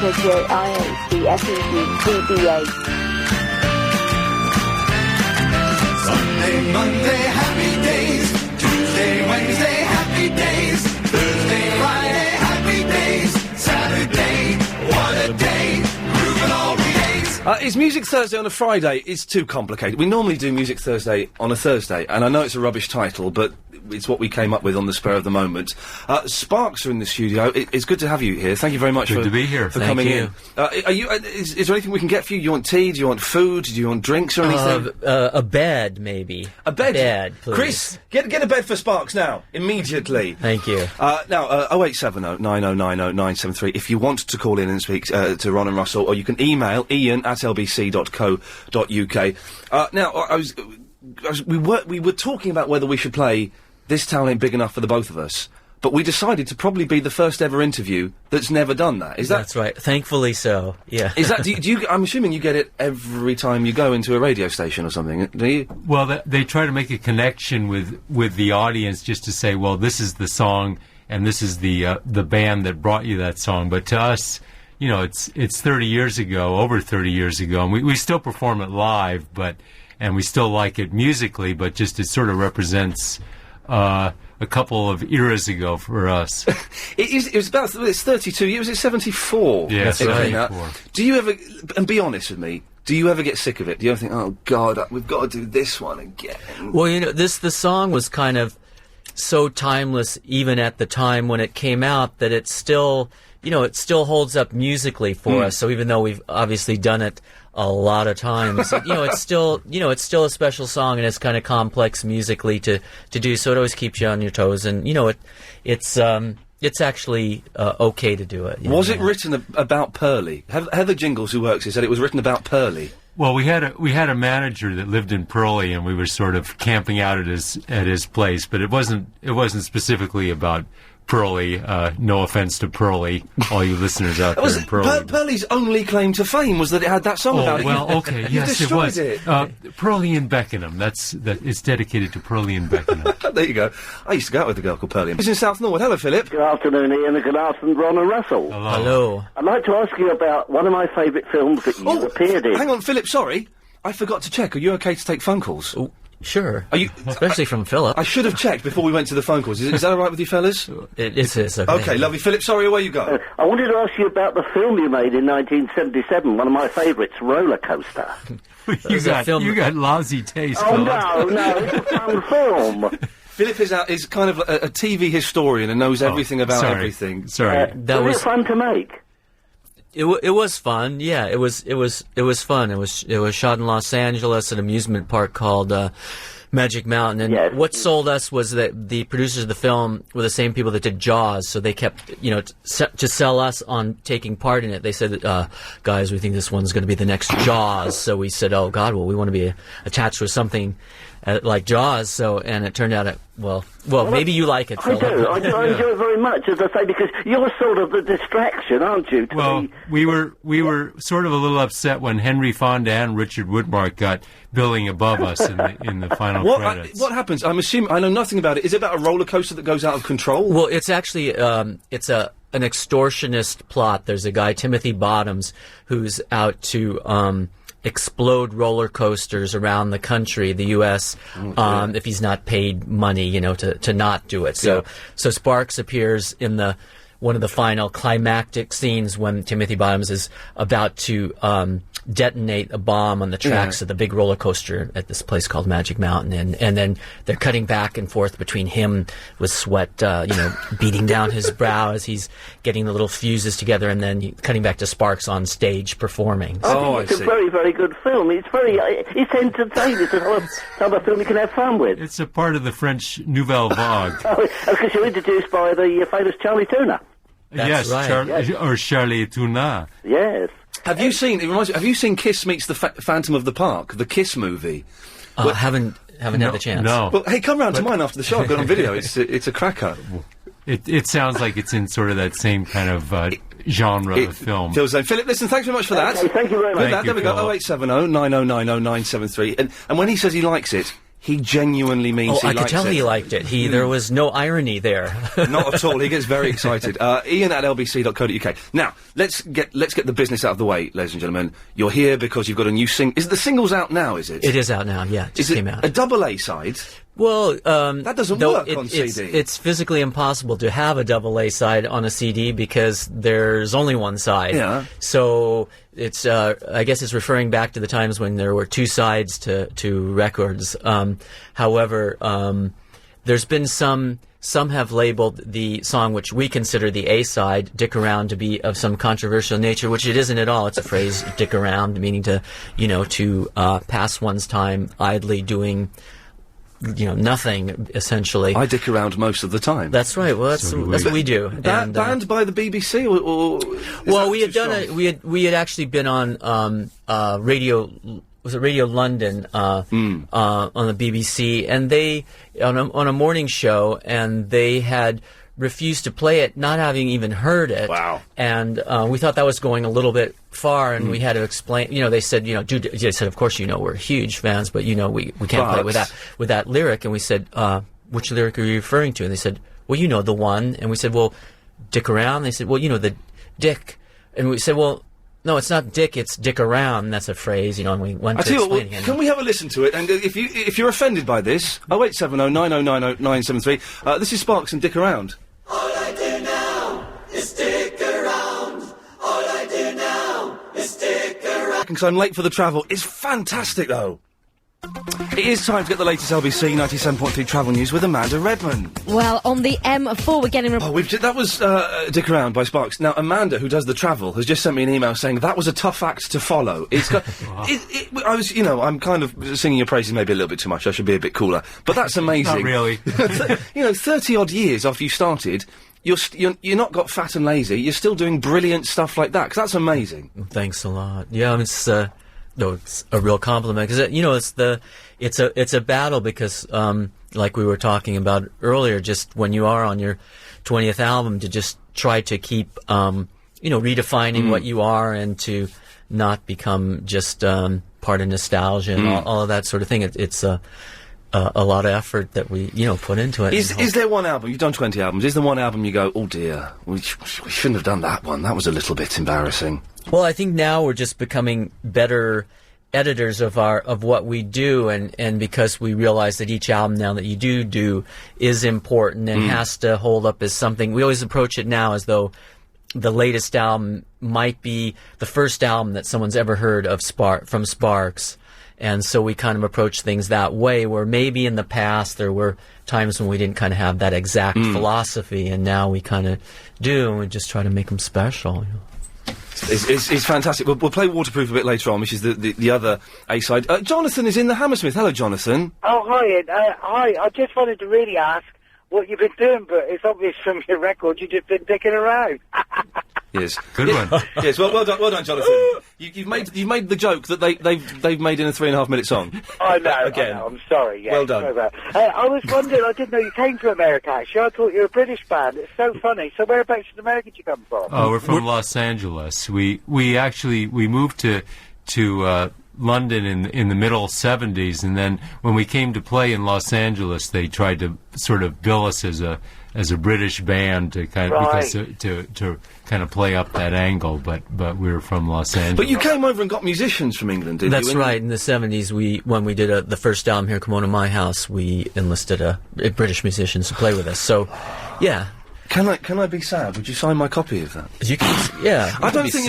because you're IACFEDBA. Sunday, Monday, happy days. Tuesday, Wednesday, happy days. Thursday, Friday, happy days. Saturday, what a day. Grooving all weekdays. Is Music Thursday on a Friday? It's too complicated. We normally do Music Thursday on a Thursday, and I know it's a rubbish title, but it's what we came up with on the spur of the moment. Sparks are in the studio. It's good to have you here. Thank you very much to be here. for coming in. Are you? Is there anything we can get for you? Do you want tea? Do you want food? Do you want drinks or anything? A bed, maybe. A bed? Please. Chris, get a bed for Sparks now, immediately. Thank you. Now, 0870 9090 973 if you want to call in and speak to Ron and Russell, or you can email ian@lbc.co.uk. Now, we were talking about whether we should play This Town Ain't Big Enough for the Both of Us, but we decided to probably be the first ever interview that's never done that. Is that? That's right. Thankfully so, yeah. Is that, do you, I'm assuming you get it every time you go into a radio station or something, do you? Well, they try to make a connection with the audience, just to say, well, this is the song and this is the band that brought you that song. But to us, you know, it's 30 years ago, over 30 years ago, and we still perform it live, and we still like it musically, but just it sort of represents a couple of eras ago for us. It's 32 years, it's 74. Yeah, that's right. 74. Do you ever, and be honest with me, do you ever get sick of it? Do you ever think, oh God, we've got to do this one again? Well, you know, the song was kind of so timeless even at the time when it came out that it still, you know, it still holds up musically for us. So even though we've obviously done it a lot of times, you know, it's still a special song, and it's kind of complex musically to do. So it always keeps you on your toes, and you know, it's actually okay to do it. Was it written about Pearlie? Heather Jingles, who works here, said it was written about Pearlie. Well, we had a manager that lived in Pearlie, and we were sort of camping out at his place, but it wasn't specifically about Pearlie. No offense to Pearlie, all you listeners out there in Pearlie. Pearlie's only claim to fame was that it had that song about it. Well, okay, yes, it was. Pearlie and Beckenham. It's dedicated to Pearlie and Beckenham. There you go. I used to go out with a girl called Pearlie. He's in South Norwood. Hello, Philip. Good afternoon, Ian, and good afternoon, Ron and Russell. Hello. I'd like to ask you about one of my favourite films that you appeared in. Hang on, Philip, sorry. I forgot to check. Are you okay to take phone calls? Oh, sure. Are you, especially from Philip? I should have checked before we went to the phone calls. Is that all right with you, fellas? It is. Okay. Okay, lovely. Philip, sorry, away you go. I wanted to ask you about the film you made in 1977, one of my favourites, Roller Coaster. You got lousy taste, Oh, Philip. no, it's a fun film. Philip is kind of a TV historian and knows everything about everything. Sorry. Was it fun to make? It was fun. Yeah, it was fun. It was shot in Los Angeles at an amusement park called Magic Mountain. And what sold us was that the producers of the film were the same people that did Jaws, so they kept, you know, to sell us on taking part in it. They said, guys, we think this one's going to be the next Jaws. So we said, oh God, well, we want to be attached with something like Jaws. And it turned out well, maybe you like it, Philip. I do. I enjoy it very much, as I say, because you're sort of the distraction, aren't you? We were sort of a little upset when Henry Fonda and Richard Woodmark got billing above us in the final credits. What happens? I'm assuming I know nothing about it. Is it about a roller coaster that goes out of control? Well, it's actually an extortionist plot. There's a guy, Timothy Bottoms, who's out to explode roller coasters around the country, the U.S., if he's not paid money, you know, to not do it. So Sparks appears in one of the final climactic scenes when Timothy Bottoms is about to detonate a bomb on the tracks of the big roller coaster at this place called Magic Mountain, and then they're cutting back and forth between him with sweat, beating down his brow as he's getting the little fuses together, and then cutting back to Sparks on stage performing. So. It's a very, very good film. It's it's entertaining. It's a type of film you can have fun with. It's a part of the French Nouvelle Vague. Because you're introduced by the famous Charlie Tuna. That's right. Or Charlie Tuna. Yes. Have you seen? It reminds me. Have you seen Kiss Meets the Phantom of the Park, the Kiss movie? Haven't had the chance. No. Well, hey, come round to mine after the show. I've got it on video. It's a cracker. It sounds like it's in sort of that same kind of genre of film. Feels like. Philip, listen, thanks very much for that. Okay, thank you very much. There we go. 0870 9090 973. And when he says he likes it, he genuinely means he I likes could tell it. he liked it. There was no irony there. Not at all. He gets very excited. Ian at lbc.co.uk. Now, let's get the business out of the way, ladies and gentlemen. You're here because you've got a new Is the singles out now, is it? It is out now, yeah. It just came out. A double A side? Well, that doesn't work on CD. It's physically impossible to have a double A side on a CD because there's only one side. Yeah. So it's, I guess it's referring back to the times when there were two sides to records. However, there's been some have labeled the song which we consider the A side, Dick Around, to be of some controversial nature, which it isn't at all. It's a phrase, dick around, meaning to pass one's time idly doing nothing, essentially. I dick around most of the time. That's right. Well, that's what we do. Banned by the BBC, or well, we had done we had actually been on radio. Was it Radio London on the BBC, and they on a morning show, and they had refused to play it, not having even heard it. Wow. And we thought that was going a little bit far, and we had to explain. They said, they said, of course, we're huge fans, but we can't play it with that lyric. And we said, which lyric are you referring to? And they said, well, the one. And we said, well, Dick Around. They said, well, the Dick. And we said, well, no, it's not Dick, it's Dick Around. That's a phrase, and we went to explain it. Can we have a listen to it? And if you're offended by this, 0870 9090 973. This is Sparks and Dick Around. All I do now is stick around. All I do now is stick around. Because I'm late for the travel. It's fantastic, though. It is time to get the latest LBC 97.3 travel news with Amanda Redman. Well, on the M4, we're getting... that was Dick Around by Sparks. Now, Amanda, who does the travel, has just sent me an email saying that was a tough act to follow. It's got... I'm kind of singing your praises maybe a little bit too much. I should be a bit cooler. But that's amazing. Not really. 30-odd years after you started... You're not got fat and lazy. You're still doing brilliant stuff like that. 'Cause that's amazing. Thanks a lot. Yeah, it's a real compliment because it's a battle because like we were talking about earlier, just when you are on your 20th album, to just try to keep redefining what you are and to not become just part of nostalgia and all of that sort of thing. It's a lot of effort that we put into it. Is there one album, you've done 20 albums, is there one album you go, oh dear, we shouldn't have done that one, that was a little bit embarrassing? Well, I think now we're just becoming better editors of what we do, and because we realize that each album now that you do is important and has to hold up as something, we always approach it now as though the latest album might be the first album that someone's ever heard of from Sparks. And so we kind of approach things that way, where maybe in the past there were times when we didn't kind of have that exact philosophy, and now we kind of do, and we just try to make them special. It's fantastic. We'll play Waterproof a bit later on, which is the other A-side. Jonathan is in the Hammersmith. Hello, Jonathan. Oh, hi, Ian. Hi, I just wanted to really ask what you've been doing, but it's obvious from your record you've just been dicking around. Yes. Good one. Yes, well done, Jonathan. You've made the joke that they've made in a 3.5-minute song. I know, Again. I know, I'm sorry. Yeah, Well done. Sorry about I was wondering, I didn't know you came to America, actually. I thought you were a British band. It's so funny. So whereabouts in America did you come from? Oh, we're from Los Angeles. We moved to London in the middle 70s, and then when we came to play in Los Angeles, they tried to sort of bill us as a British band to kind of Right. to kind of play up that angle, but we were from Los Angeles. But you came over and got musicians from England, didn't you? That's right. In the 70s, when we did the first album here, Kimono My House, we enlisted British musicians to play with us. So, yeah. Can I be sad? Would you sign my copy of that? You can, yeah. I don't think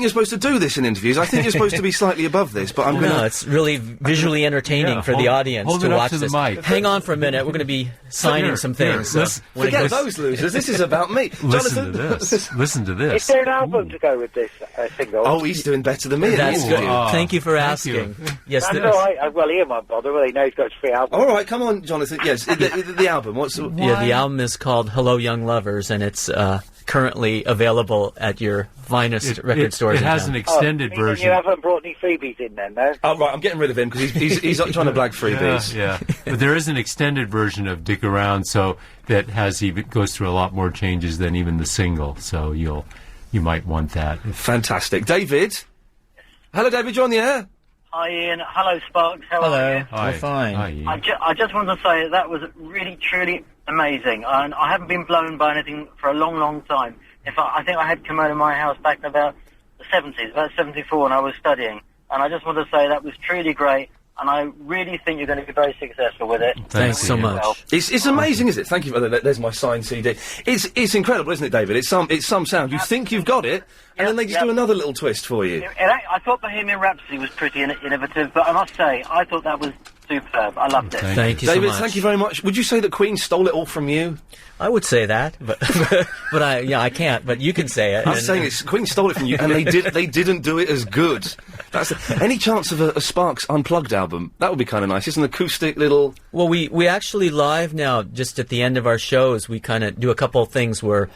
you're supposed to do this in interviews. I think you're supposed to be slightly above this, but I'm going to... No, it's really visually entertaining for the audience hold to it up watch to the this. mic. Hang on for a minute. We're going to be signing some things. Forget those losers. This is about me. Listen Jonathan, to this. Listen to this. Is there an album to go with this single? Oh, he's doing better than me. in the That's interview. good. Thank you for Thank asking. you. Yes, That's there is. all right. Well, Ian won't bother. Well, he knows he's got his free album. All right, come on, Jonathan. Yes, the album. Yeah, the album is called Hello Young Lovers, and it's currently available at your finest record stores. It has an extended Ian, version. You haven't brought any freebies in then, no? Oh, right, I'm getting rid of him because he's trying to blag freebies. Yeah. But there is an extended version of Dick Around, so that goes through a lot more changes than even the single. So you might want that. Fantastic. David? Hello, David, you're on the air? Hi, Ian. Hello, Sparks. How are you? Hi. We're fine. Hi, Ian. I just want to say that was really, truly amazing. And I haven't been blown by anything for a long, long time. In fact, I think I had come out of my house back in about the 70s, about 74, and I was studying. And I just want to say that was truly great. And I really think you're going to be very successful with it. Thanks so much. It's amazing, isn't it? Thank you for that. There's my signed CD. It's incredible, isn't it, David? It's some sound. You think you've got it, and then they just do another little twist for you. I thought Bohemian Rhapsody was pretty innovative, but I must say, I thought that was superb. I loved it. Thank you so David, much. thank you very much. Would you say that Queen stole it all from you? I would say that, but I can't. But you can say it. I'm saying Queen stole it from you, and they didn't do it as good. Any chance of a Sparks Unplugged album? That would be kind of nice. It's an acoustic little. Well, we actually live now. Just at the end of our shows, we kind of do a couple of things where.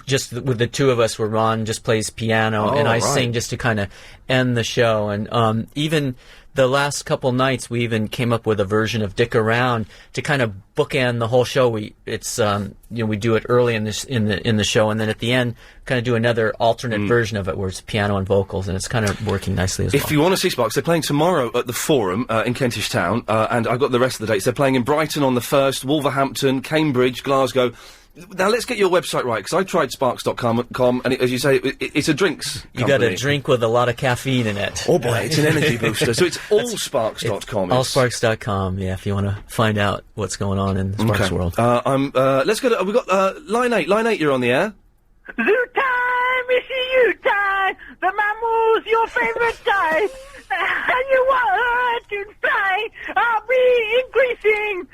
Just with the two of us, where Ron just plays piano and I sing just to kind of end the show. And even the last couple nights, we even came up with a version of "Dick Around" to kind of bookend the whole show. We do it early in the show, and then at the end, kind of do another alternate version of it where it's piano and vocals, and it's kind of working nicely as well. If you want to see Sparks, they're playing tomorrow at the Forum in Kentish Town, and I've got the rest of the dates. They're playing in Brighton on the 1st, Wolverhampton, Cambridge, Glasgow. Now, let's get your website right, because I tried sparks.com, and as you say, it's a drinks company. You got a drink with a lot of caffeine in it. Oh, boy, it's an energy booster. So it's allsparks.com. Allsparks.com, yeah, if you want to find out what's going on in the Sparks world. Let's go to... We've got line 8. Line 8, you're on the air. Zoo time, it's you time. The mammal's your favorite type. And you want to fly. I'll be increasing.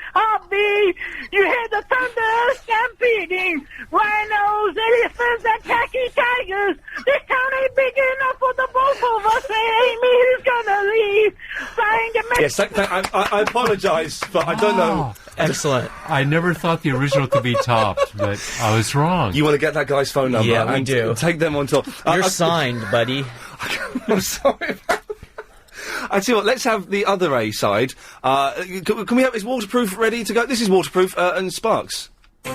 You hear the thunder stampeding. Rhinos, elephants, and tacky tigers. This town ain't big enough for the both of us. It ain't me who's gonna leave. Flying to Yes, I apologise, but I don't know. Excellent. I never thought the original could be topped, but I was wrong. You want to get that guy's phone number? Yeah, we and do. Take them on top. You're signed, buddy. I'm sorry about I tell you what, let's have the other A side. Can we have, is Waterproof ready to go? This is Waterproof and Sparks. We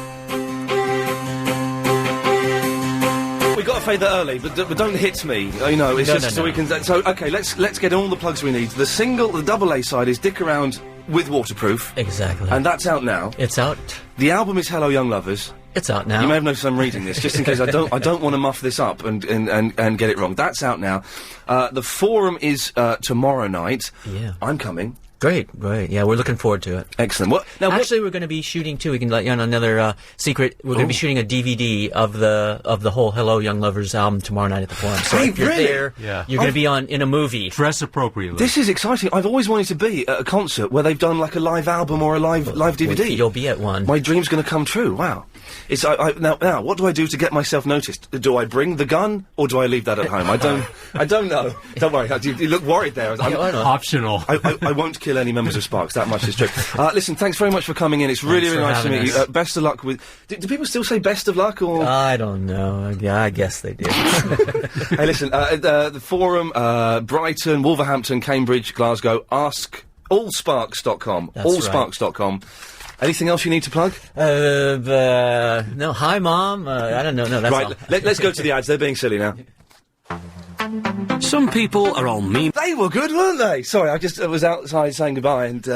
got to fade that early, but don't hit me. You know, it's just so we can. So okay, let's get all the plugs we need. The single, the double A side is "Dick Around" with Waterproof. Exactly. And that's out now. It's out. The album is "Hello Young Lovers." It's out now. You may have noticed I'm reading this, just in case I don't want to muff this up and get it wrong. That's out now. The Forum is tomorrow night. Yeah. I'm coming. Great. Yeah, we're looking forward to it. Excellent. Actually, we're going to be shooting too. We can let you on another secret. We're going to be shooting a DVD of the whole "Hello Young Lovers" album tomorrow night at the Forum. So if you're there, you're going to be in a movie. Dress appropriately. This is exciting. I've always wanted to be at a concert where they've done like a live album or a live DVD. You'll be at one. My dream's going to come true. Wow. It's now. What do I do to get myself noticed? Do I bring the gun or do I leave that at home? I don't know. Don't worry. You look worried there. Optional. I won't kill any members of Sparks. That much is true. Listen, thanks very much for coming in. It's really nice to meet you. Best of luck with. Do people still say best of luck or? I don't know. Yeah, I guess they do. Hey, listen. The Forum, Brighton, Wolverhampton, Cambridge, Glasgow. Ask allsparks.com. Allsparks.com. Anything else you need to plug? No. Hi, Mom. I don't know. No, that's right. all. Let's go to the ads. They're being silly now. Some people are all mean. They were good, weren't they? Sorry, I just was outside saying goodbye and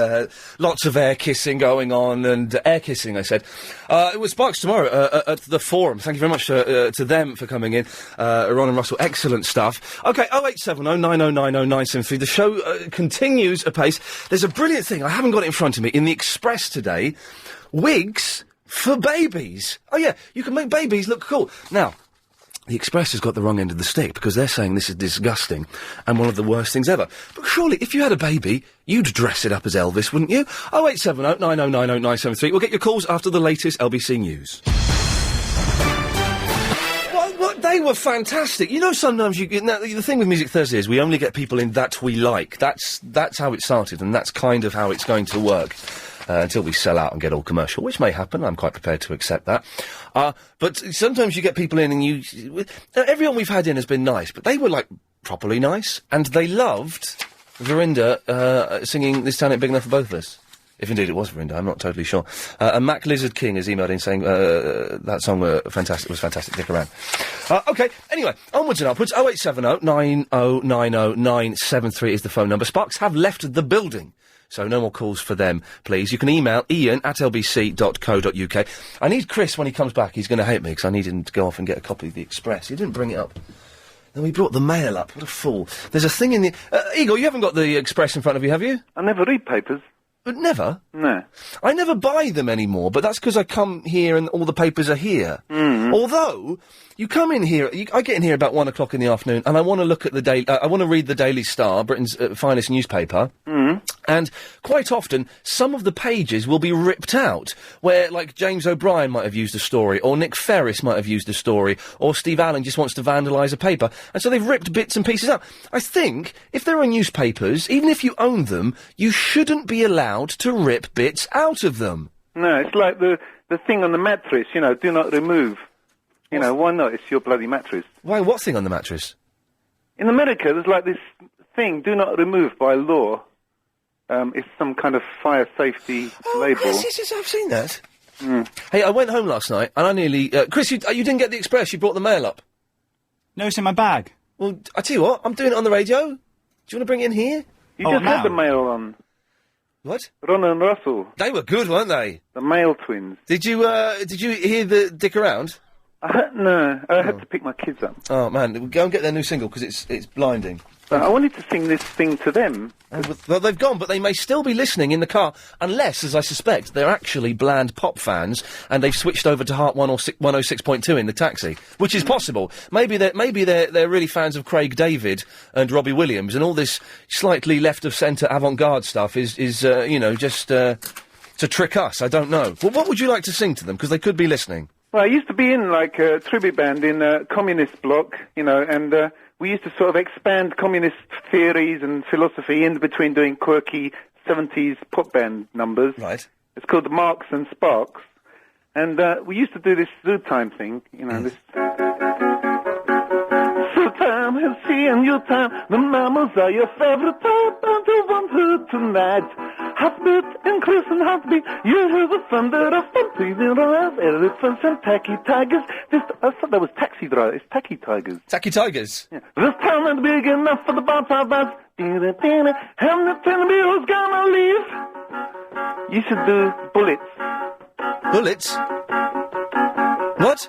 lots of air kissing going on and air kissing, I said. It was Sparks tomorrow at the Forum. Thank you very much to them for coming in. Ron and Russell, excellent stuff. Okay, 0870 9090 973. The show continues apace. There's a brilliant thing, I haven't got it in front of me, in the Express today. Wigs for babies. Oh yeah, you can make babies look cool. Now, the Express has got the wrong end of the stick because they're saying this is disgusting and one of the worst things ever. But surely, if you had a baby, you'd dress it up as Elvis, wouldn't you? 0870 9090 973. We'll get your calls after the latest LBC News. What? They were fantastic. You know, sometimes the thing with Music Thursday is we only get people in that we like. That's how it started, and that's kind of how it's going to work. Until we sell out and get all commercial, which may happen. I'm quite prepared to accept that. But sometimes you get people in and everyone we've had in has been nice, but they were, like, properly nice, and they loved Verinda singing This Town Ain't Big Enough for Both of Us. If indeed it was Verinda, I'm not totally sure. And Mac Lizard King has emailed in saying that song was fantastic. Stick around. OK, anyway, onwards and upwards. 0870 9090 973 is the phone number. Sparks have left the building, so no more calls for them, please. You can email iain@lbc.co.uk. I need Chris, when he comes back, he's going to hate me, because I need him to go off and get a copy of the Express. He didn't bring it up. Then we brought the Mail up. What a fool. There's a thing in the... Igor, you haven't got the Express in front of you, have you? I never read papers. But never? No. I never buy them anymore, but that's because I come here and all the papers are here. Although, you come in here, I get in here about 1 o'clock in the afternoon, and I want to look at the Daily... I want to read the Daily Star, Britain's finest newspaper. And quite often, some of the pages will be ripped out, where, like, James O'Brien might have used a story, or Nick Ferris might have used a story, or Steve Allen just wants to vandalise a paper, and so they've ripped bits and pieces out. I think, if there are newspapers, even if you own them, you shouldn't be allowed to rip bits out of them. No, it's like the thing on the mattress, you know, do not remove. You know, why not? It's your bloody mattress. Why, what thing on the mattress? In America, there's like this thing, do not remove by law. It's some kind of fire safety label. Yes, I've seen that. Hey, I went home last night, and I nearly... Chris, you didn't get the Express, you brought the Mail up. No, it's in my bag. Well, I tell you what, I'm doing it on the radio. Do you want to bring it in here? You just had the Mail on. What? Ron and Russell. They were good, weren't they? The Mail twins. Did you hear the Dick Around? No, I had to pick my kids up. Oh, man, go and get their new single, because it's blinding. I wanted to sing this thing to them. Well, they've gone, but they may still be listening in the car, unless, as I suspect, they're actually bland pop fans, and they've switched over to Heart 106.2 in the taxi, which is possible. Maybe they're really fans of Craig David and Robbie Williams, and all this slightly left-of-centre avant-garde stuff is just to trick us. I don't know. Well, what would you like to sing to them? Because they could be listening. Well, I used to be in, like, a tribute band in a communist bloc, you know, and we used to sort of expand communist theories and philosophy in between doing quirky 70s pop band numbers. Right. It's called the Marks and Sparks. And we used to do this zoo time thing, you know, this... Zoo time is seeing you time, the mammals are your favorite type, and you want her tonight. Heartbeat, increasing heartbeat, you hear the thunder of thumping around elephants and tacky tigers. I thought that was taxi driver. It's tacky tigers. Tacky tigers? Yeah. This town ain't big enough for the bonfires. And the tell me who's gonna leave. You should do bullets. Bullets? What?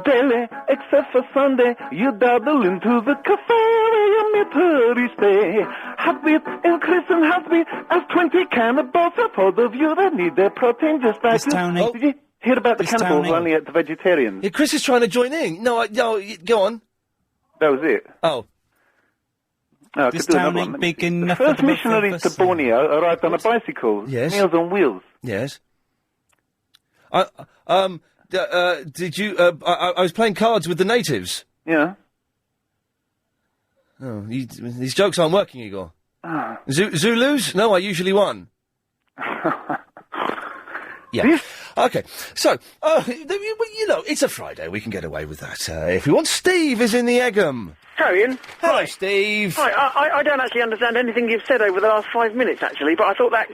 Daily, except for Sunday, you dabble into the cafe where you meet her each day. Heartbeat, increasing heartbeat, as 20 cannibals are for the you that need their protein just like you. Did you hear about the cannibals only at the vegetarians? Yeah, Chris is trying to join in. No, go on. That was it. Oh. No, This town ain't big enough for the first the missionaries to Borneo arrived on a bicycle. Yes. Meals on wheels. Yes. Did you... I was playing cards with the natives. Yeah. Oh, these jokes aren't working, Igor. Zulus? No, I usually won. Yeah. Okay, so, you know, it's a Friday. We can get away with that if we want. Steve is in the Egham. Ian. Hello, Hi. Steve. Hi, I don't actually understand anything you've said over the last 5 minutes, actually, but I thought that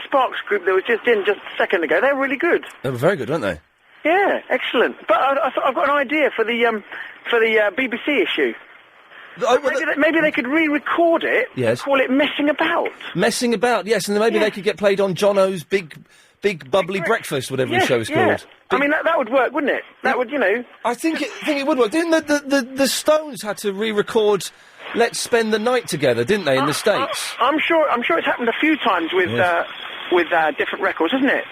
Sparks group that was just in just a second ago, they were really good. They were very good, weren't they? Yeah, excellent. But I've got an idea for the BBC issue. Maybe they could re-record it. Yes. Call it Messing About. Messing About, yes, and then maybe they could get played on Jono's Big Bubbly Breakfast, whatever the show is called. I mean, that would work, wouldn't it? That would, you know... I think it would work. Didn't the Stones had to re-record Let's Spend the Night Together, didn't they, in the States? I'm sure it's happened a few times with different records, hasn't it?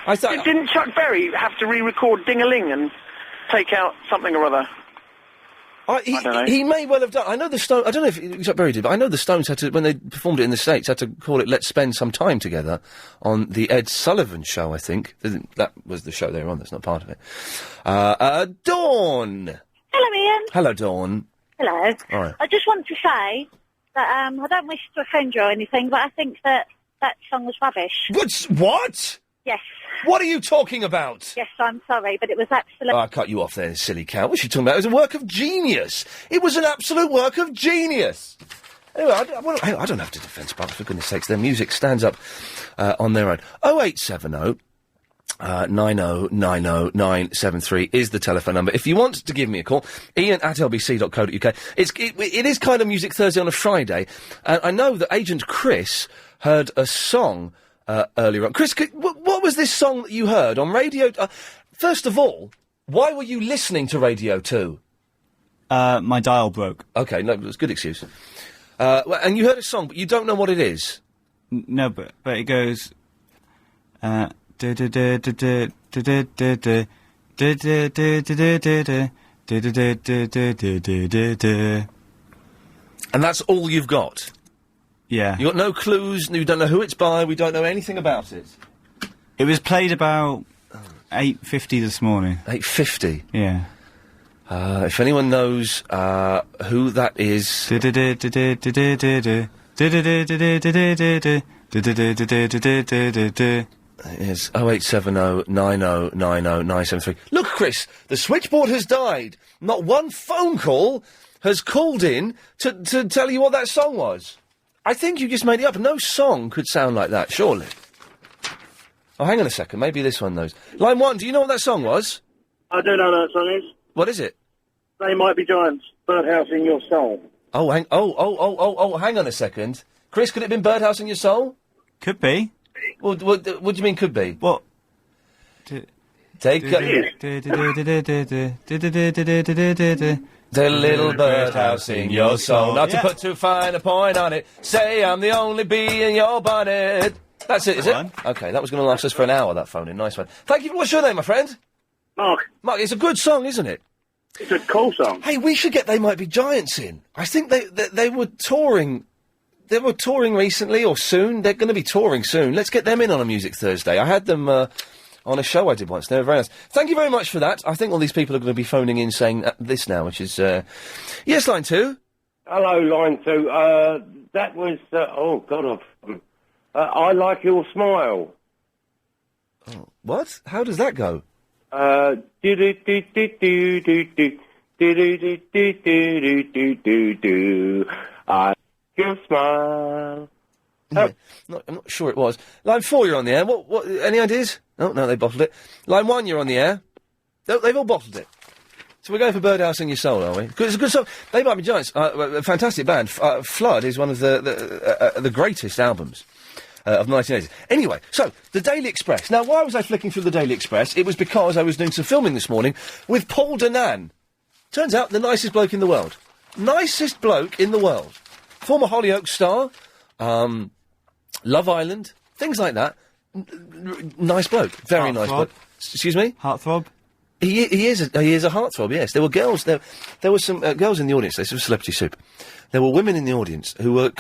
Didn't Chuck Berry have to re-record Ding-a-Ling and take out something or other? I don't know. He may well have done. I know the Stones. I don't know if Chuck Berry did, but I know the Stones had to, when they performed it in the States, had to call it "Let's Spend Some Time Together" on the Ed Sullivan Show. I think that was the show they were on. That's not part of it. Dawn. Hello, Ian. Hello, Dawn. Hello. All right. I just want to say that I don't wish to offend you or anything, but I think that song was rubbish. What? Yes. What are you talking about? Yes, I'm sorry, but it was absolutely... Oh, I cut you off there, silly cow. What are you talking about? It was a work of genius. It was an absolute work of genius. Anyway, I don't have to defend Sparks, for goodness sakes. Their music stands up on their own. 0870 9090973 is the telephone number. If you want to give me a call, iain@lbc.co.uk. It is kind of Music Thursday on a Friday, and I know that Agent Chris heard a song earlier on. Chris, what was this song that you heard on Radio... first of all, why were you listening to Radio 2? My dial broke. Okay, no, it's a good excuse. And you heard a song, but you don't know what it is? No, but it goes... And that's all you've got? Yeah. You got no clues, you don't know who it's by, we don't know anything about it? It was played about 8:50 this morning. 8:50? Yeah. If anyone knows who that is... It is 0870 9090973. Look, Chris, the switchboard has died. Not one phone call has called in to tell you what that song was. I think you just made it up. No song could sound like that, surely. Oh, hang on a second. Maybe this one knows. Line 1, do you know what that song was? I do know what that song is. What is it? They Might Be Giants, Birdhouse in Your Soul. Oh, hang on a second. Chris, could it have been Birdhouse in Your Soul? Could be. What do you mean could be? What? Take a... The little birdhouse in your soul. Not to put too fine a point on it. Say I'm the only bee in your bonnet. That's it, is it? Okay, that was going to last us for an hour, that phone in. Nice one. Thank you. What's your name, my friend? Mark. Mark, it's a good song, isn't it? It's a cool song. Hey, we should get They Might Be Giants in. I think they were touring... They were touring recently, or soon. They're going to be touring soon. Let's get them in on a Music Thursday. I had them on a show I did once. They were very nice. Thank you very much for that. I think all these people are going to be phoning in saying this now, which is... Yes, line 2. Hello, line 2. That was... oh, God, I Like Your Smile. Oh, what? How does that go? Your smile. Yeah, I'm not sure it was. Line 4, you're on the air. What? Any ideas? Oh, no, they bottled it. Line 1, you're on the air. They've all bottled it. So we're going for Birdhouse in Your Soul, are we? It's a good song. They Might Be Giants. A fantastic band. Flood is one of the greatest albums of the 1980s. Anyway, so, the Daily Express. Now, why was I flicking through the Daily Express? It was because I was doing some filming this morning with Paul Danan. Turns out, the nicest bloke in the world. Nicest bloke in the world. Former Hollyoaks star, Love Island, things like that. Nice bloke, very nice bloke. Excuse me? Heartthrob? He is a heartthrob, yes. There were girls, there were some girls in the audience, this was Celebrity Soup. There were women in the audience who were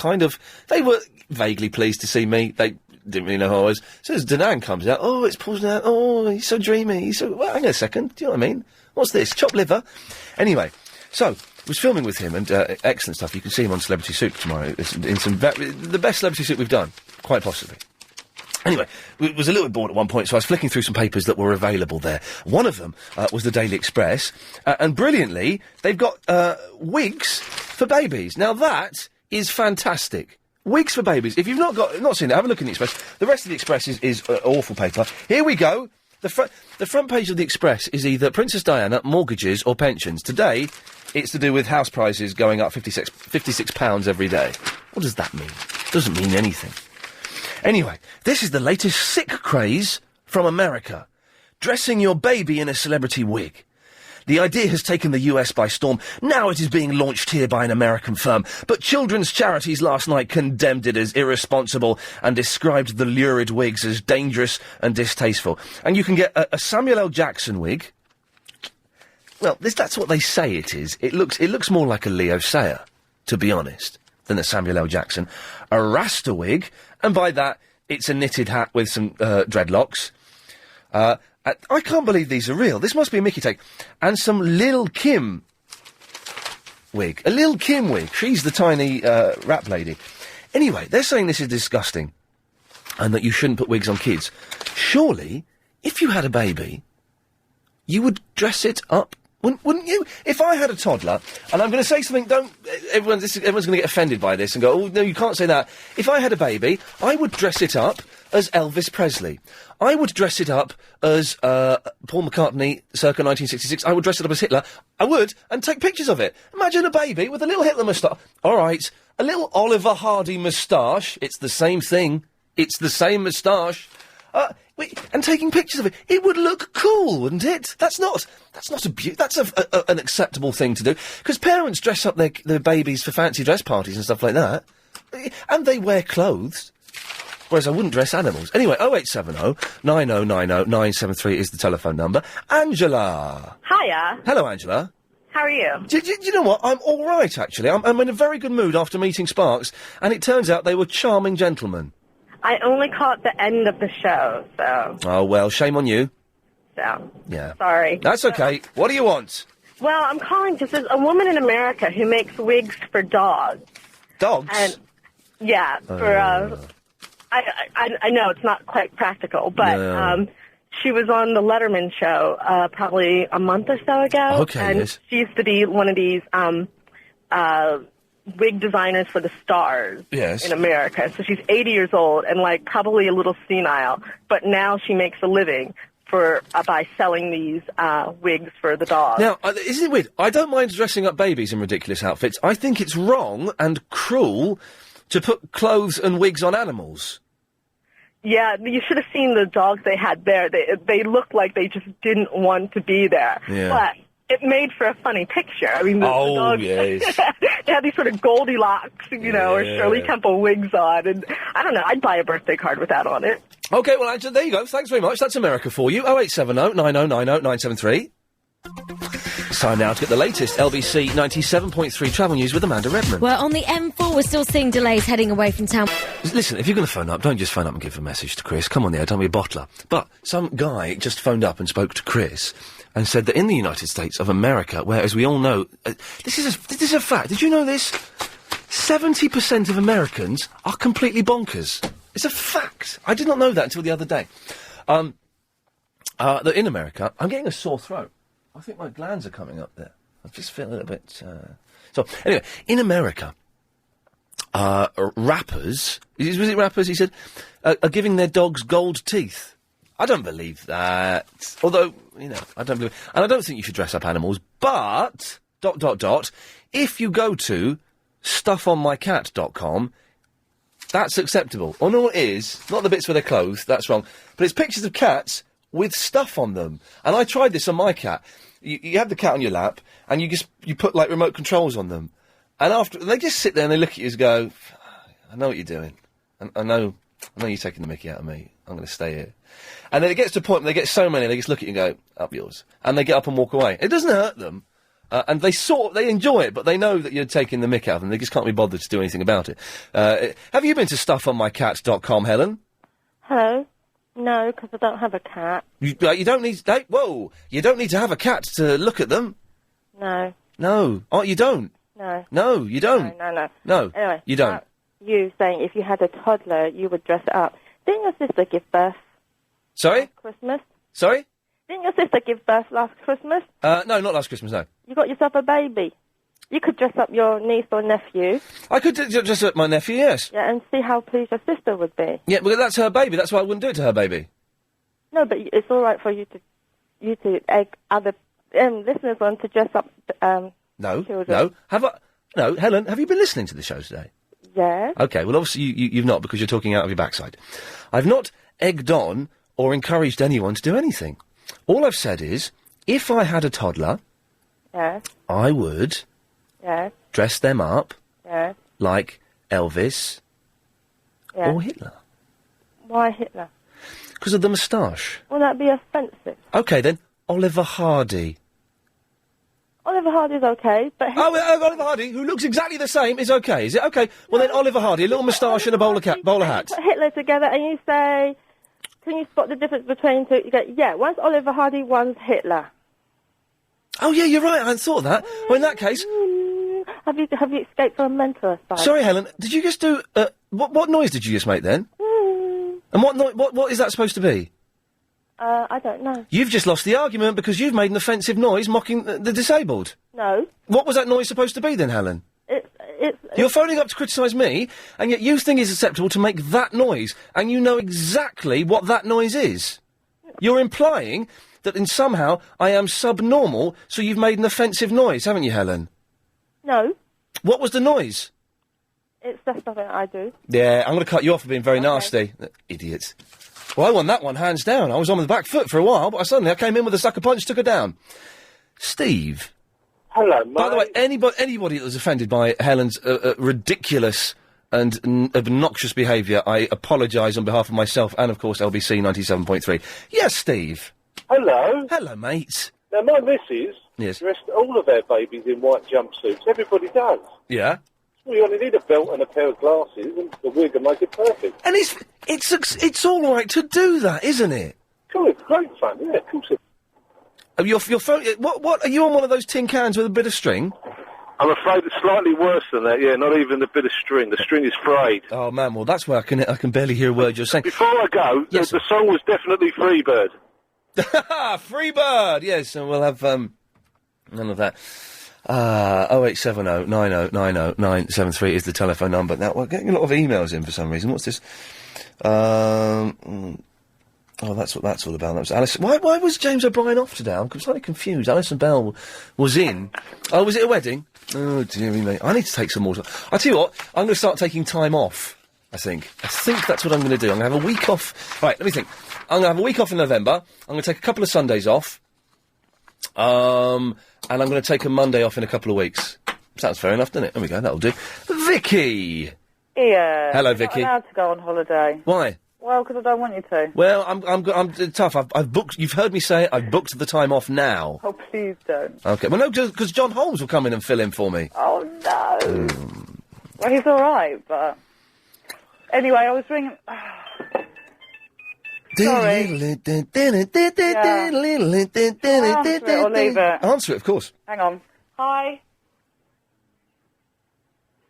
they were vaguely pleased to see me. They didn't really know who I was. So as Danan comes out, oh, it's Paul Danan, oh, he's so dreamy, well, hang on a second, do you know what I mean? What's this, chopped liver? Anyway, so... was filming with him, and excellent stuff. You can see him on Celebrity Soup tomorrow. It's in some the best Celebrity Soup we've done, quite possibly. Anyway, was a little bit bored at one point, so I was flicking through some papers that were available there. One of them was the Daily Express, and brilliantly, they've got wigs for babies. Now that is fantastic. Wigs for babies. If you've not seen it, have a look in the Express. The rest of the Express is awful paper. Here we go. The front page of the Express is either Princess Diana, mortgages, or pensions. Today, it's to do with house prices going up £56 every day. What does that mean? It doesn't mean anything. Anyway, this is the latest sick craze from America. Dressing your baby in a celebrity wig. The idea has taken the US by storm. Now it is being launched here by an American firm. But children's charities last night condemned it as irresponsible and described the lurid wigs as dangerous and distasteful. And you can get a Samuel L. Jackson wig. Well, that's what they say it is. It looks more like a Leo Sayer, to be honest, than a Samuel L. Jackson. A Rasta wig, and by that, it's a knitted hat with some dreadlocks. I can't believe these are real. This must be a Mickey take. And some Lil' Kim wig. A Lil' Kim wig. She's the tiny rap lady. Anyway, they're saying this is disgusting and that you shouldn't put wigs on kids. Surely, if you had a baby, you would dress it up Wouldn't you? If I had a toddler, and I'm going to say something, everyone's going to get offended by this and go, oh, no, you can't say that. If I had a baby, I would dress it up as Elvis Presley. I would dress it up as Paul McCartney, circa 1966. I would dress it up as Hitler. I would, and take pictures of it. Imagine a baby with a little Hitler moustache. All right, a little Oliver Hardy moustache. It's the same thing. It's the same moustache. And taking pictures of it. It would look cool, wouldn't it? That's not that's an acceptable thing to do. Because parents dress up their babies for fancy dress parties and stuff like that. And they wear clothes. Whereas I wouldn't dress animals. Anyway, 0870 9090 973 is the telephone number. Angela! Hiya. Hello, Angela. How are you? Do you know what? I'm all right, actually. I'm in a very good mood after meeting Sparks, and it turns out they were charming gentlemen. I only caught the end of the show, so... Oh, well, shame on you. So... Yeah. Sorry. That's okay. What do you want? Well, I'm calling because there's a woman in America who makes wigs for dogs. Dogs? And, yeah, for, I know it's not quite practical, but, she was on the Letterman show, probably a month or so ago. Okay, and yes. she used to be one of these, wig designers for the stars in America. So she's 80 years old and, like, probably a little senile, but now she makes a living by selling these wigs for the dogs. Now, isn't it weird? I don't mind dressing up babies in ridiculous outfits. I think it's wrong and cruel to put clothes and wigs on animals. Yeah, you should have seen the dogs they had there. They looked like they just didn't want to be there. Yeah. But it made for a funny picture. I mean, the dogs, yes. they had these sort of Goldilocks, or Shirley Temple wigs on, and I don't know, I'd buy a birthday card with that on it. Okay, well, Angela, there you go. Thanks very much. That's America for you. 0870 9090 973. It's time now to get the latest LBC 97.3 travel news with Amanda Redman. Well, on the M4, we're still seeing delays heading away from town. Listen, if you're going to phone up, don't just phone up and give a message to Chris. Come on there, don't be a bottler. But some guy just phoned up and spoke to Chris and said that in the United States of America, where, as we all know, this is a fact. Did you know this? 70% of Americans are completely bonkers. It's a fact. I did not know that until the other day. That in America, I'm getting a sore throat. I think my glands are coming up there. I just feel a little bit... So, anyway, in America, rappers... Was it rappers, he said? Are giving their dogs gold teeth. I don't believe that. Although, I don't believe... And I don't think you should dress up animals, but... ... If you go to stuffonmycat.com, that's acceptable. Or no, it is. Not the bits where they're clothed, that's wrong. But it's pictures of cats with stuff on them. And I tried this on my cat. You have the cat on your lap, and you put, like, remote controls on them. And they just sit there and they look at you and go, I know what you're doing. I know you're taking the mickey out of me. I'm going to stay here. And then it gets to a point where they get so many, they just look at you and go, up yours. And they get up and walk away. It doesn't hurt them. And they enjoy it, but they know that you're taking the mick out of them. They just can't be bothered to do anything about it. Have you been to stuffonmycat.com, Helen? Hello? No, because I don't have a cat. You don't need... you don't need to have a cat to look at them. No. No. Oh, you don't? No. No, you don't. No. No, anyway, you don't. You saying if you had a toddler, you would dress it up. Didn't your sister give birth? Sorry? Last Christmas? Sorry? Didn't your sister give birth last Christmas? No, not last Christmas, no. You got yourself a baby. You could dress up your niece or nephew. I could dress up my nephew, yes. Yeah, and see how pleased your sister would be. Yeah, well, that's her baby. That's why I wouldn't do it to her baby. No, but it's all right for you to egg other listeners on to dress up children. No, Helen, have you been listening to the show today? Yeah. Okay, well, obviously you've not, because you're talking out of your backside. I've not egged on or encouraged anyone to do anything. All I've said is, if I had a toddler, I would dress them up like Elvis or Hitler. Why Hitler? Because of the moustache. Will that be offensive? Okay, then, Oliver Hardy. Oliver Hardy's okay, but... Oliver Hardy, who looks exactly the same, is okay. Is it okay? Well, then, Oliver Hardy, a little moustache and a bowler hat. Put Hitler together and you say... Can you spot the difference between two? You go, one's Oliver Hardy, one's Hitler. Oh, yeah, you're right, I hadn't thought of that. Well, in that case... Have you escaped from a mental asylum? Sorry, Helen, did you just do... what noise did you just make, then? And what is that supposed to be? I don't know. You've just lost the argument because you've made an offensive noise mocking the disabled. No. What was that noise supposed to be then, Helen? You're phoning up to criticise me, and yet you think it's acceptable to make that noise, and you know exactly what that noise is. You're implying that somehow I am subnormal, so you've made an offensive noise, haven't you, Helen? No. What was the noise? It's just something I do. Yeah, I'm going to cut you off for being very nasty. Idiot. Well, I won that one, hands down. I was on the back foot for a while, but suddenly I came in with a sucker punch, took her down. Steve. Hello, mate. By the way, anybody that was offended by Helen's ridiculous and obnoxious behaviour, I apologise on behalf of myself and, of course, LBC 97.3. Yes, Steve. Hello. Hello, mate. Now, my missus dressed all of their babies in white jumpsuits. Everybody does. Yeah. Well, you only need a belt and a pair of glasses, and the wig will make it perfect. And it's all right to do that, isn't it? Cool, it's great fun, yeah, of course it is. Your phone... What, are you on one of those tin cans with a bit of string? I'm afraid it's slightly worse than that, yeah, not even a bit of string. The string is frayed. Oh, man, well, that's where I can barely hear a word you're saying. Before I go, yes, the song was definitely Freebird. Freebird, yes, and we'll have, none of that. 0870 90 90 973 is the telephone number. Now, we're getting a lot of emails in for some reason. What's this? Oh, that's what that's all about. That was Alison. Why was James O'Brien off today? I'm slightly confused. Alison Bell was in. Oh, was it a wedding? Oh, dearie me. I need to take some more time. I tell you what, I'm going to start taking time off, I think. That's what I'm going to do. I'm going to have a week off. Right, let me think. I'm going to have a week off in November. I'm going to take a couple of Sundays off. And I'm going to take a Monday off in a couple of weeks. Sounds fair enough, doesn't it? There we go, that'll do. Vicky! Yeah. Hello, I'm Vicky. not allowed to go on holiday. Why? Well, because I don't want you to. Well, I'm tough. I've booked. You've heard me say it. I've booked the time off now. Oh, please don't. Okay. Well, no, because John Holmes will come in and fill in for me. Oh no. Well, he's all right, but anyway, I was ringing. Sorry. Yeah. Answer it or leave it. Answer it, of course. Hang on. Hi.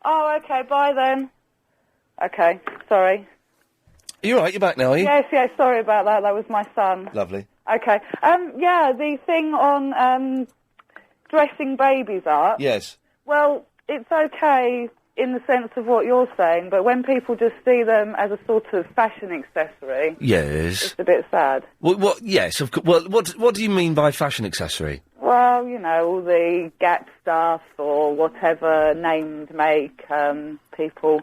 Oh, okay. Bye then. Okay. Sorry. Are you all right? You're back now, are you? Yes, sorry about that. That was my son. Lovely. Okay. Yeah, the thing on dressing babies up. Yes. Well, it's okay in the sense of what you're saying, but when people just see them as a sort of fashion accessory, Yes. it's a bit sad. What? Yes, of course. Well, what do you mean by fashion accessory? Well, you know, all the Gap stuff or whatever named make, people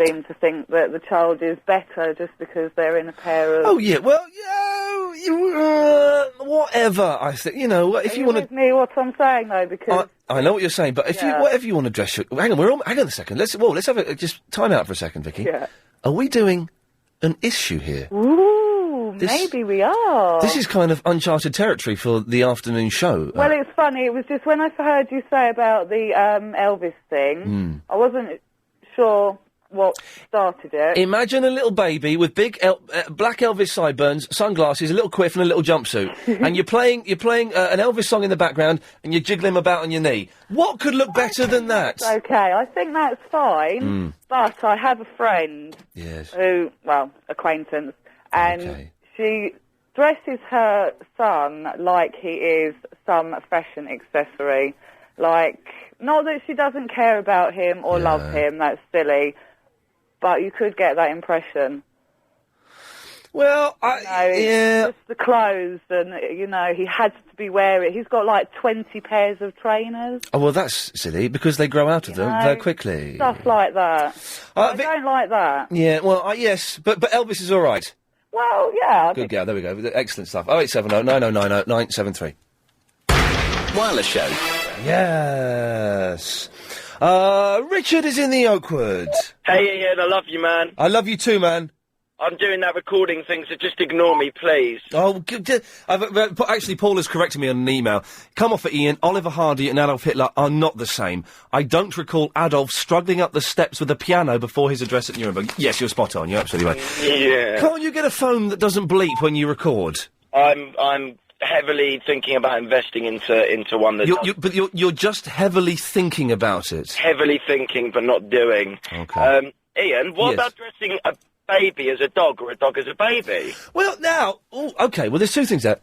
seem to think that the child is better just because they're in a pair of... Oh, yeah, well, whatever, I think, you know, if you want to... with me what I'm saying, though, because... I know what you're saying, but if whatever you want to dress your... Hang on, hang on a second, let's have just time out for a second, Vicky. Yeah. Are we doing an issue here? Ooh, maybe we are. This is kind of uncharted territory for the afternoon show. Well, it's funny, it was just when I heard you say about the Elvis thing, I wasn't sure what started it. Imagine a little baby with big black Elvis sideburns, sunglasses, a little quiff and a little jumpsuit, and you're playing an Elvis song in the background and you're jiggling him about on your knee. What could look better than that? Okay, I think that's fine, but I have a friend who, well, acquaintance, and she dresses her son like he is some fashion accessory. Like, not that she doesn't care about him or love him, that's silly, but you could get that impression. Well, just the clothes, and, you know, he had to be wearing... He's got, like, 20 pairs of trainers. Oh, well, that's silly, because they grow out of them very quickly. Stuff like that. I don't like that. Yeah, well, yes, but Elvis is all right. Well, yeah. Good girl, there we go. Excellent stuff. 0870 9090 973. Wireless Show. Yes. Richard is in the Oakwood. Hey, Ian, I love you, man. I love you too, man. I'm doing that recording thing, so just ignore me, please. Oh, actually, Paul has corrected me on an email. Come off it, Ian. Oliver Hardy and Adolf Hitler are not the same. I don't recall Adolf struggling up the steps with a piano before his address at Nuremberg. Yes, you're spot on. You're absolutely right. Yeah. Can't you get a phone that doesn't bleep when you record? I'm heavily thinking about investing into one that... But you're just heavily thinking about it. Heavily thinking, but not doing. Okay. Ian, what about dressing a baby as a dog or a dog as a baby? Well, now, okay. Well, there's two things there.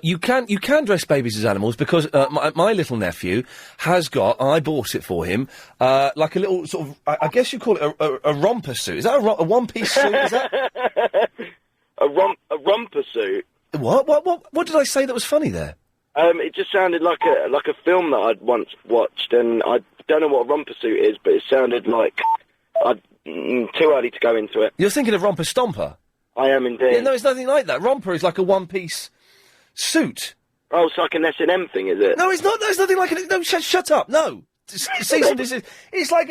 You can dress babies as animals because my little nephew has got. I bought it for him, like a little sort of. I guess you call it a romper suit. Is that a one-piece suit? Is that a romper suit? What did I say that was funny there? It just sounded like a film that I'd once watched, and I don't know what a romper suit is, but it sounded like too early to go into it. You're thinking of Romper Stomper? I am indeed. Yeah, no, it's nothing like that. Romper is like a one-piece suit. Oh, it's like an S&M thing, is it? No, it's not. There's nothing like it. No, shut up. No. Cease and desist. It's like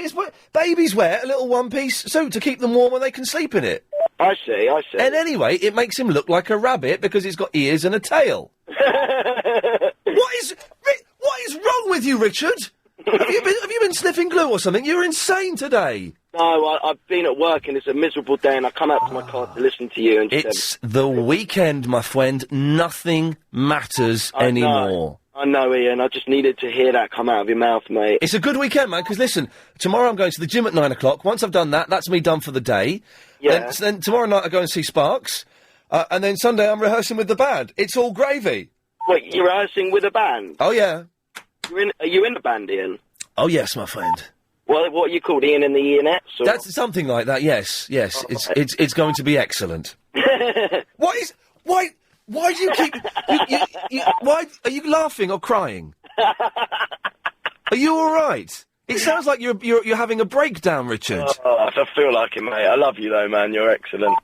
babies wear a little one-piece suit to keep them warm when they can sleep in it. I see. And anyway, it makes him look like a rabbit because it's got ears and a tail. What is wrong with you, Richard? Have you been sniffing glue or something? You're insane today. No, I've been at work and it's a miserable day, and I come out to my car to listen to you. And it's the weekend, my friend. Nothing matters anymore. I know, Ian. I just needed to hear that come out of your mouth, mate. It's a good weekend, man, because listen, tomorrow I'm going to the gym at 9 o'clock. Once I've done that, that's me done for the day. Yeah. Then tomorrow night I go and see Sparks. And then Sunday I'm rehearsing with the band. It's all gravy. Wait, you're rehearsing with a band? Oh, yeah. Are you in the band, Ian? Oh, yes, my friend. What are you called, Ian and the Ianettes? Or? That's something like that, yes. Oh, it's going to be excellent. Why do you keep... why are you laughing or crying? Are you all right? It sounds like you're having a breakdown, Richard. Oh, I feel like it, mate. I love you, though, man. You're excellent.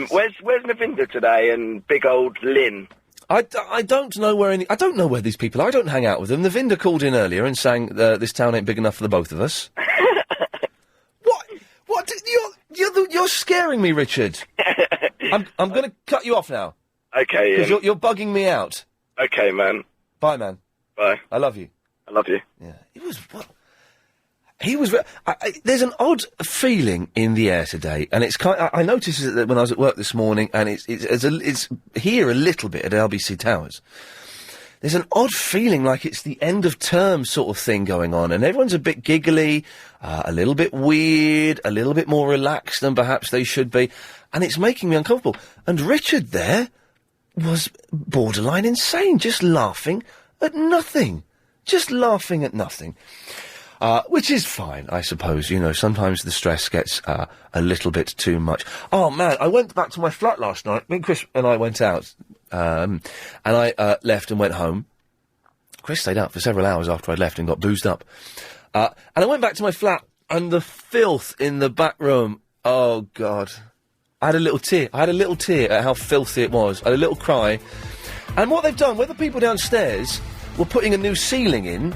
Where's Navinda today and big old Lynn? I don't know where I don't know where these people are. I don't hang out with them. Navinda called in earlier and sang "This Town Ain't Big Enough for the Both of Us." What? You're scaring me, Richard. I'm going to cut you off now. Okay, because you're bugging me out. Okay, man. Bye, man. Bye. I love you. I love you. Yeah. He was. There's an odd feeling in the air today, and it's kind. I noticed it when I was at work this morning, and it's here a little bit at LBC Towers. There's an odd feeling like it's the end of term sort of thing going on, and everyone's a bit giggly, a little bit weird, a little bit more relaxed than perhaps they should be, and it's making me uncomfortable. And Richard there was borderline insane, just laughing at nothing. Just laughing at nothing. Which is fine, I suppose. You know, sometimes the stress gets a little bit too much. Oh, man, I went back to my flat last night. Me and Chris and I went out, and I left and went home. Chris stayed out for several hours after I'd left and got boozed up. And I went back to my flat, and the filth in the back room, oh, God. I had a little tear. At how filthy it was. I had a little cry. And what they've done, where the people downstairs were putting a new ceiling in,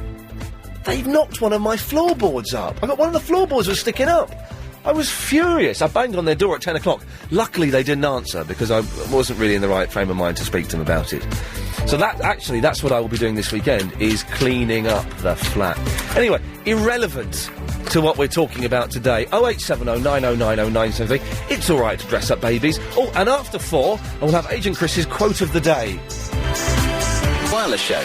they've knocked one of my floorboards up. One of the floorboards was sticking up. I was furious. I banged on their door at 10 o'clock. Luckily, they didn't answer, because I wasn't really in the right frame of mind to speak to them about it. So that's what I will be doing this weekend, is cleaning up the flat. Anyway, irrelevant to what we're talking about today. 0870 9090 973. It's all right to dress up babies. Oh, and after 4, I will have Agent Chris's quote of the day. Wireless Show.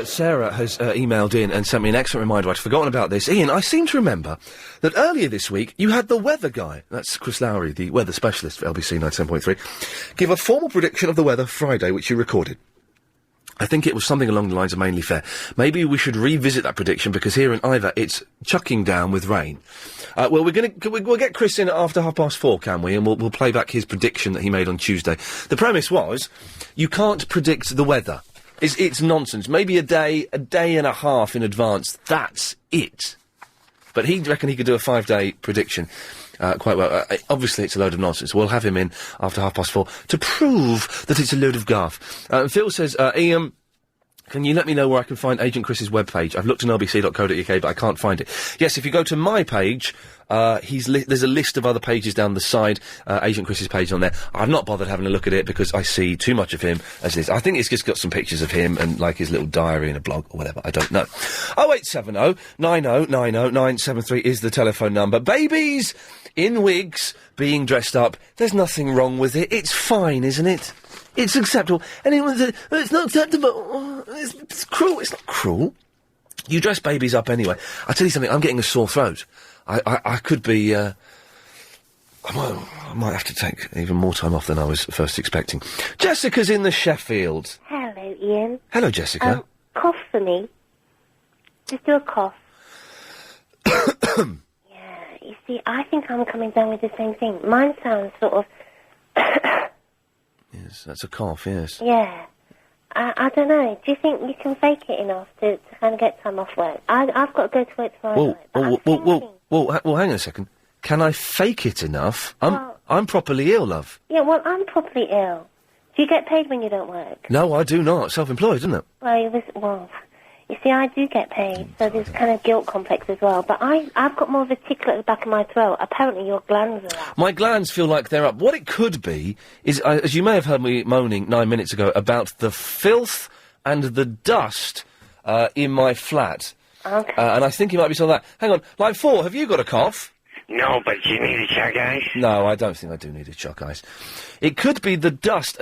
Sarah has emailed in and sent me an excellent reminder. I'd forgotten about this. Ian, I seem to remember that earlier this week you had the weather guy, that's Chris Lowry, the weather specialist for LBC 97.3, give a formal prediction of the weather Friday, which you recorded. I think it was something along the lines of mainly fair. Maybe we should revisit that prediction, because here in Ivor it's chucking down with rain. Well, we'll get Chris in at after 4:30, can we? And we'll play back his prediction that he made on Tuesday. The premise was, you can't predict the weather. It's nonsense. Maybe a day and a half in advance. That's it. But he'd reckon he could do a 5-day prediction quite well. Obviously, it's a load of nonsense. We'll have him in after 4:30 to prove that it's a load of guff. Phil says, Ian, can you let me know where I can find Agent Chris's webpage? I've looked on lbc.co.uk, but I can't find it. Yes, if you go to my page, there's a list of other pages down the side, Agent Chris's page on there. I've not bothered having a look at it because I see too much of him as it is. I think it's just got some pictures of him and, like, his little diary and a blog or whatever. I don't know. 0870 9090 973 is the telephone number. Babies in wigs being dressed up. There's nothing wrong with it. It's fine, isn't it? It's acceptable. Anyone says, it's not acceptable. It's cruel. It's not cruel. You dress babies up anyway. I'll tell you something, I'm getting a sore throat. I could be I might have to take even more time off than I was first expecting. Jessica's in the Sheffield. Hello, Ian. Hello, Jessica. Cough for me. Just do a cough. Yeah, you see, I think I'm coming down with the same thing. Mine sounds sort of... Yes, that's a cough, yes. Yeah. I don't know. Do you think you can fake it enough to kind of get time off work? I've got to go to work tomorrow night. Well, hang on a second. Can I fake it enough? I'm properly ill, love. Yeah, well, I'm properly ill. Do you get paid when you don't work? No, I do not. Self-employed, isn't it? Well, you see, I do get paid, so there's kind of guilt complex as well. But I've got more of a tickle at the back of my throat. Apparently your glands are up. My glands feel like they're up. What it could be is, as you may have heard me moaning 9 minutes ago, about the filth and the dust in my flat. Okay. And I think it might be some of that. Hang on, line 4, have you got a cough? No, but you need a chuck ice. No, I don't think I do need a chuck ice. It could be the dust.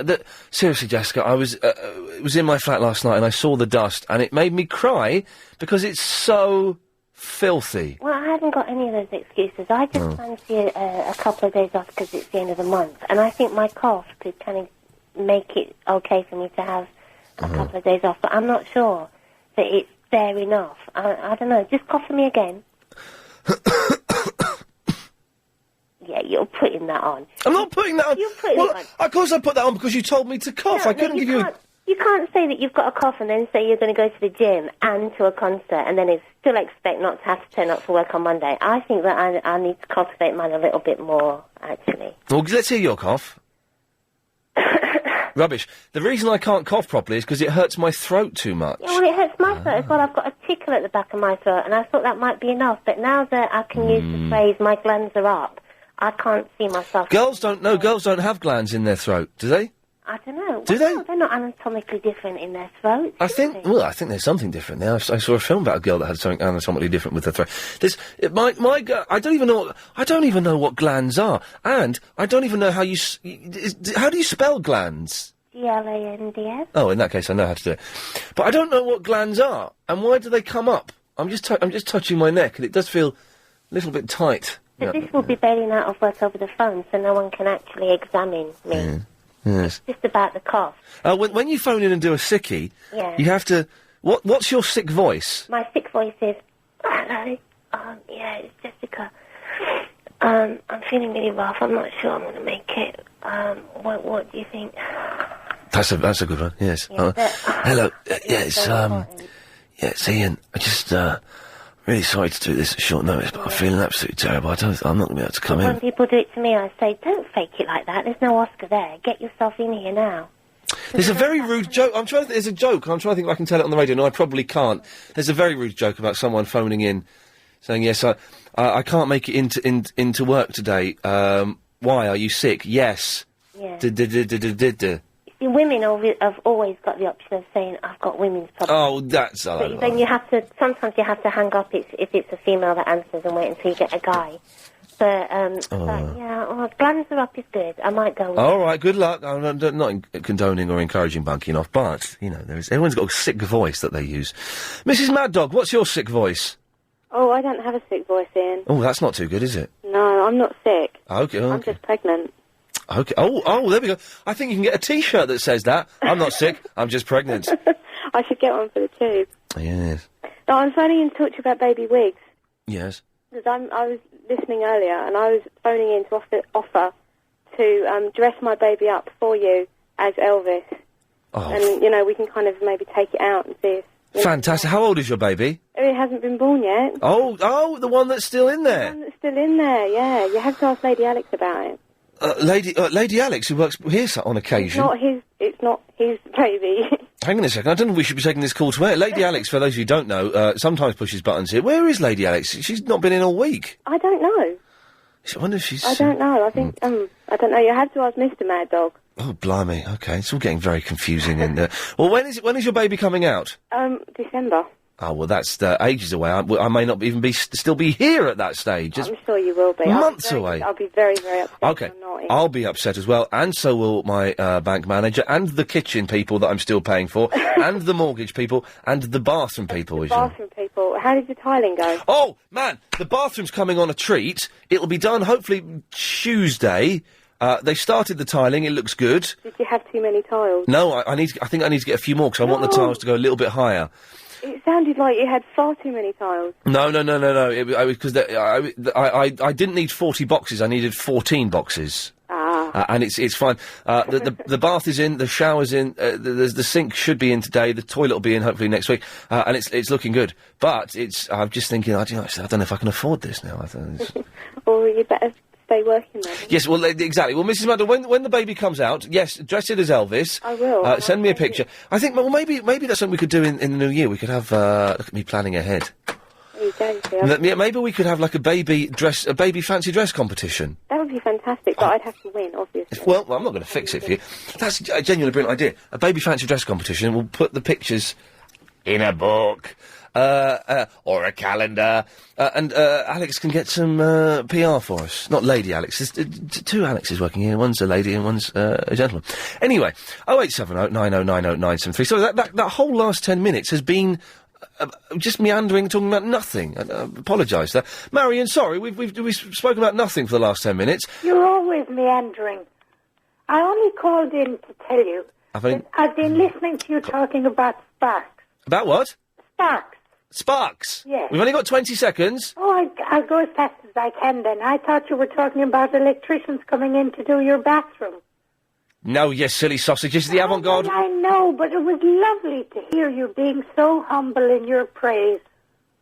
Seriously, Jessica, it was in my flat last night and I saw the dust and it made me cry because it's so filthy. Well, I haven't got any of those excuses. I just fancy a couple of days off because it's the end of the month. And I think my cough could kind of make it okay for me to have a couple of days off. But I'm not sure that it's there enough. I don't know. Just cough for me again. Yeah, you're putting that on. I'm not putting that on. You're putting it on. Of course I put that on because you told me to cough. I couldn't give you... You can't say that you've got a cough and then say you're going to go to the gym and to a concert and then still expect not to have to turn up for work on Monday. I think that I need to cultivate mine a little bit more, actually. Well, let's hear your cough. Rubbish. The reason I can't cough properly is because it hurts my throat too much. Yeah, well, it hurts my throat as well. I've got a tickle at the back of my throat and I thought that might be enough. But now that I can use the phrase, my glands are up, I can't see myself... Girls don't have glands in their throat, do they? I don't know. Do they? No, they're not anatomically different in their throats. I think there's something different there. I saw a film about a girl that had something anatomically different with her throat. I don't even know what glands are, and I don't even know how how do you spell glands? Glands. Oh, in that case, I know how to do it, but I don't know what glands are, and why do they come up? I'm just touching my neck, and it does feel a little bit tight. But this will be bailing out of work over the phone, so no one can actually examine me. Yeah. Yes. Just about the cough. When you phone in and do a sickie, Yeah. you have to... What's your sick voice? My sick voice is, hello, yeah, it's Jessica. I'm feeling really rough. I'm not sure I'm going to make it. What do you think? That's a good one, yes. Yeah, hello, it's Ian. I just, really sorry to do this at short notice, but I'm feeling absolutely terrible. I'm not going to be able to come in. When people do it to me, I say, don't fake it like that. There's no Oscar there. Get yourself in here now. There's a very rude joke. There's a joke. I'm trying to think if I can tell it on the radio. No, I probably can't. There's a very rude joke about someone phoning in, saying, yes, I can't make it into work today. Why? Are you sick? Yes. Yeah. See, women have always got the option of saying, I've got women's problems. Oh, that's... But then sometimes you have to hang up if it's a female that answers and wait until you get a guy. But, glands are up is good. I might go with All right, good luck. I'm not condoning or encouraging bunking off, but, everyone's got a sick voice that they use. Mrs. Mad Dog, what's your sick voice? Oh, I don't have a sick voice, Ian. Oh, that's not too good, is it? No, I'm not sick. Okay. I'm just pregnant. Okay. Oh, there we go. I think you can get a T-shirt that says that. I'm not sick, I'm just pregnant. I should get one for the tube. Yes. No, I'm phoning in to talk to you about baby wigs. Yes. Because I was listening earlier, and I was phoning in to offer to dress my baby up for you as Elvis. Oh. And, we can kind of maybe take it out and see if... Fantastic. How old is your baby? It hasn't been born yet. Oh, the one that's still in there. The one that's still in there, yeah. You have to ask Lady Alex about it. Lady Alex, who works here on occasion. It's not his baby. Hang on a second, I don't know if we should be taking this call to air. Lady Alex, for those of you who don't know, sometimes pushes buttons here. Where is Lady Alex? She's not been in all week. I don't know. I wonder if she's... I don't know. I think, I don't know. You have to ask Mr. Mad Dog. Oh, blimey. Okay, it's all getting very confusing. And well, when is your baby coming out? December. Oh, well, that's ages away. I may not even still be here at that stage. I'm sure you will be. Months away. I'll be very, very upset. Okay, I'll be upset as well, and so will my bank manager, and the kitchen people that I'm still paying for, and the mortgage people, and the bathroom people. Bathroom people. wonderful. How did your tiling go? Oh, man, the bathroom's coming on a treat. It'll be done, hopefully, Tuesday. They started the tiling. It looks good. Did you have too many tiles? No, I think I need to get a few more, because I want the tiles to go a little bit higher. It sounded like you had far too many tiles. No. Because I didn't need 40 boxes. I needed 14 boxes. And it's fine. The bath is in, the shower's in, the sink should be in today, the toilet will be in hopefully next week, and it's looking good. But I'm just thinking, I don't know if I can afford this now. Or you better stay working then. Yes, well, exactly. Well, Mrs. Mundell, when the baby comes out, yes, dress it as Elvis. I will. Send me a picture. I think, well, maybe that's something we could do in the new year. We could have, look at me planning ahead. There you go, Yeah, maybe we could have like a baby fancy dress competition. That would be fantastic, but I'd have to win, obviously. Well, I'm not going to fix it for you. That's a genuinely brilliant idea. A baby fancy dress competition. We'll put the pictures in a book, or a calendar, and Alex can get some PR for us. Not Lady Alex. There's two Alexes working here. One's a lady and one's a gentleman. Anyway, 0870 9090 973. So that whole last 10 minutes has been just meandering, talking about nothing. I apologise there. Marion, sorry, we've spoken about nothing for the last 10 minutes. You're always meandering. I only called in to tell you that I've been listening to you talking about sparks. About what? Sparks. Sparks? Yes. We've only got 20 seconds. Oh, I'll go as fast as I can then. I thought you were talking about electricians coming in to do your bathroom. No, yes, silly sausages, the avant-garde. I know, but it was lovely to hear you being so humble in your praise.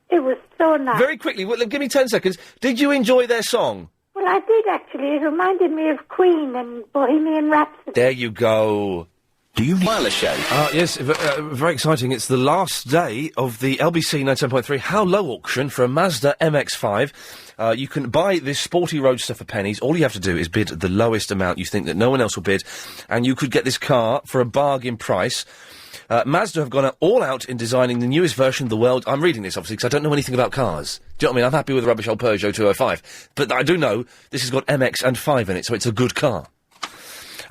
It was so nice. Very quickly, give me 10 seconds. Did you enjoy their song? Well, I did, actually. It reminded me of Queen and Bohemian Rhapsody. There you go. Do you wireless show? Yes, very exciting. It's the last day of the LBC 97.3 How Low auction for a Mazda MX-5. You can buy this sporty roadster for pennies. All you have to do is bid the lowest amount you think that no one else will bid, and you could get this car for a bargain price. Mazda have gone all out in designing the newest version of the world. I'm reading this, obviously, because I don't know anything about cars. Do you know what I mean? I'm happy with the rubbish old Peugeot 205. But I do know this has got MX and 5 in it, so it's a good car.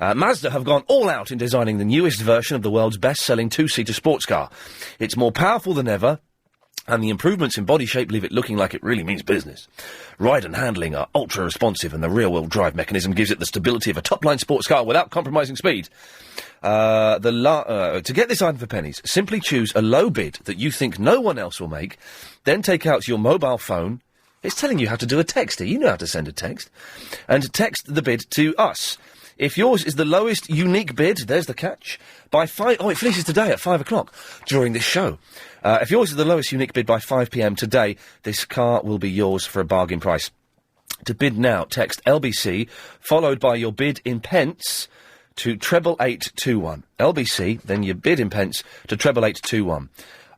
Mazda have gone all out in designing the newest version of the world's best-selling two-seater sports car. It's more powerful than ever, and the improvements in body shape leave it looking like it really means business. Ride and handling are ultra-responsive, and the rear-wheel drive mechanism gives it the stability of a top-line sports car without compromising speed. To get this item for pennies, simply choose a low bid that you think no one else will make, then take out your mobile phone. It's telling you how to do a text here. You know how to send a text. And text the bid to us. If yours is the lowest unique bid, there's the catch, by 5... Oh, it finishes today at 5 o'clock during this show. If yours is the lowest unique bid by 5 p.m. today, this car will be yours for a bargain price. To bid now, text LBC, followed by your bid in pence to 88821. LBC, then your bid in pence to 88821.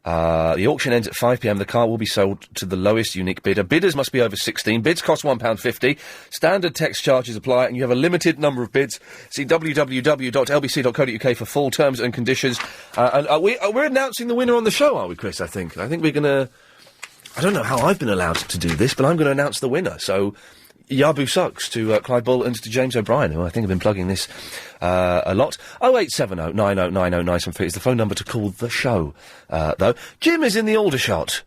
The auction ends at 5 p.m. The car will be sold to the lowest unique bidder. Bidders must be over 16. Bids cost £1.50. Standard text charges apply, and you have a limited number of bids. See www.lbc.co.uk for full terms and conditions. We're announcing the winner on the show, are we, Chris? I think we're going to... I don't know how I've been allowed to do this, but I'm going to announce the winner. So... Yabu sucks to Clyde Bull and to James O'Brien, who I think have been plugging this a lot. 0870 9090 973 is the phone number to call the show, though. Jim is in the Aldershot.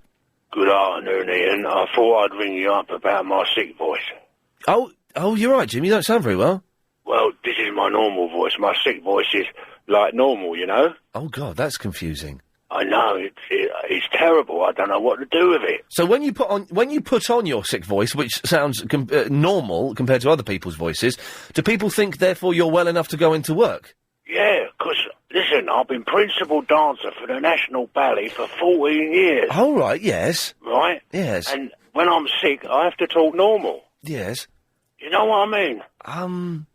Good afternoon, Ian. I thought I'd ring you up about my sick voice. Oh, you're right, Jim. You don't sound very well. Well, this is my normal voice. My sick voice is like normal, you know? Oh, God, that's confusing. I know, it's terrible. I don't know what to do with it. So when you put on your sick voice, which sounds normal compared to other people's voices, do people think therefore you're well enough to go into work? Yeah, 'cause listen, I've been principal dancer for the National Ballet for 14 years. Oh right, yes. Right? Yes. And when I'm sick, I have to talk normal. Yes. You know what I mean?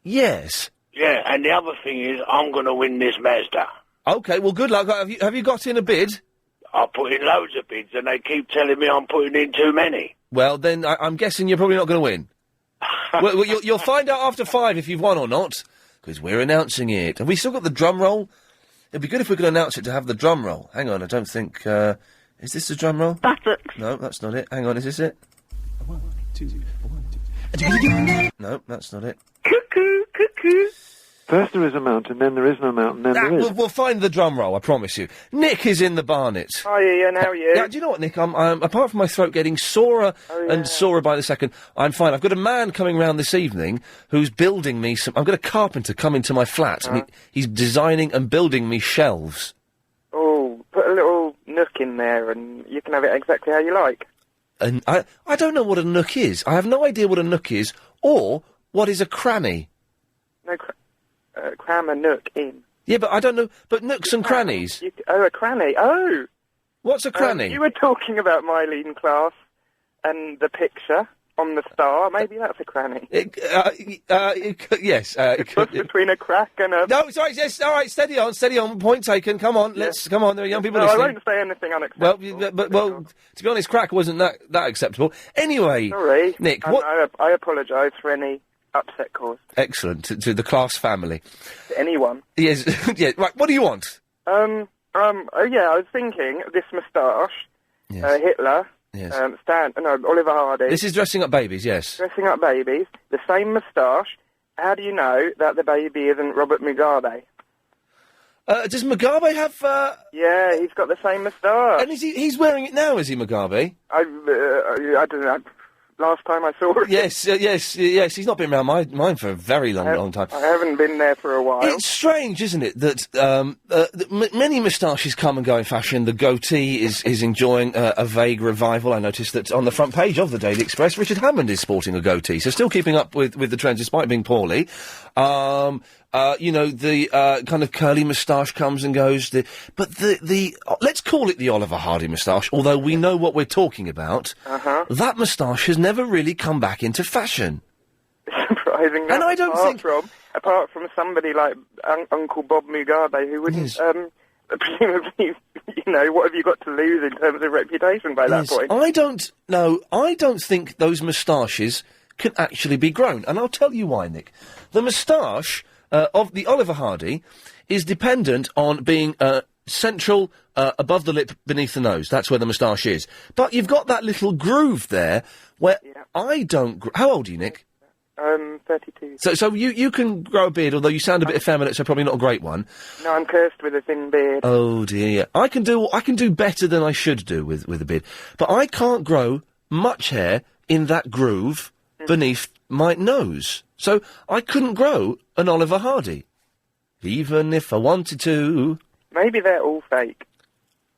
Yes. Yeah, and the other thing is, I'm going to win this Mazda. Okay, well, good luck. Have you got in a bid? I put in loads of bids, and they keep telling me I'm putting in too many. Well, then I'm guessing you're probably not going to win. well, you'll find out after 5 if you've won or not, because we're announcing it. Have we still got the drum roll? It'd be good if we could announce it to have the drum roll. Hang on, I don't think... is this the drum roll? That's it. No, that's not it. Hang on, is this it? 1, 2, 1, 2... No, that's not it. Cuckoo, cuckoo. First there is a mountain, then there is no mountain, then there is. We'll find the drum roll, I promise you. Nick is in the Barnet. Hi Ian, how are you? Yeah, do you know what, Nick? I'm apart from my throat getting sorer and sorer by the second, I'm fine. I've got a man coming round this evening who's building me some... I've got a carpenter come into my flat, and he's designing and building me shelves. Oh, put a little nook in there, and you can have it exactly how you like. And I don't know what a nook is. I have no idea what a nook is, or what is a cranny. No, cram a nook in. Yeah, but I don't know... But nooks and crannies? A cranny. Oh! What's a cranny? You were talking about Mylene Class and the picture on the star. Maybe that's a cranny. Yes. It's between a crack and a... No, sorry, yes, all right, steady on, point taken, come on, come on, there are young people listening. I won't say anything unacceptable. Well, to be honest, crack wasn't that acceptable. Anyway, sorry, Nick, what... I apologise for any upset caused. Excellent, to the Class family. To anyone. Yes, yeah, right, what do you want? I was thinking, this moustache, Hitler... Yes. Oliver Hardy. This is dressing up babies, yes. Dressing up babies, the same moustache. How do you know that the baby isn't Robert Mugabe? Does Mugabe have, Yeah, he's got the same moustache. And he's wearing it now, is he, Mugabe? I don't know. Last time I saw him. Yes, he's not been around mine for a very long time. I haven't been there for a while. It's strange, isn't it, that many moustaches come and go in fashion. The goatee is enjoying a vague revival. I noticed that on the front page of the Daily Express, Richard Hammond is sporting a goatee, so still keeping up with the trends despite being poorly. The kind of curly moustache comes and goes. But let's call it the Oliver Hardy moustache, although we know what we're talking about. That moustache has never really come back into fashion. Surprising. And I don't think... Apart from somebody like Uncle Bob Mugabe, who wouldn't... presumably, what have you got to lose in terms of reputation by that point? I don't think those moustaches can actually be grown. And I'll tell you why, Nick. The moustache... of the Oliver Hardy is dependent on being central, above the lip, beneath the nose. That's where the moustache is. But you've got that little groove there where I don't... How old are you, Nick? 32. So you can grow a beard, although you sound a bit effeminate, so probably not a great one. No, I'm cursed with a thin beard. Oh dear. I can do better than I should do with a beard. But I can't grow much hair in that groove beneath my nose. So I couldn't grow an Oliver Hardy. Even if I wanted to. Maybe they're all fake.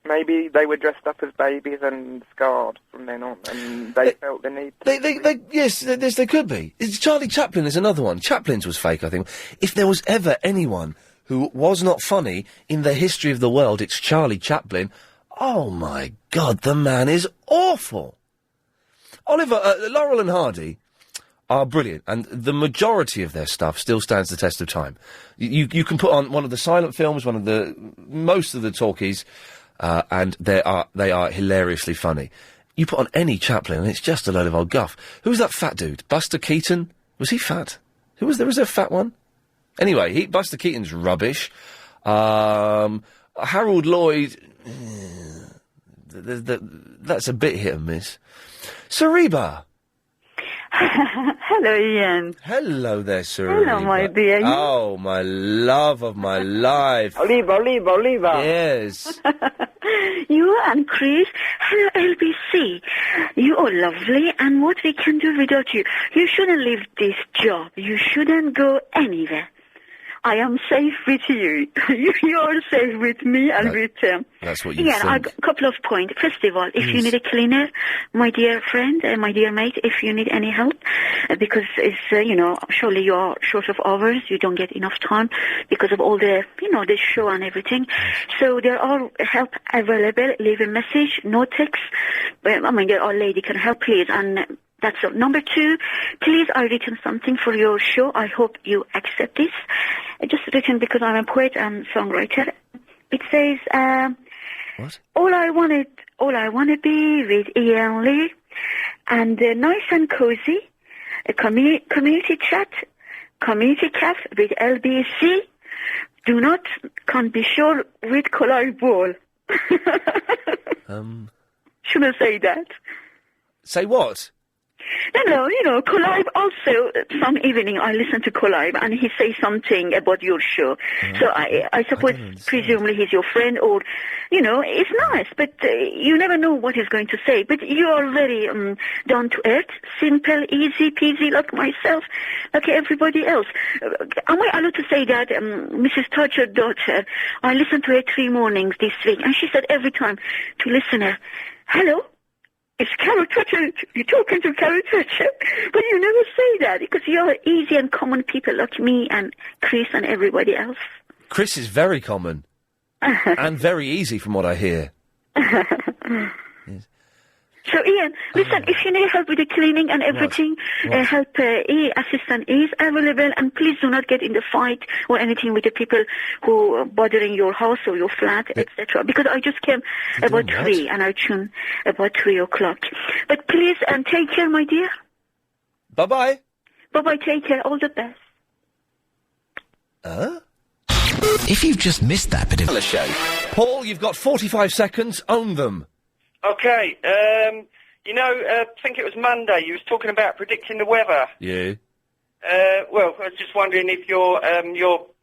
Maybe they were dressed up as babies and scarred from then on, and they felt the need to... Yes, they could be. Charlie Chaplin is another one. Chaplin's was fake, I think. If there was ever anyone who was not funny in the history of the world, it's Charlie Chaplin. Oh, my God, the man is awful. Laurel and Hardy are brilliant, and the majority of their stuff still stands the test of time. You can put on one of the silent films, most of the talkies, and they are hilariously funny. You put on any Chaplin, and it's just a load of old guff. Who was that fat dude? Buster Keaton? Was he fat? Who was there? Was there a fat one? Anyway, Buster Keaton's rubbish. Harold Lloyd... that's a bit hit and miss. Sareba! Hello, Ian. Hello there, Sareba. Hello, my dear. Oh, my love of my life. Oliva. Yes. You and Chris, hello, LBC. You are lovely, and what we can do without you. You shouldn't leave this job. You shouldn't go anywhere. I am safe with you. You are safe with me and with them. That's what you think. Yeah, a couple of points. First of all, if you need a cleaner, my dear friend, my dear mate, if you need any help, because it's, surely you are short of hours, you don't get enough time because of all the, the show and everything. So there are help available. Leave a message, no text. There are lady can help, please. And that's all. Number 2, please, I've written something for your show. I hope you accept this. Just written because I'm a poet and songwriter. It says, what? All I wanna be with Iain Lee, and nice and cozy, a community chat, community cafe with LBC. Do not can't be sure with Collide Ball. Should I say that? Say what? No, Collide also, some evening I listen to Collide and he says something about your show. So I suppose, presumably he's your friend or, it's nice, but you never know what he's going to say. But you are very down to earth, simple, easy peasy, like myself, like everybody else. Am I allowed to say that Mrs. Thatcher's daughter, I listened to her 3 mornings this week, and she said every time to listener, hello? It's Carol Thatcher. You're talking to Carol Thatcher. But you never say that because you're easy and common people like me and Chris and everybody else. Chris is very common. And very easy from what I hear. Yes. So, Ian, listen, if you need help with the cleaning and everything, help assistant is available, and please do not get in the fight or anything with the people who are bothering your house or your flat, etc. Because I just came about 3, and I tune about 3 o'clock. But please, take care, my dear. Bye-bye. Bye-bye, take care, all the best. If you've just missed that bit of the show... Paul, you've got 45 seconds, own them. Okay, I think it was Monday, you was talking about predicting the weather. Yeah. Well, I was just wondering if your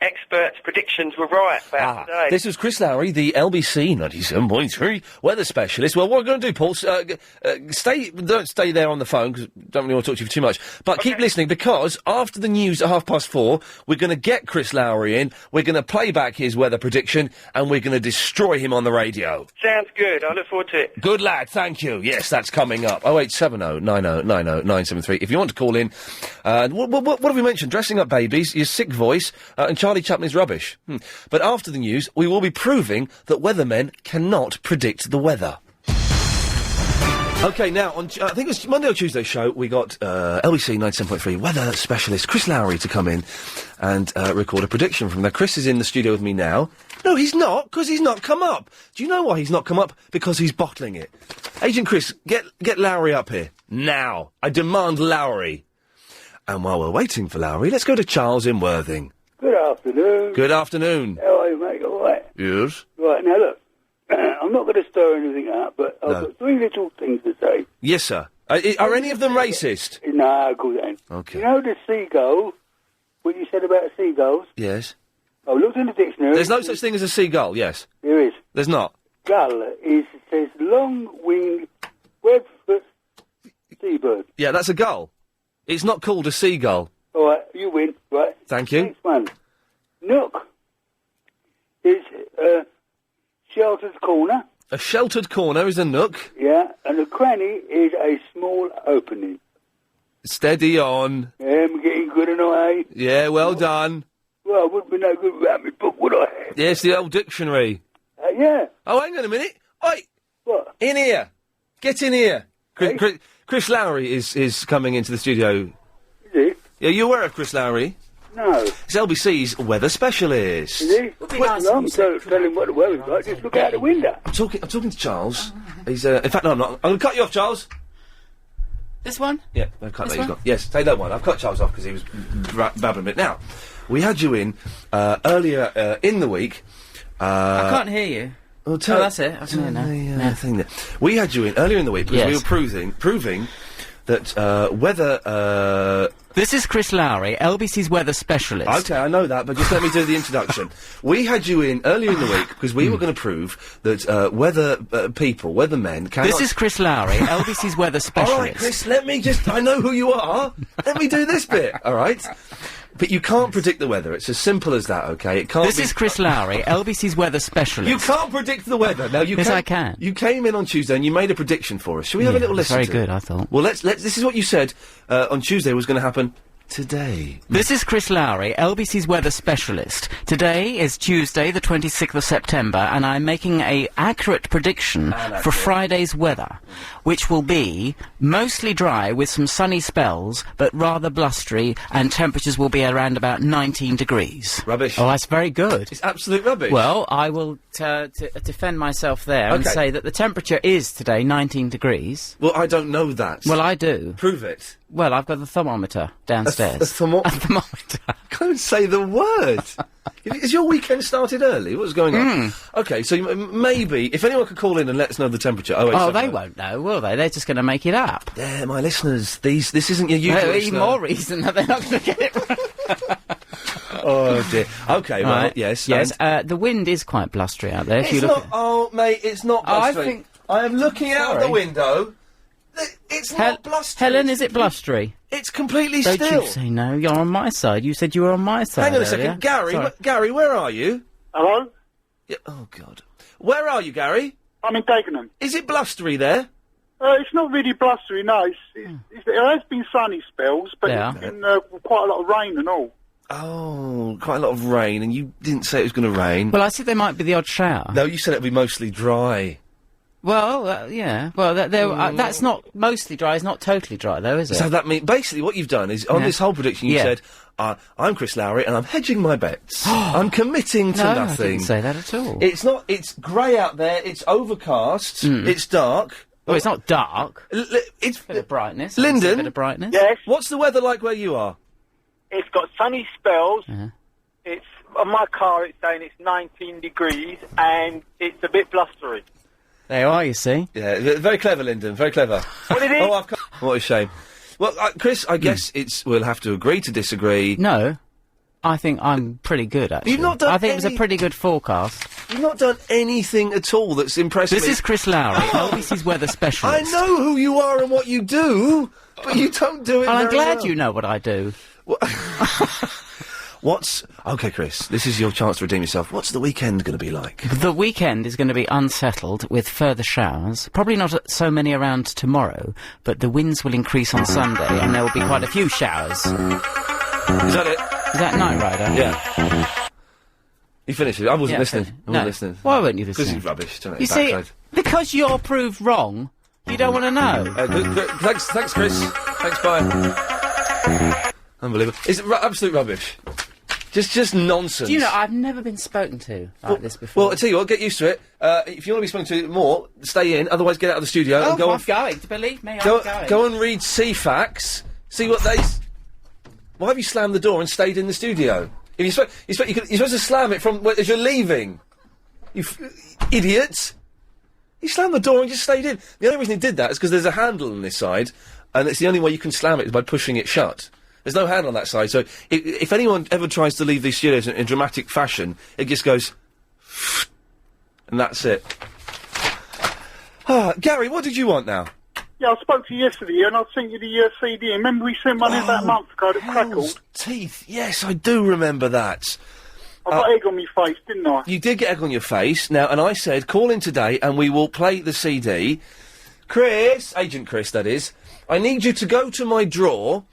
experts' predictions were right about today. This was Chris Lowry, the LBC 97.3 weather specialist. Well, what we're going to do, Paul, don't stay there on the phone, because I don't really want to talk to you for too much, but keep listening, because after the news at 4:30, we're going to get Chris Lowry in, we're going to play back his weather prediction, and we're going to destroy him on the radio. Sounds good, I look forward to it. Good lad, thank you. Yes, that's coming up. 0870 90 90 973. If you want to call in, what have we mentioned? Dressing up babies, your sick voice, and Charlie Chaplin's rubbish. But after the news, we will be proving that weathermen cannot predict the weather. OK, now, on I think it was Monday or Tuesday's show, we got LBC 97.3 weather specialist Chris Lowry to come in and record a prediction from there. Chris is in the studio with me now. No, he's not, because he's not come up. Do you know why he's not come up? Because he's bottling it. Agent Chris, get Lowry up here. Now. I demand Lowry. And while we're waiting for Lowry, let's go to Charles in Worthing. Good afternoon. Good afternoon. How are you, mate? All right? Yes. Right, now look, I'm not going to stir anything up, but I've got 3 little things to say. Yes, sir. Are any of them racist? No, good then. Okay. You know the seagull, what you said about seagulls? Yes. I looked in the dictionary. There's no such thing as a seagull, yes? There is. There's not? Gull says long-winged, web-foot seabird. Yeah, that's a gull. It's not called a seagull. All right, you win, right? Thank you. Next one. Nook is a sheltered corner. A sheltered corner is a nook. Yeah, and a cranny is a small opening. Steady on. Yeah, I'm getting good and I. Yeah, well done. Well, I wouldn't be no good without my book, would I? Yes, the old dictionary. Yeah. Oh, hang on a minute. Oi! What? In here. Get in here. Chris Lowry is coming into the studio. Is he? Yeah, you aware of Chris Lowry? No. He's LBC's weather specialist. Is he? I'm tell him what the weather's like. Just look out the window. I'm talking to Charles. He's in fact, no, I'm not. I'm going to cut you off, Charles. This one? Yeah, I've cut that. He's got. Yes, take that one. I've cut Charles off because he was babbling a bit. Now, we had you in earlier in the week. I can't hear you. Well, that's it. I can hear now. Thing there. We had you in earlier in the week because we were proving that weather. This is Chris Lowry, LBC's weather specialist. Okay, I know that, but just let me do the introduction. We had you in earlier in the week because we were going to prove that weathermen cannot... This is Chris Lowry, LBC's weather specialist. All right, Chris, let me just... I know who you are. Let me do this bit, all right? But you can't predict the weather. It's as simple as that, okay? It can't This is Chris Lowry, LBC's weather specialist. You can't predict the weather. Now, Yes, I can. You came in on Tuesday and you made a prediction for us. Shall we have a little listen very to good, it? I thought. Well, let's... This is what you said on Tuesday was going to happen today. This is Chris Lowry, LBC's weather specialist. Today is Tuesday, the 26th of September, and I'm making a accurate prediction for Friday's weather, which will be mostly dry with some sunny spells, but rather blustery, and temperatures will be around about 19 degrees. Rubbish. Oh, that's very good. It's absolute rubbish. Well, I will defend myself there and say that the temperature is today 19 degrees. Well, I don't know that. Well, I do. Prove it. Well, I've got the thermometer downstairs. A thermometer? Don't say the word! Has your weekend started early? What's going on? Okay, so maybe, if anyone could call in and let us know the temperature. They won't know, will they? They're just going to make it up. Yeah, my listeners, this isn't your usual Even more reason that they're not going to get it right. Oh, dear. Okay, well, yes. Yes, the wind is quite blustery out there. It's not, oh, mate, it's not blustery. I am looking out the window. It's not blustery. Helen, is it blustery? It's completely Don't still. Don't you say no, you're on my side. You said you were on my side. Hang on a earlier. second. Gary, where are you? Hello? Yeah, oh, God. Where are you, Gary? I'm in Dagenham. Is it blustery there? It's not really blustery, no. It has been sunny spells, but it's been quite a lot of rain and all. Oh, quite a lot of rain, and you didn't say it was going to rain. Well, I said there might be the odd shower. No, you said it would be mostly dry. Well, yeah. Well, that's not mostly dry. It's not totally dry, though, is it? So that means basically what you've done is on this whole prediction you said, "I'm Chris Lowry and I'm hedging my bets. I'm committing to nothing." I didn't say that at all. It's not. It's grey out there. It's overcast. It's dark. Well, it's not dark. It's a bit of brightness. Lyndon, a bit of brightness. Yes. What's the weather like where you are? It's got sunny spells. It's on my car. It's saying it's 19 degrees and it's a bit blustery. There you are, you see. Yeah, very clever, Lyndon. Very clever. What it is? Oh, what a shame. Well, Chris, I guess we'll have to agree to disagree. No, I think I'm pretty good, actually. You've not done I think it was a pretty good forecast. You've not done anything at all that's impressed me. This is Chris Lowry, LBC's weather specialist. I know who you are and what you do, but you don't do it I'm very glad well. you know what I do. Okay, Chris, this is your chance to redeem yourself. What's the weekend going to be like? The weekend is going to be unsettled with further showers. Probably not so many around tomorrow, but the winds will increase on Sunday and there will be quite a few showers. Is that it? Is that Night Rider? Yeah. You finished it. I wasn't listening. I wasn't listening. Why weren't you listening? Because it's rubbish. Don't You see, because you're proved wrong, you don't want to know. Thanks, Chris. Thanks, bye. Unbelievable. It's absolute rubbish. Just nonsense. Do you know, I've never been spoken to like this before. Well, I tell you what, get used to it. If you want to be spoken to more, stay in, otherwise get out of the studio and go I'm going, believe me, I'm going. Go and read CFAX, see what they... Why have you slammed the door and stayed in the studio? If you're supposed to slam it from as you're leaving. You idiots! He slammed the door and just stayed in. The only reason he did that is because there's a handle on this side, and it's the only way you can slam it is by pushing it shut. There's no handle on that side, so if anyone ever tries to leave these studios in dramatic fashion, it just goes... and that's it. Gary, what did you want now? Yeah, I spoke to you yesterday and I sent you the CD. Remember we sent one in about a month ago that crackled? Teeth, yes, I do remember that. I got egg on my face, didn't I? You did get egg on your face. Now, and I said, call in today and we will play the CD. Chris, Agent Chris, that is, I need you to go to my drawer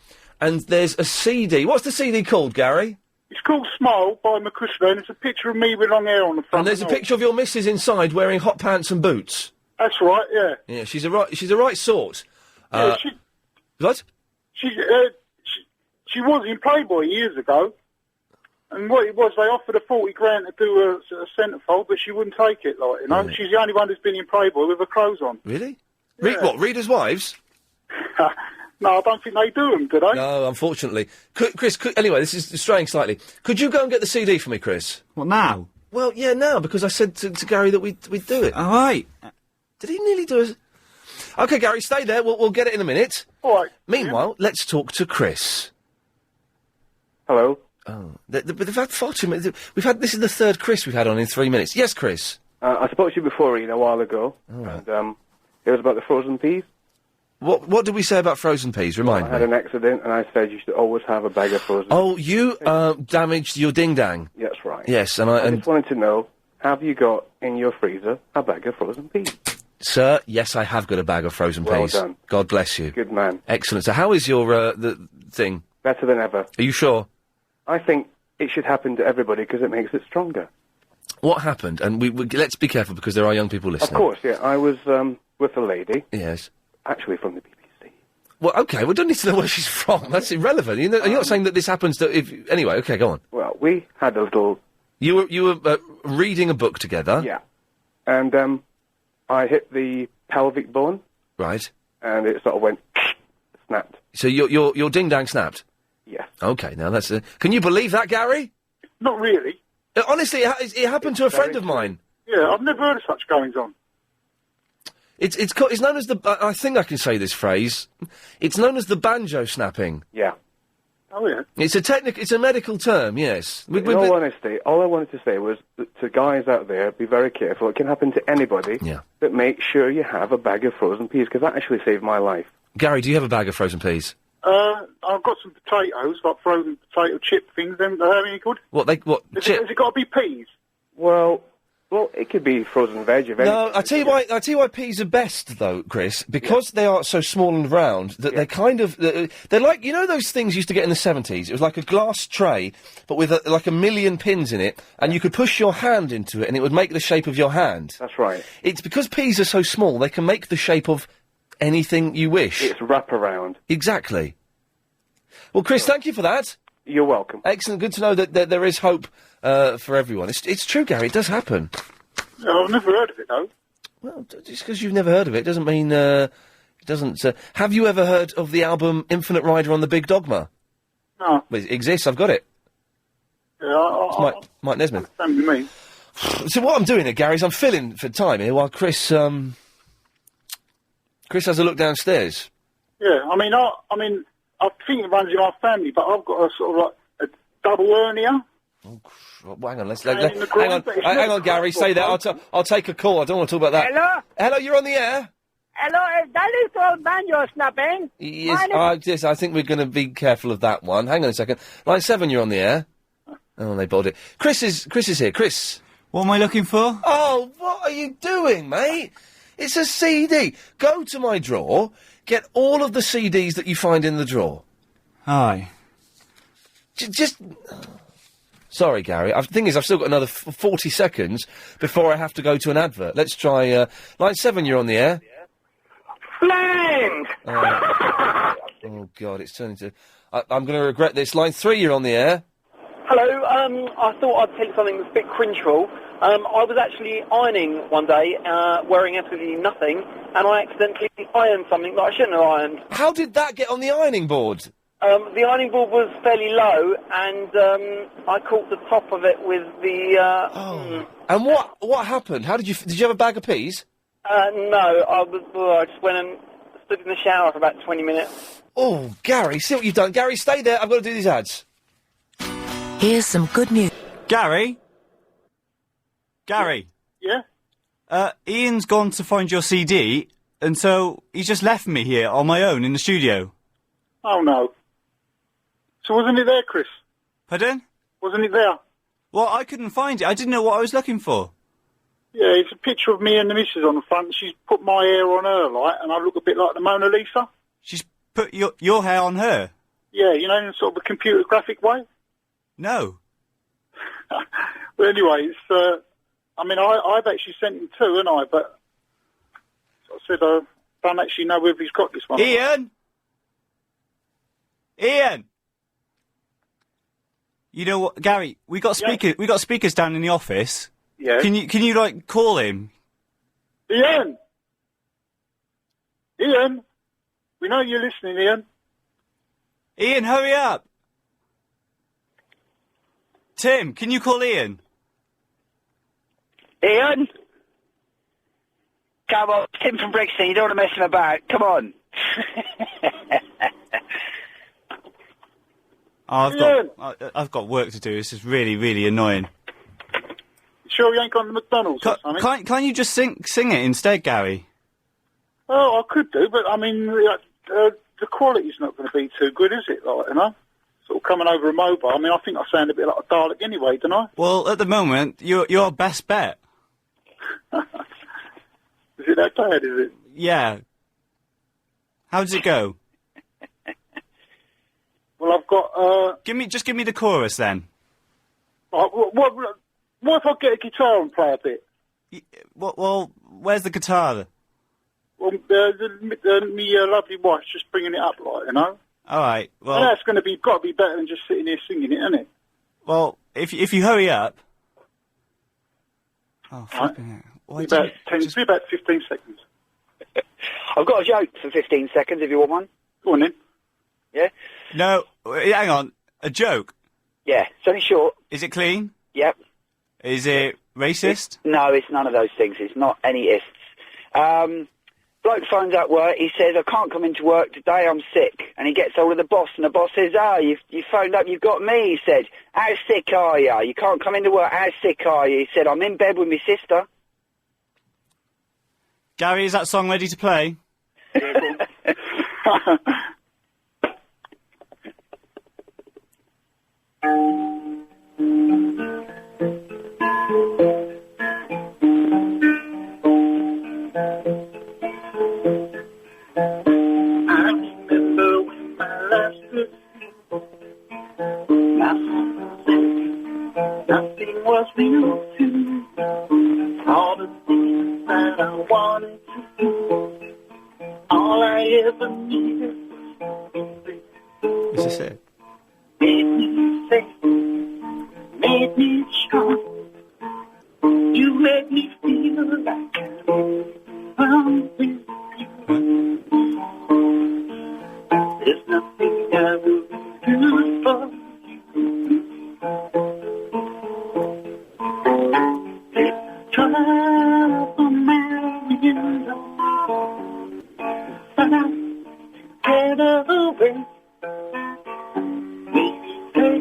and there's a CD. What's the CD called, Gary? It's called Smile by McChrysler and it's a picture of me with long hair on the front. And there's a picture of your missus inside wearing hot pants and boots. That's right, yeah. Yeah, she's a right sort. Yeah, What? She was in Playboy years ago. And what it was, they offered her 40 grand to do a centrefold, but she wouldn't take it, like, you know. Really? She's the only one who's been in Playboy with her clothes on. Really? Yeah. Readers' Wives? No, I don't think they do them, do they? No, unfortunately. Chris, anyway, this is straying slightly. Could you go and get the CD for me, Chris? What, now? Well, yeah, now, because I said to Gary that we'd do it. All right. Did he nearly do it? OK, Gary, stay there. We'll get it in a minute. All right. Meanwhile, let's talk to Chris. Hello. Oh, they've had far too many. This is the third Chris we've had on in 3 minutes. Yes, Chris. I spoke to you before, Ian, a while ago. All right. And it was about the frozen peas. What did we say about frozen peas? Remind me. I had an accident, and I said you should always have a bag of frozen. Oh, you damaged your ding dang. That's right. Yes, and I just wanted to know: have you got in your freezer a bag of frozen peas? Sir, yes, I have got a bag of frozen peas. Well done. God bless you. Good man. Excellent. So, how is your the thing? Better than ever. Are you sure? I think it should happen to everybody because it makes it stronger. What happened? And let's be careful because there are young people listening. Of course, yeah. I was with a lady. Yes. Actually, from the BBC. Well, okay. We don't need to know where she's from. That's irrelevant. You're not saying that this happens to. Anyway, okay, go on. Well, we had a little. You were reading a book together. Yeah. And I hit the pelvic bone. Right. And it sort of went snapped. So your ding-dang snapped? Yeah. Okay, now that's... can you believe that, Gary? Not really. Honestly, it happened to a friend of mine. Yeah, I've never heard of such goings on. It's known as the... I think I can say this phrase. It's known as the banjo snapping. Yeah. Oh, yeah. It's a medical term, yes. In all honesty, all I wanted to say was to guys out there, be very careful. It can happen to anybody. Yeah. But make sure you have a bag of frozen peas, because that actually saved my life. Gary, do you have a bag of frozen peas? I've got some potatoes, like frozen potato chip things. Are they any good? What? Has it got to be peas? Well, it could be frozen veg. No, I tell you why peas are best though, Chris, because they are so small and round that they're kind of they're like, you know, those things you used to get in the 70s. It was like a glass tray, but with like a million pins in it, and you could push your hand into it, and it would make the shape of your hand. That's right. It's because peas are so small, they can make the shape of anything you wish. It's wraparound. Exactly. Well, Chris, thank you for that. You're welcome. Excellent. Good to know that there is hope for everyone. It's true, Gary. It does happen. Yeah, I've never heard of it, though. Well, just because you've never heard of it doesn't mean it doesn't. Have you ever heard of the album Infinite Rider on the Big Dogma? No. Well, it exists. I've got it. Yeah, It's Mike Nesmith. Same to me. So what I'm doing here, Gary, is I'm filling for time here while Chris has a look downstairs. Yeah, I think it runs in our family, but I've got a sort of like a double hernia. Well, hang on, hang on, Gary, stay there. I'll take a call. I don't want to talk about that. Hello, you're on the air. Hello, is that little banjo snapping? Yes, I think we're going to be careful of that one. Hang on a second. Line 7, you're on the air. Oh, they bought it. Chris is here. Chris. What am I looking for? Oh, what are you doing, mate? It's a CD. Go to my drawer, get all of the CDs that you find in the drawer. Aye. Just... Sorry, Gary. The thing is, I've still got another 40 seconds before I have to go to an advert. Let's try... Line 7, you're on the air. Land! Oh, God, it's turning to... I'm going to regret this. Line 3, you're on the air. Hello, I thought I'd tell you something that's a bit cringeful. I was actually ironing one day, wearing absolutely nothing, and I accidentally ironed something that I shouldn't have ironed. How did that get on the ironing board? The ironing board was fairly low, and I caught the top of it with the... And what happened? Did you have a bag of peas? No, I just went and stood in the shower for about 20 minutes. Oh, Gary, see what you've done. Gary, stay there. I've got to do these ads. Here's some good news. Gary? Gary? Yeah? Ian's gone to find your CD, and so he's just left me here on my own in the studio. Oh, no. So wasn't it there, Chris? Pardon? Wasn't it there? Well, I couldn't find it. I didn't know what I was looking for. Yeah, it's a picture of me and the missus on the front. She's put my hair on her, and I look a bit like the Mona Lisa. She's put your hair on her? Yeah, you know, in sort of a computer graphic way. No. Well, anyway, it's... I've actually sent him two, haven't I? But I said I don't actually know whether he's got this one. Ian! Ian! You know what, Gary? We got speakers down in the office. Yeah. Can you like call him? Ian! Ian! We know you're listening, Ian. Ian, hurry up! Tim, can you call Ian? Ian? Come on, Tim from Brixton, you don't want to mess him about. Come on. I've got work to do. This is really, really annoying. Sure you ain't gone to McDonald's or something? Can't you just sing it instead, Gary? Oh, I could do, but the quality's not going to be too good, is it? Like, you know? Sort of coming over a mobile. I think I sound a bit like a Dalek anyway, don't I? Well, at the moment, you're our best bet. Is it that bad, is it? Yeah. How does it go? Well, I've got, Give me the chorus, then. What if I get a guitar and play a bit? Well, where's the guitar? Well, me lovely wife's just bringing it up, like, you know? All right, well... And that's got to be better than just sitting here singing it, isn't it? Well, if you hurry up... Oh, flipping it. It'll be about 15 seconds. I've got a joke for 15 seconds, if you want one. Go on, then. No, hang on. A joke? Yeah, it's only short. Is it clean? Yep. Is it racist? No, it's none of those things. It's not any ists. Bloke phones at work. He says, I can't come into work today, I'm sick. And he gets hold of the boss, and the boss says, you phoned up, you've got me. He said, how sick are you? You can't come into work, how sick are you? He said, I'm in bed with my sister. Gary, is that song ready to play? Nothing was real to me. All the things that I wanted to do. All I ever needed was Is this it? made me safe, made me strong. You made me feel like I'm with you. There's nothing I will do for you. Trouble marrying love, but I get away.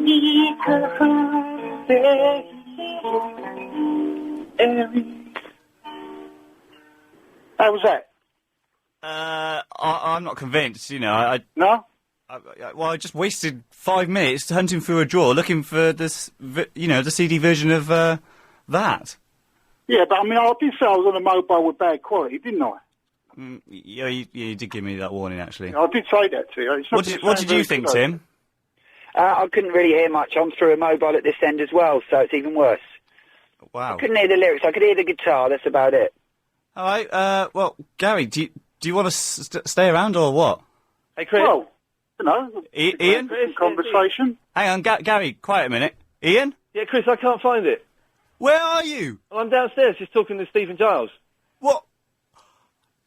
Take her holiday. How was that? I'm not convinced, you know. No? Well, I just wasted 5 minutes hunting through a drawer looking for this, the CD version of that. Yeah, but I mean, I did say I was on a mobile with bad quality, didn't I? Yeah, you did give me that warning, actually. I did say that to you. It's not What did you think, Tim? I couldn't really hear much. I'm through a mobile at this end as well, so it's even worse. Wow. I couldn't hear the lyrics. I could hear the guitar. That's about it. All right. Well, Gary, do you want to stay around or what? Hey, Chris. Well, you know, Ian? Conversation. Hang on, Gary, quiet a minute. Ian? Yeah, Chris, I can't find it. Where are you? Well, I'm downstairs just talking to Stephen Giles. What?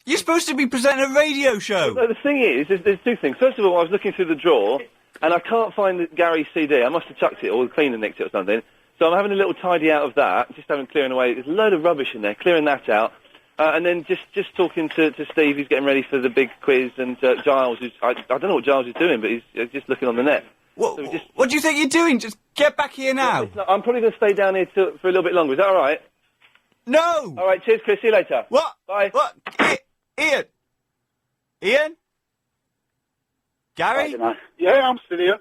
You're supposed to be presenting a radio show. Well, no, the thing is, there's two things. First of all, I was looking through the drawer, and I can't find Gary's CD. I must have chucked it, or the cleaner nicked it or something. So I'm having a little tidy out of that, just clearing away. There's a load of rubbish in there, clearing that out. And then just talking to Steve, who's getting ready for the big quiz, and Giles, I don't know what Giles is doing, but he's just looking on the net. What do you think you're doing? Just get back here now. Listen, I'm probably going to stay down here for a little bit longer. Is that all right? No! All right, cheers, Chris. See you later. What? Bye. What? Ian? Ian? Gary? I don't know. Yeah, I'm still here.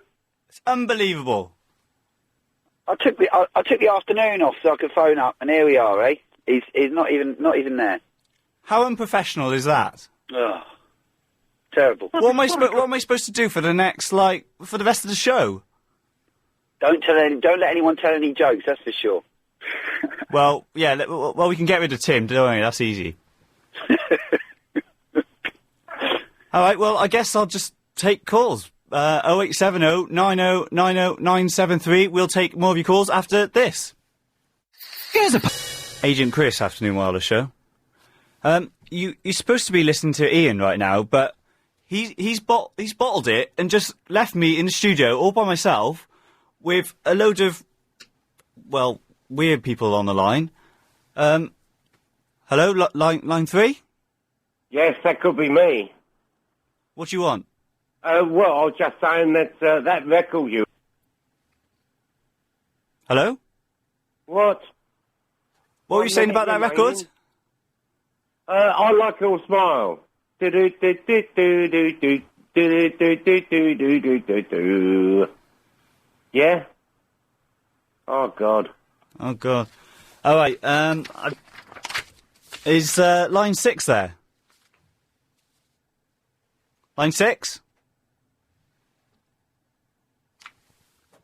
It's unbelievable. I took the afternoon off so I could phone up, and here we are, eh? He's not even there. How unprofessional is that? Ugh. Terrible. What am I supposed to do for the rest of the show? Don't let anyone tell any jokes, that's for sure. Well, yeah, well, we can get rid of Tim, don't we? That's easy. All right, well, I guess I'll just take calls. 0870 90 90 973. We'll take more of your calls after this. Here's Agent Chris, Afternoon Wireless Show. You're supposed to be listening to Ian right now, but he's bottled it and just left me in the studio all by myself with a load of, well, weird people on the line. Hello, line 3? Yes, that could be me. What do you want? Well, I was just saying that that record you... Hello? What? What were you saying about that record? I Like Your Smile. Yeah? Oh, God. Oh, God. All right, is line 6 there? Line 6?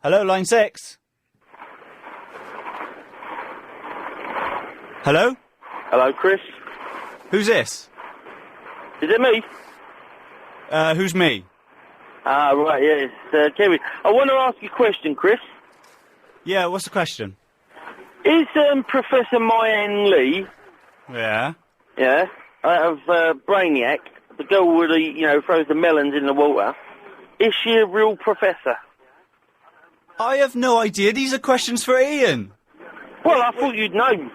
Hello, line 6? Hello? Hello, Chris. Who's this? Is it me? Who's me? Ah, right, yeah, it's Kevin. I want to ask you a question, Chris. Yeah, what's the question? Is Professor Iain Lee... Yeah? Yeah, out of Brainiac, the girl with the, throws the melons in the water, Is she a real professor? I have no idea. These are questions for Ian. Well, I thought you'd know,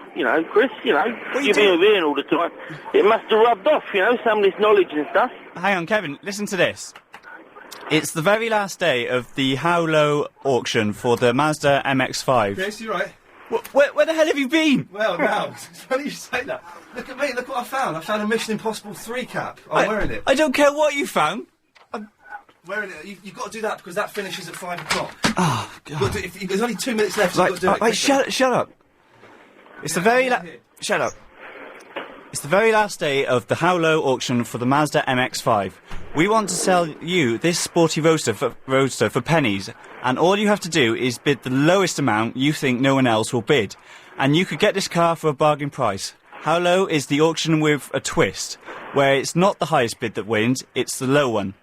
Chris, you've been with Ian all the time. It must have rubbed off, some of this knowledge and stuff. Hang on, Kevin, listen to this. It's the very last day of the How Low auction for the Mazda MX-5. Yes, you're right. Where the hell have you been? Well, now, it's funny you say that. Look at me, look what I found. I found a Mission Impossible 3 cap. I'm wearing it. I don't care what you found. I'm wearing it. You've got to do that because that finishes at 5 o'clock. Oh, God. There's only 2 minutes left, so you've got to do it. Shut up. It's the very Shut up. It's the very last day of the How Low auction for the Mazda MX-5. We want to sell you this sporty roadster for pennies, and all you have to do is bid the lowest amount you think no one else will bid. And you could get this car for a bargain price. How Low is the auction with a twist, where it's not the highest bid that wins, it's the low one.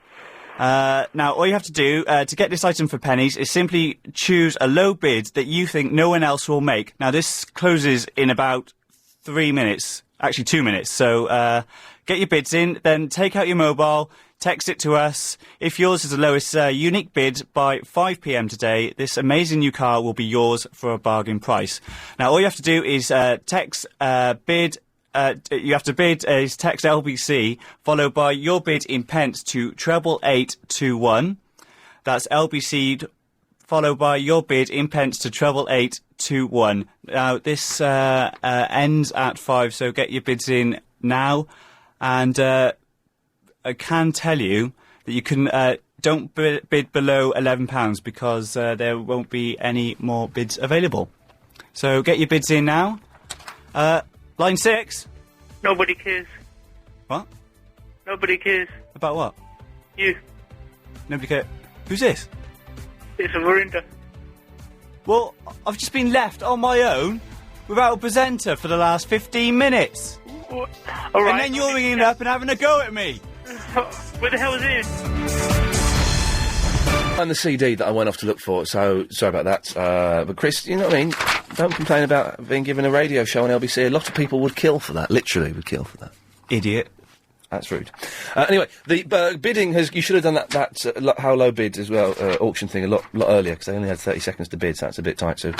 Now, all you have to do to get this item for pennies is simply choose a low bid that you think no one else will make. Now, this closes in about 3 minutes. Actually, 2 minutes. So, get your bids in, then take out your mobile, text it to us. If yours is the lowest unique bid by 5 p.m. today, this amazing new car will be yours for a bargain price. Now, all you have to do is text bid. You have to bid is text LBC followed by your bid in pence to 88821. That's LBC followed by your bid in pence to 88821. Now this ends at 5, so get your bids in now. And I can tell you that you can don't bid below £11 because there won't be any more bids available. So get your bids in now. Line 6. Nobody cares. What? Nobody cares. About what? You. Nobody cares. Who's this? It's a Verinda. Well, I've just been left on my own without a presenter for the last 15 minutes. All right. And then you're ringing up and having a go at me. Where the hell is Ian? And the CD that I went off to look for, so sorry about that. But Chris, you know what I mean? Don't complain about being given a radio show on LBC. A lot of people would kill for that. Literally would kill for that. Idiot. That's rude. Anyway, the bidding has... You should have done that How Low bid as well, auction thing a lot earlier, because they only had 30 seconds to bid, so that's a bit tight, so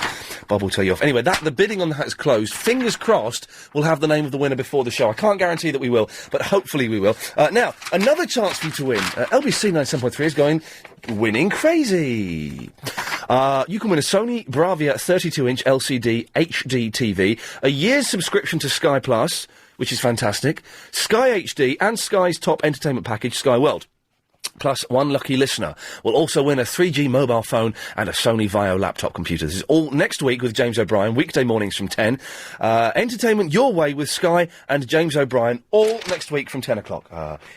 Bob will tell you off. Anyway, the bidding on that is closed. Fingers crossed we'll have the name of the winner before the show. I can't guarantee that we will, but hopefully we will. Now, another chance for you to win. LBC 97.3 is going... winning crazy. You can win a Sony Bravia 32-inch LCD HD TV, a year's subscription to Sky Plus, which is fantastic, Sky HD and Sky's top entertainment package, Sky World. Plus, one lucky listener will also win a 3G mobile phone and a Sony Vaio laptop computer. This is all next week with James O'Brien, weekday mornings from 10. Entertainment your way with Sky and James O'Brien, all next week from 10 o'clock.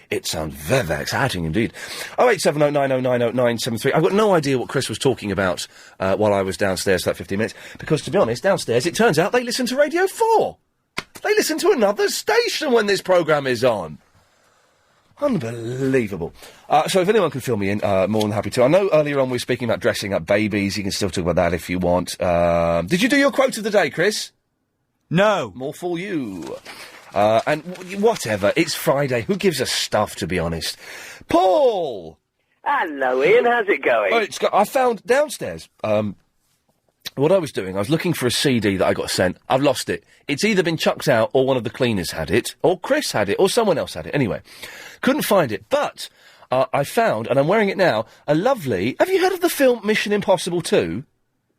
It sounds very, very exciting indeed. 08709090973. I've got no idea what Chris was talking about while I was downstairs for that 15 minutes, because, to be honest, downstairs, it turns out they listen to Radio 4. They listen to another station when this programme is on. Unbelievable. So if anyone can fill me in, more than happy to. I know earlier on we were speaking about dressing up babies. You can still talk about that if you want. Did you do your quote of the day, Chris? No. More for you. And whatever. It's Friday. Who gives a stuff, to be honest? Paul! Hello, Ian. How's it going? I found downstairs, what I was doing, I was looking for a CD that I got sent. I've lost it. It's either been chucked out, or one of the cleaners had it, or Chris had it, or someone else had it. Anyway, couldn't find it. But I found, and I'm wearing it now, a lovely... Have you heard of the film Mission Impossible 2?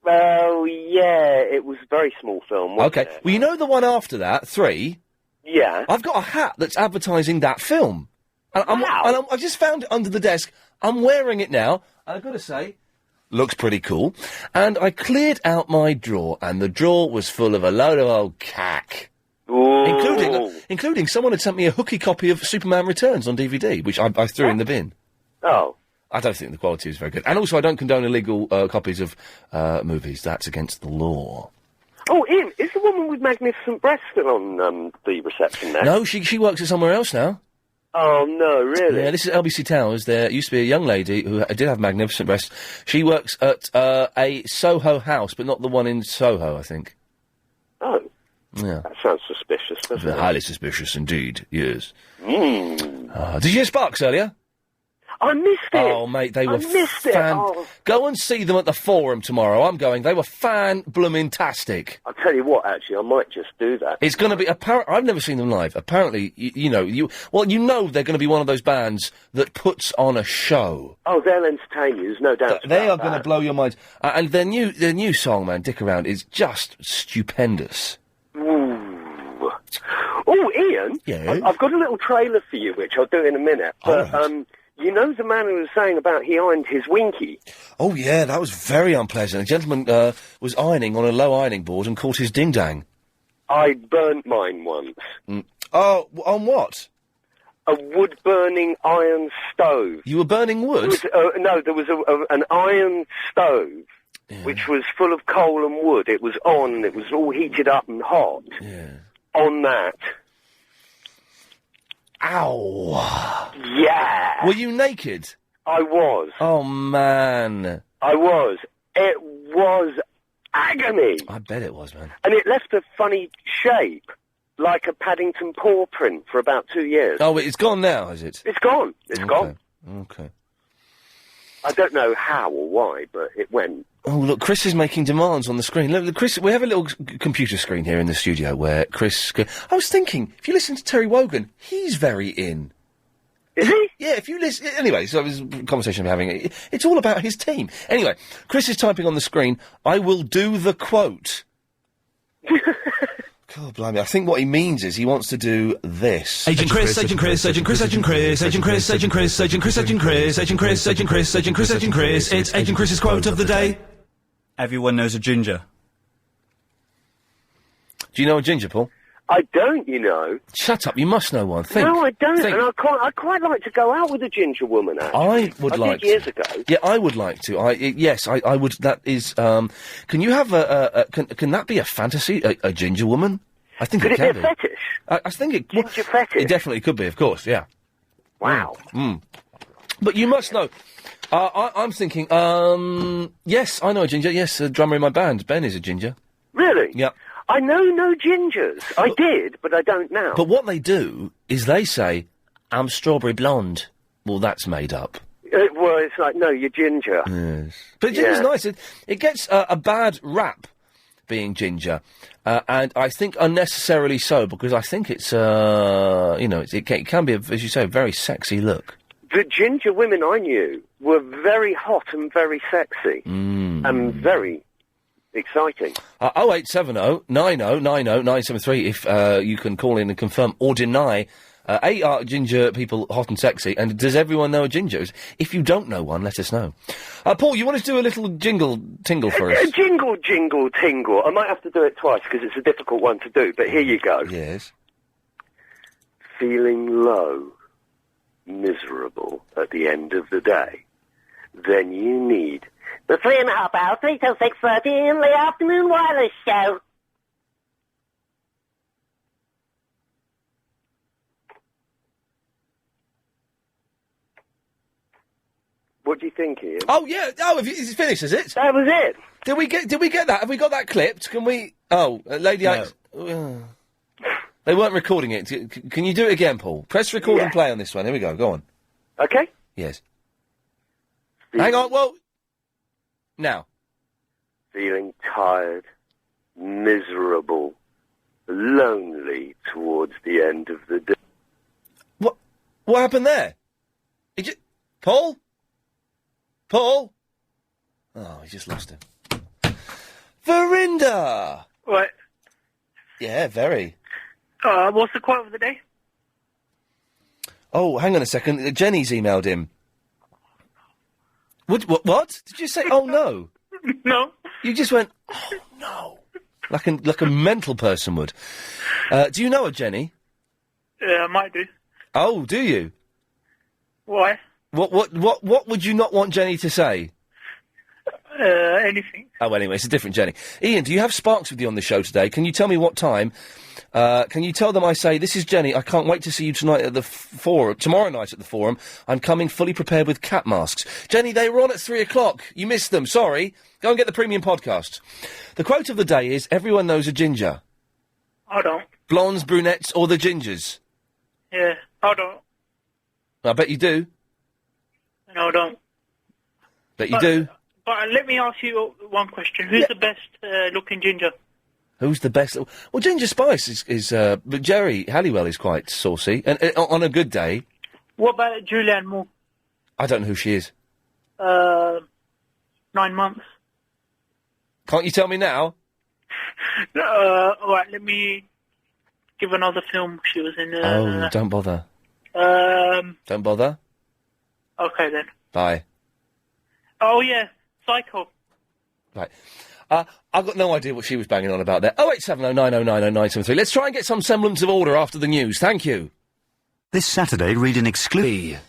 Oh, yeah. It was a very small film, wasn't it? Well, you know the one after that, 3? Yeah. I've got a hat that's advertising that film. And I've just found it under the desk. I'm wearing it now. And I've got to say... looks pretty cool. And I cleared out my drawer, and the drawer was full of a load of old cack. Including someone had sent me a hooky copy of Superman Returns on DVD, which I threw in the bin. Oh. I don't think the quality is very good. And also, I don't condone illegal copies of movies. That's against the law. Oh, Ian, is the woman with magnificent breasts still on the reception there? No, she works at somewhere else now. Oh, no, really? Yeah, this is LBC Towers. There used to be a young lady who did have magnificent breasts. She works at a Soho house, but not the one in Soho, I think. Oh. Yeah. That sounds suspicious, doesn't it? Highly suspicious indeed, yes. Mm. Did you hear Sparks earlier? I missed it. Oh, mate, they were missed it. Oh. Go and see them at the Forum tomorrow. I'm going. They were fan-bloomin-tastic. I'll tell you what, actually, I might just do that. It's going to be... I've never seen them live. Apparently, you know they're going to be one of those bands that puts on a show. Oh, they'll entertain you, there's no doubt They are going to blow your mind. And their new song, man, Dick Around, is just stupendous. Ooh. Oh, Ian? Yeah? I've got a little trailer for you, which I'll do in a minute. But, you know the man who was saying about he ironed his winky? Oh, yeah, that was very unpleasant. A gentleman was ironing on a low ironing board and caught his ding-dang. I burnt mine once. Oh, on what? A wood-burning iron stove. You were burning wood? No, there was an iron stove, which was full of coal and wood. It was on, it was all heated up and hot. Yeah. On that. Ow! Yeah! Were you naked? I was. Oh, man. I was. It was agony. I bet it was, man. And it left a funny shape, like a Paddington paw print, for about 2 years. Oh, it's gone now, is it? It's gone. It's gone. Okay. I don't know how or why, but it went. Oh, look, Chris is making demands on the screen. Look, Chris, we have a little computer screen here in the studio where Chris... I was thinking, if you listen to Terry Wogan, he's very in. Is he? Yeah, if you listen... Anyway, so it was a conversation we're having. It's all about his team. Anyway, Chris is typing on the screen, I will do the quote. God blimey, I think what he means is he wants to do this. Agent Chris, Agent Chris, Agent Chris, Agent Chris, Agent Chris, Agent Chris, Agent Chris, Agent Chris, Agent Chris, Agent Chris, Agent Chris, Agent Chris. It's Agent Chris's quote of the day. Everyone knows a ginger. Do you know a ginger, Paul? I don't, you know. Shut up, you must know one. Think. No, I don't, Think. and I'd quite like to go out with a ginger woman, actually. I would like did years ago. Yeah, I would like to. I would. That is. Can you have can that be a fantasy? A ginger woman? I think Could it it can be a fetish? I think it. Ginger fetish? It definitely could be, of course. Yeah. Wow. But you must know. I'm thinking. Yes, I know a ginger. Yes, a drummer in my band, Ben, is a ginger. Really? Yeah. I know no gingers. I did, but I don't now. But what they do is they say, "I'm strawberry blonde." Well, that's made up. Well, it's like, no, you're ginger. Yes. But ginger's nice. It gets a bad rap, being ginger, and I think unnecessarily so, because I think it's, it can be, as you say, a very sexy look. The ginger women I knew were very hot and very sexy. And very exciting. 0870 90 90 973 if you can call in and confirm or deny. Are ginger people hot and sexy? And does everyone know a ginger? If you don't know one, let us know. Paul, you want to do a little jingle tingle for us? Jingle, jingle, tingle. I might have to do it twice because it's a difficult one to do, but here you go. Yes. Feeling low, miserable at the end of the day, then you need the 3.5 hour, 3 till 6:30 in the afternoon wireless show. What do you think, Ian? Oh yeah. Oh, is it finished? Is it? That was it. Did we get that? Have we got that clipped? Can we? Oh, Lady No. They weren't recording it. Can you do it again, Paul? Press record and play on this one. Here we go. Go on. Okay. Yes. Hang on. Well. Now. Feeling tired, miserable, lonely towards the end of the day. What happened there? Paul? Paul? Oh, he just lost him. Verinda! Right. Yeah, very. What's the quote of the day? Oh, hang on a second. Jenny's emailed him. What? Did you say, oh, no? No. You just went, oh, no. Like a mental person would. Do you know her, Jenny? Yeah, I might do. Oh, do you? Why? What would you not want Jenny to say? Anything. Oh, anyway, it's a different Jenny. Ian, do you have Sparks with you on the show today? Can you tell me what time? Can you tell them I say, this is Jenny, I can't wait to see you tonight at the Forum, tomorrow night at the Forum. I'm coming fully prepared with cat masks. Jenny, they were on at 3 o'clock. You missed them, sorry. Go and get the premium podcast. The quote of the day is, everyone knows a ginger. I don't. Blondes, brunettes, or the gingers? Yeah, I don't. I bet you do. No, I don't. Bet you do. But let me ask you one question. Who's the best looking ginger? Who's the best? Well, Ginger Spice is but Jerry Halliwell is quite saucy, and on a good day. What about Julianne Moore? I don't know who she is. 9 months. Can't you tell me now? All right, let me give another film she was in. Don't bother. Don't bother. Okay then. Bye. Oh yeah, Psycho. Right. I've got no idea what she was banging on about there. 08709090973. Let's try and get some semblance of order after the news. Thank you. This Saturday, read an exclusive.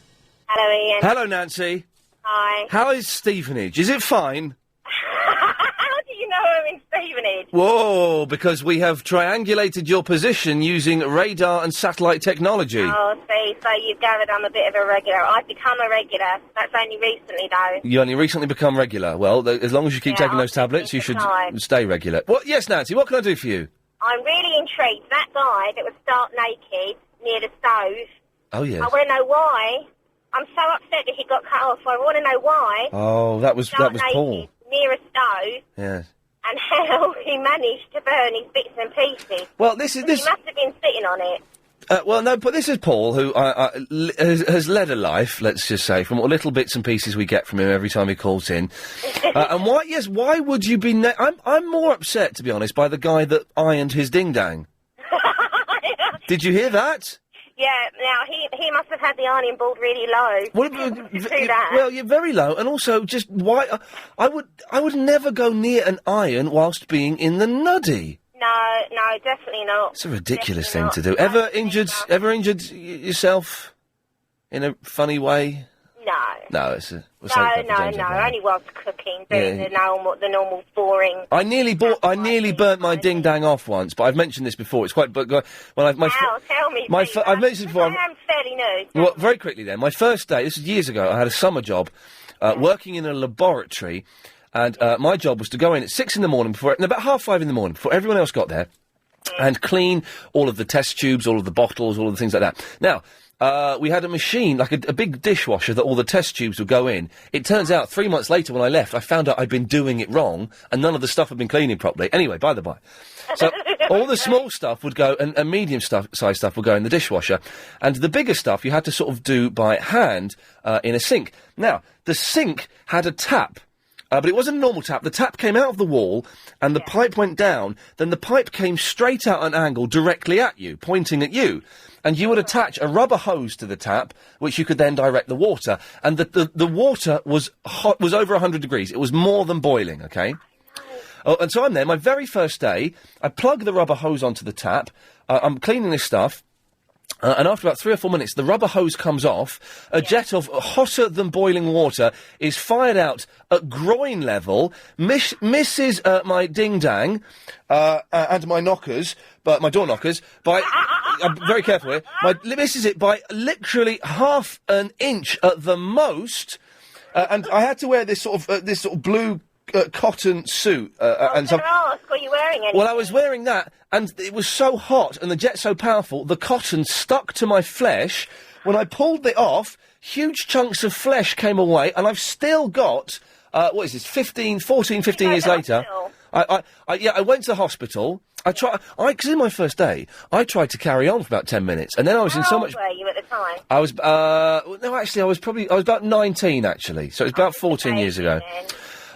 Hello, Ian. Hello, Nancy. Hi. How is Stevenage? Is it fine? How do you know I'm in Stevenage? Whoa, because we have triangulated your position using radar and satellite technology. Oh, see, so you've gathered I'm a bit of a regular. I've become a regular. That's only recently, though. You only recently become regular. Well, as long as you keep taking those tablets, you should stay regular. What? Yes, Nancy, what can I do for you? I'm really intrigued. That guy that was stark naked near the stove. Oh, yes. I want to know why. I'm so upset that he got cut off. I want to know why. Oh, that was Stark Paul. naked near a stove. Yes. And how he managed to burn his bits and pieces. Well, this. He must have been sitting on it. Well, no, but this is Paul, who has led a life, let's just say, from what little bits and pieces we get from him every time he calls in. And why would you be... I'm more upset, to be honest, by the guy that ironed his ding-dang. Did you hear that? Yeah, now, he must have had the ironing board really low. Well, to do that. well, you're very low, and also just why... I would never go near an iron whilst being in the nuddy. No, definitely not. It's a ridiculous thing to do. Ever injured yourself in a funny way? No. No, it's a... No, only whilst cooking, doing the normal boring... I nearly burnt my ding dang off once, but I've mentioned this before. It's quite... But when tell me, please. I've mentioned before... I am fairly new. Well, very quickly then. My first day, this was years ago, I had a summer job working in a laboratory, and my job was to go in at 6 in the morning, about 5:30 in the morning, before everyone else got there, and clean all of the test tubes, all of the bottles, all of the things like that. Now... we had a machine, like a big dishwasher that all the test tubes would go in. It turns out 3 months later when I left, I found out I'd been doing it wrong and none of the stuff had been cleaning properly. Anyway, by the by. So all the small stuff would go, and medium size stuff would go in the dishwasher. And the bigger stuff you had to sort of do by hand in a sink. Now, the sink had a tap. But it wasn't a normal tap. The tap came out of the wall, and the pipe went down. Then the pipe came straight out at an angle directly at you, pointing at you. And you would attach a rubber hose to the tap, which you could then direct the water. And the water was hot, was over 100 degrees. It was more than boiling, okay? Oh, and so I'm there. My very first day, I plug the rubber hose onto the tap. I'm cleaning this stuff. And after about 3 or 4 minutes, the rubber hose comes off. A jet of hotter than boiling water is fired out at groin level, misses my ding-dang and my knockers, but my door knockers, by... I'm very careful here. Misses it by literally half an inch at the most, and I had to wear this sort of blue... cotton suit. And so, were you wearing anything? Well, I was wearing that, and it was so hot, and the jet so powerful, the cotton stuck to my flesh. When I pulled it off, huge chunks of flesh came away, and I've still got, what is this, 14, 15 years later. I went to the hospital. Because in my first day, I tried to carry on for about 10 minutes, and then I was in so much... How old were you at the time? I was, no, actually, I was about 19, actually, so it was about 14 years ago.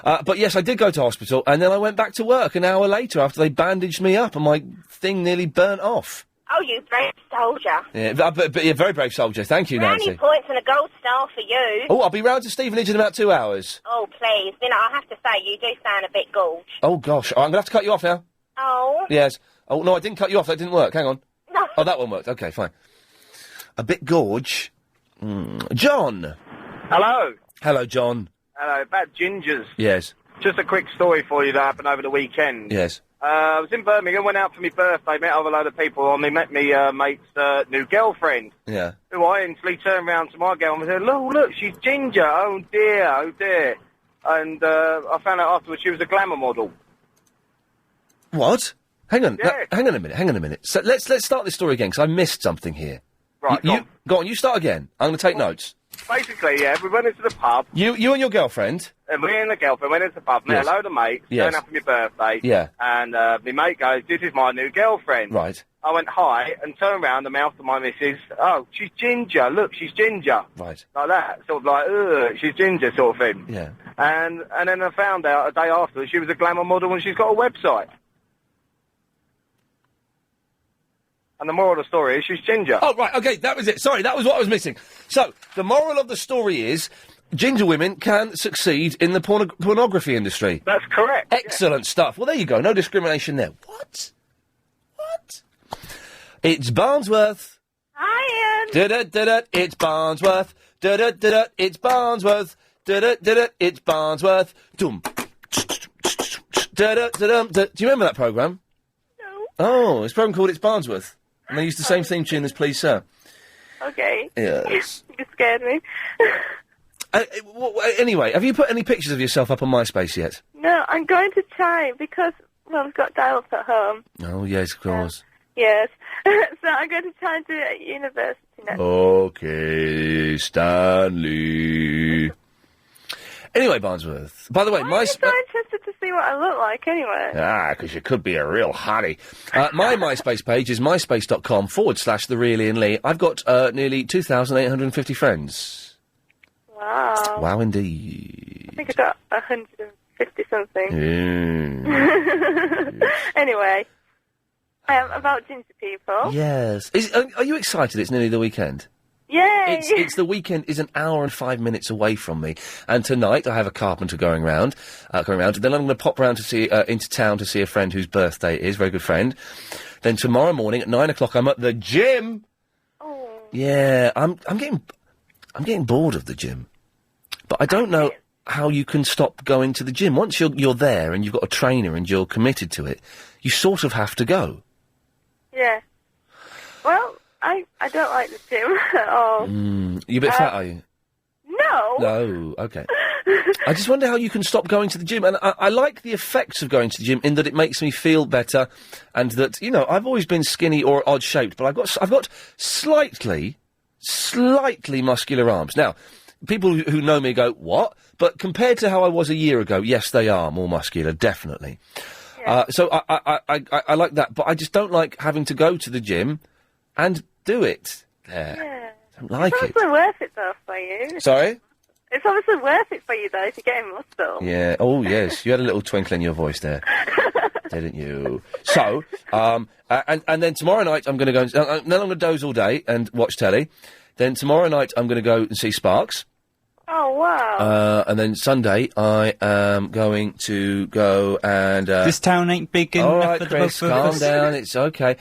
But yes, I did go to hospital, and then I went back to work an hour later after they bandaged me up, and my thing nearly burnt off. Oh, you brave soldier. Yeah, but you're a very brave soldier. Thank you, Brownie Nancy. points and a gold star for you. Oh, I'll be round to Stevenage in about 2 hours. Oh, please. You know, I have to say, you do sound a bit gorge. Oh, gosh. I'm going to have to cut you off now. Oh. Yes. Oh, no, I didn't cut you off. That didn't work. Hang on. No. Oh, that one worked. OK, fine. A bit gorge. John. Hello. Hello, John. Hello. About gingers. Yes. Just a quick story for you that happened over the weekend. Yes. I was in Birmingham, went out for my birthday, met over a load of people, and met me mate's new girlfriend. Yeah. Who I instantly turned round to my girl and said, look, she's ginger. Oh, dear. And I found out afterwards she was a glamour model. What? Hang on. Yeah. Hang on a minute. So let's start this story again, because I missed something here. Right, Go on, you start again. I'm going to take notes. basically, yeah, we went into the pub. You and your girlfriend? And me and the girlfriend went into the pub, met Yes. a load of mates, Yes. turned up for my birthday. Yeah. And my mate goes, "This is my new girlfriend." Right. I went, "Hi," and turned around the mouth of my missus. "Oh, she's ginger. Look, she's ginger." Right. Like that. Sort of like, "Ugh, she's ginger," sort of thing. Yeah. And then I found out a day after she was a glamour model and she's got a website. And the moral of the story is she's ginger. Oh, right, okay, that was it. Sorry, that was what I was missing. So, the moral of the story is ginger women can succeed in the pornography industry. That's correct. Excellent stuff. Well, there you go. No discrimination there. What? It's Barnsworth. Hi, Ian. Da-da-da-da, it's Barnsworth. Da-da-da-da, it's Barnsworth. Da-da-da-da, it's Barnsworth. Dum. Da-da-da-dum. Do you remember that programme? No. Oh, it's a programme called It's Barnsworth. And they used the same theme tune as Please Sir. Okay. Yes. You scared me. Anyway, have you put any pictures of yourself up on MySpace yet? No, I'm going to try because, well, we've got dial-up at home. Oh, yes, of course. Yes. So I'm going to try and do it at university next. Okay, Stanley. Anyway, Barnsworth. By the way, Why are you so interested to see what I look like anyway? because you could be a real hottie. My MySpace page is myspace.com/The Real Ian Lee. I've got nearly 2,850 friends. Wow. Wow, indeed. I think I got 150 something. Mm. Anyway, about ginger people. Yes. Are you excited? It's nearly the weekend. Yay! It's the weekend is an hour and 5 minutes away from me, and tonight I have a carpenter going round. Then I'm going to pop round to see into town to see a friend whose birthday it is, very good friend. Then tomorrow morning at 9 o'clock I'm at the gym. Oh. Yeah, I'm getting bored of the gym, but I don't know how you can stop going to the gym. Once you're there and you've got a trainer and you're committed to it, you sort of have to go. Yeah. Well, I don't like the gym at all. You a bit fat, are you? No. No, okay. I just wonder how you can stop going to the gym, and I like the effects of going to the gym in that it makes me feel better, and that I've always been skinny or odd shaped, but I've got slightly muscular arms. Now, people who know me go, what? But compared to how I was a year ago, yes, they are more muscular, definitely. Yeah. So I like that, but I just don't like having to go to the gym and do it there. Yeah. I don't like it's it. obviously worth it, though, for you. Sorry? It's obviously worth it for you, though, if you're getting muscle. Yeah. Oh, yes. You had a little twinkle in your voice there, didn't you? So, and then tomorrow night I'm going to go. Then I'm going to doze all day and watch telly. Then tomorrow night I'm going to go and see Sparks. Oh, wow. And then Sunday I am going to go and. This town ain't big enough all right, for the Chris, both of calm us. down. It's okay.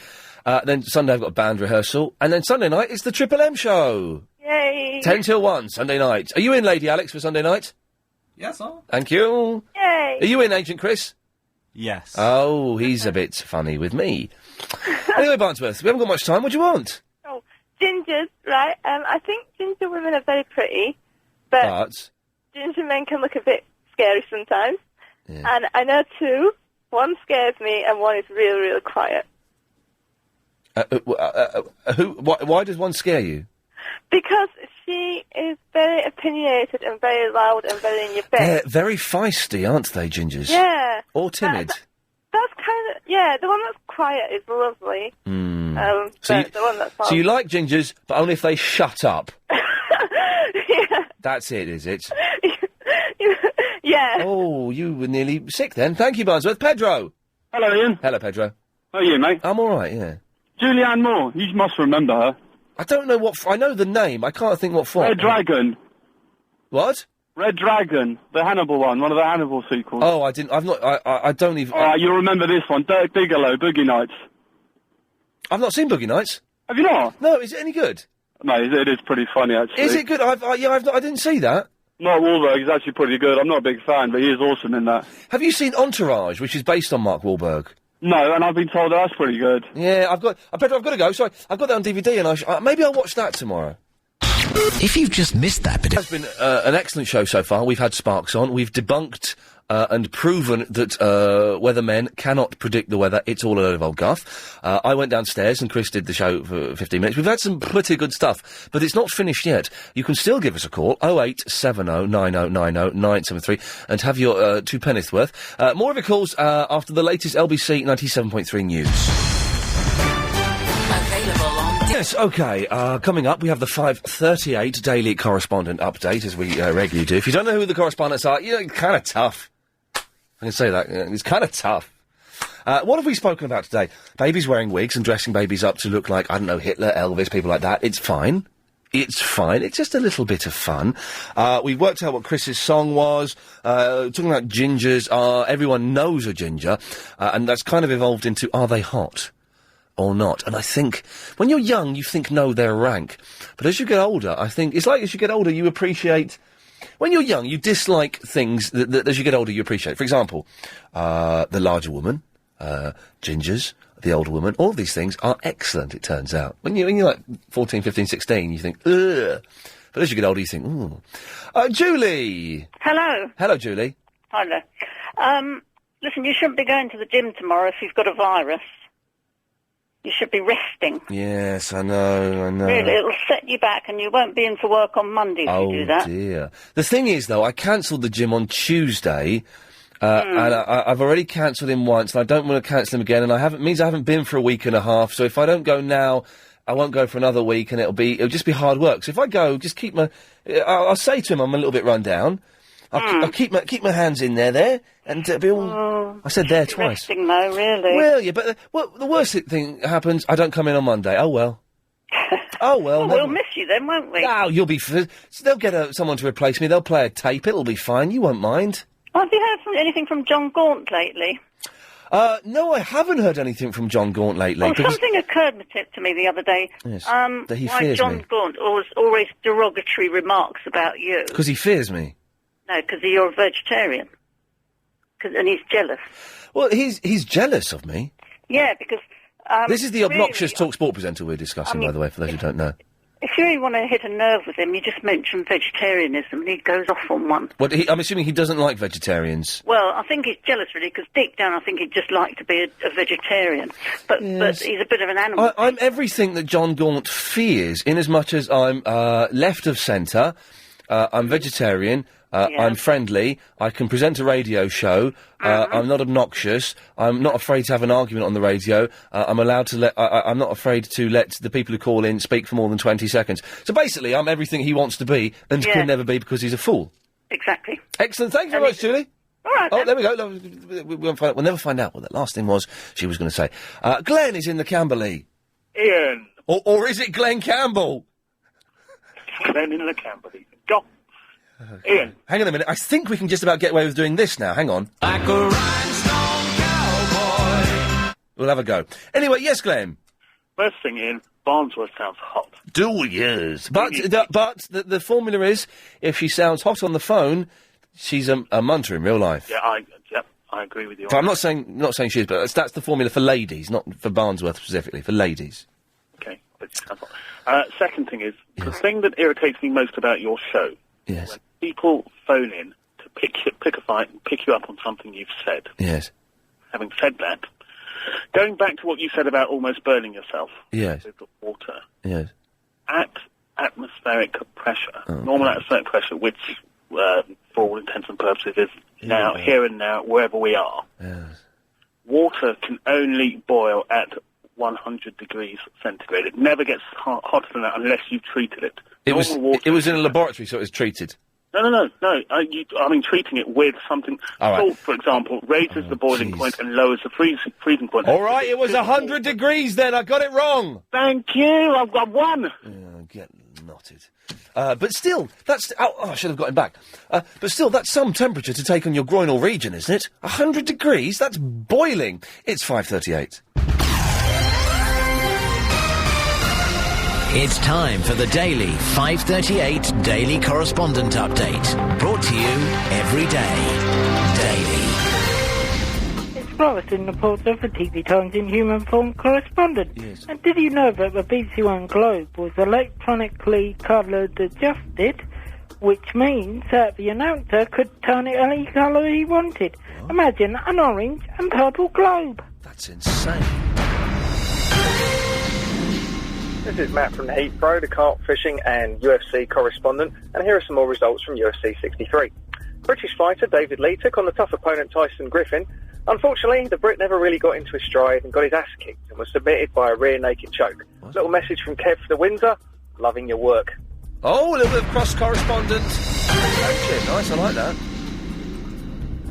Then Sunday I've got a band rehearsal, and then Sunday night it's the Triple M show. Yay. 10 till 1, Sunday night. Are you in, Lady Alex, for Sunday night? Yes, sir. Thank you. Yay. Are you in, Agent Chris? Yes. Oh, he's a bit funny with me. Anyway, Barnsworth, we haven't got much time. What do you want? Oh, gingers, right? I think ginger women are very pretty, but ginger men can look a bit scary sometimes. Yeah. And I know two. One scares me, and one is really, really quiet. Why does one scare you? Because she is very opinionated and very loud and very in your face. They're very feisty, aren't they, gingers? Yeah. Or timid. That's kind of, yeah, the one that's quiet is lovely. So The one that's loud. So you like gingers, but only if they shut up. Yeah. That's it, is it? Yeah. Oh, you were nearly sick then. Thank you, Barnsworth. Pedro! Hello, Ian. Hello, Pedro. How are you, mate? I'm all right, yeah. Julianne Moore. You must remember her. I don't know what... I know the name. I can't think what for. Red Dragon. What? Red Dragon. The Hannibal one. One of the Hannibal sequels. Oh, I didn't... I've not... I don't even... You'll remember this one. Dirk Bigelow, Boogie Nights. I've not seen Boogie Nights. Have you not? No, is it any good? No, it is pretty funny, actually. Is it good? I didn't see that. Mark Wahlberg is actually pretty good. I'm not a big fan, but he is awesome in that. Have you seen Entourage, which is based on Mark Wahlberg? No, and I've been told that's pretty good. Yeah, Pedro, I've got to go. Sorry, I've got that on DVD, and maybe I'll watch that tomorrow. If you've just missed that bit... It's been an excellent show so far. We've had Sparks on. We've debunked and proven that weathermen cannot predict the weather. It's all a load of old guff. I went downstairs and Chris did the show for 15 minutes. We've had some pretty good stuff, but it's not finished yet. You can still give us a call, 0870 9090 973, and have your 2 penneth worth. More of your calls after the latest LBC 97.3 news. Yes, OK, coming up, we have the 5:38 Daily Correspondent Update, as we regularly do. If you don't know who the correspondents are, you know, it's kind of tough. I can say that. It's kind of tough. What have we spoken about today? Babies wearing wigs and dressing babies up to look like, I don't know, Hitler, Elvis, people like that. It's fine. It's fine. It's just a little bit of fun. We've worked out what Chris's song was. Talking about gingers. Everyone knows a ginger. And that's kind of evolved into, are they hot or not? And I think, when you're young, you think, no, they're rank. But as you get older, I think, it's like as you get older, you appreciate... When you're young, you dislike things that as you get older, you appreciate. For example, the larger woman, gingers, the older woman, all of these things are excellent, it turns out. When you're like 14, 15, 16, you think, ugh. But as you get older, you think, ooh. Julie! Hello. Hello, Julie. Hi there. Listen, you shouldn't be going to the gym tomorrow if you've got a virus. You should be resting. Yes, I know. Really, it'll set you back and you won't be in for work on Monday if you do that. Oh, dear. The thing is, though, I cancelled the gym on Tuesday, and I've already cancelled him once, and I don't want to cancel him again, and I haven't been for a week and a half, so if I don't go now, I won't go for another week, and it'll just be hard work. So if I go, just keep my... I'll say to him I'm a little bit run down. I'll keep my hands in there, and it'll be all... I said there twice. Resting, though, really. Well, yeah, but the worst thing happens, I don't come in on Monday. Oh, well. Oh, well. Well, we'll miss you then, won't we? Oh, you'll be... They'll get someone to replace me. They'll play a tape. It'll be fine. You won't mind. Have you heard anything from John Gaunt lately? No, I haven't heard anything from John Gaunt lately. Well, something occurred to me the other day. Yes, that he why fears John me. Gaunt always derogatory remarks about you. Because he fears me. No, because you're a vegetarian. And he's jealous. Well, he's jealous of me. Yeah, because... this is the obnoxious TalkSport presenter we're discussing, by the way, for those who don't know. If you really want to hit a nerve with him, you just mention vegetarianism and he goes off on one. Well, I'm assuming he doesn't like vegetarians. Well, I think he's jealous, really, because deep down I think he'd just like to be a vegetarian. But he's a bit of an animal. I'm everything that John Gaunt fears, in as much as I'm left of centre, I'm vegetarian, I'm friendly, I can present a radio show, I'm not obnoxious, I'm not afraid to have an argument on the radio, I'm allowed to I'm not afraid to let the people who call in speak for more than 20 seconds. So basically, I'm everything he wants to be, and can never be because he's a fool. Exactly. Excellent, thanks very much, Julie. All right, there we go. We'll never find out what that last thing was she was going to say. Glenn is in the Camberley. Ian. Or is it Glenn Campbell? Glenn in the Camberley. Go. Ian. Hang on a minute. I think we can just about get away with doing this now. Hang on. Like a rhinestone cowboy. We'll have a go. Anyway, yes, Glenn. First thing, Ian, Barnsworth sounds hot. Do yes. But the formula is, if she sounds hot on the phone, she's a munter in real life. Yeah, I agree with you. But I'm not saying she is, but that's the formula for ladies, not for Barnsworth specifically, for ladies. Okay. Second thing is, the thing that irritates me most about your show, yes, when people phone in to pick a fight and pick you up on something you've said. Yes. Having said that, going back to what you said about almost burning yourself. Yes. With the water. Yes. At atmospheric pressure, normal atmospheric pressure, which, for all intents and purposes, is now, here and now, wherever we are. Yes. Water can only boil at 100 degrees centigrade. It never gets hotter than that unless you treated it. It was in a laboratory, so it was treated. No. I mean, treating it with something. All right. Salt, for example, raises the boiling point and lowers the freezing point. All right, it was 100 degrees then. I got it wrong. Thank you. I've got one. Get knotted. But still, that's... Oh, I should have got him back. But still, that's some temperature to take on your groinal region, isn't it? 100 degrees? That's boiling. It's 5:38. It's time for the daily 5:38 Daily Correspondent Update. Brought to you every day. Daily. It's Forrest in the Porter for TV Times in Human Form Correspondent. Yes. And did you know that the BBC One Globe was electronically coloured adjusted which means that the announcer could turn it any colour he wanted. Imagine an orange and purple globe. That's insane. This is Matt from Heathrow, the carp fishing and UFC correspondent, and here are some more results from UFC 63. British fighter David Lee took on the tough opponent Tyson Griffin. Unfortunately, the Brit never really got into his stride and got his ass kicked and was submitted by a rear naked choke. Little message from Kev the Windsor, loving your work. Oh, a little bit of cross-correspondence. Okay, nice, I like that.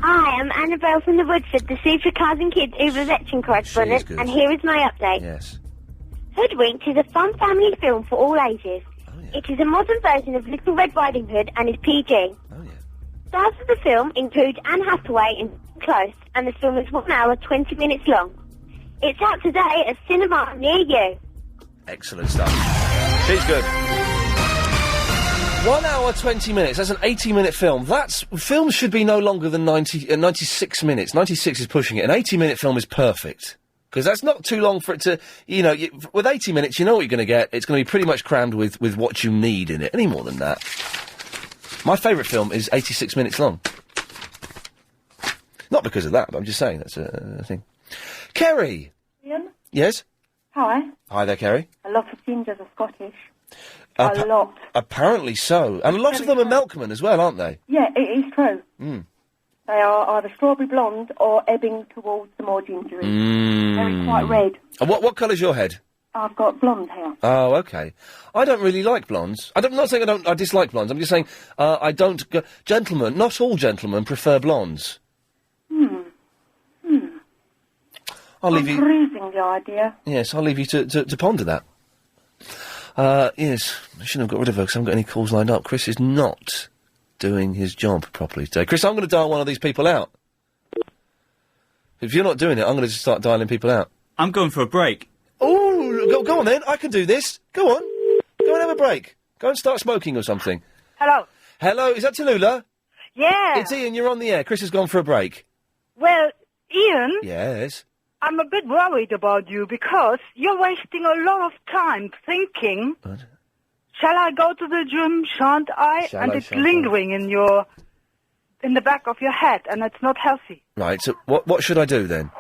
Hi, I'm Annabelle from the Woodford, the Super Cars and Kids Uber Veteran correspondent, and here is my update. Yes. Hoodwinked is a fun family film for all ages. It is a modern version of Little Red Riding Hood and is PG. Stars of the film include Anne Hathaway and Close, and the film is 1 hour 20 minutes long. It's out today at a cinema near you. Excellent stuff. She's good. 1 hour 20 minutes. That's an 80-minute film. Films should be no longer than 96 minutes. 96 is pushing it. An 80-minute film is perfect. Because that's not too long for it to, with 80 minutes, you know what you're going to get. It's going to be pretty much crammed with what you need in it. Any more than that. My favourite film is 86 minutes long. Not because of that, but I'm just saying that's a thing. Kerry! Ian? Yes? Hi. Hi there, Kerry. A lot of gingers are Scottish. A lot. Apparently so. And a lot of them are milkmen as well, aren't they? Yeah, it is true. Mm. They are either strawberry blonde or ebbing towards the more gingery. They're quite red. And what colour's your head? I've got blonde hair. Oh, okay. I don't really like blondes. I'm not saying I dislike blondes. I'm just saying I don't... Gentlemen, not all gentlemen prefer blondes. I'll leave you... Freezing the idea. Yes, I'll leave you to ponder that. Yes, I shouldn't have got rid of her because I haven't got any calls lined up. Chris is not doing his job properly today. Chris, I'm going to dial one of these people out. If you're not doing it, I'm going to just start dialing people out. I'm going for a break. Oh, go on then. I can do this. Go on. Go and have a break. Go and start smoking or something. Hello. Hello, is that Tallulah? Yeah. It's Ian, you're on the air. Chris has gone for a break. Well, Ian, Yes. I'm a bit worried about you because you're wasting a lot of time thinking, shall I go to the gym, shan't I? It's lingering in the back of your head, and it's not healthy. Right, so what should I do then?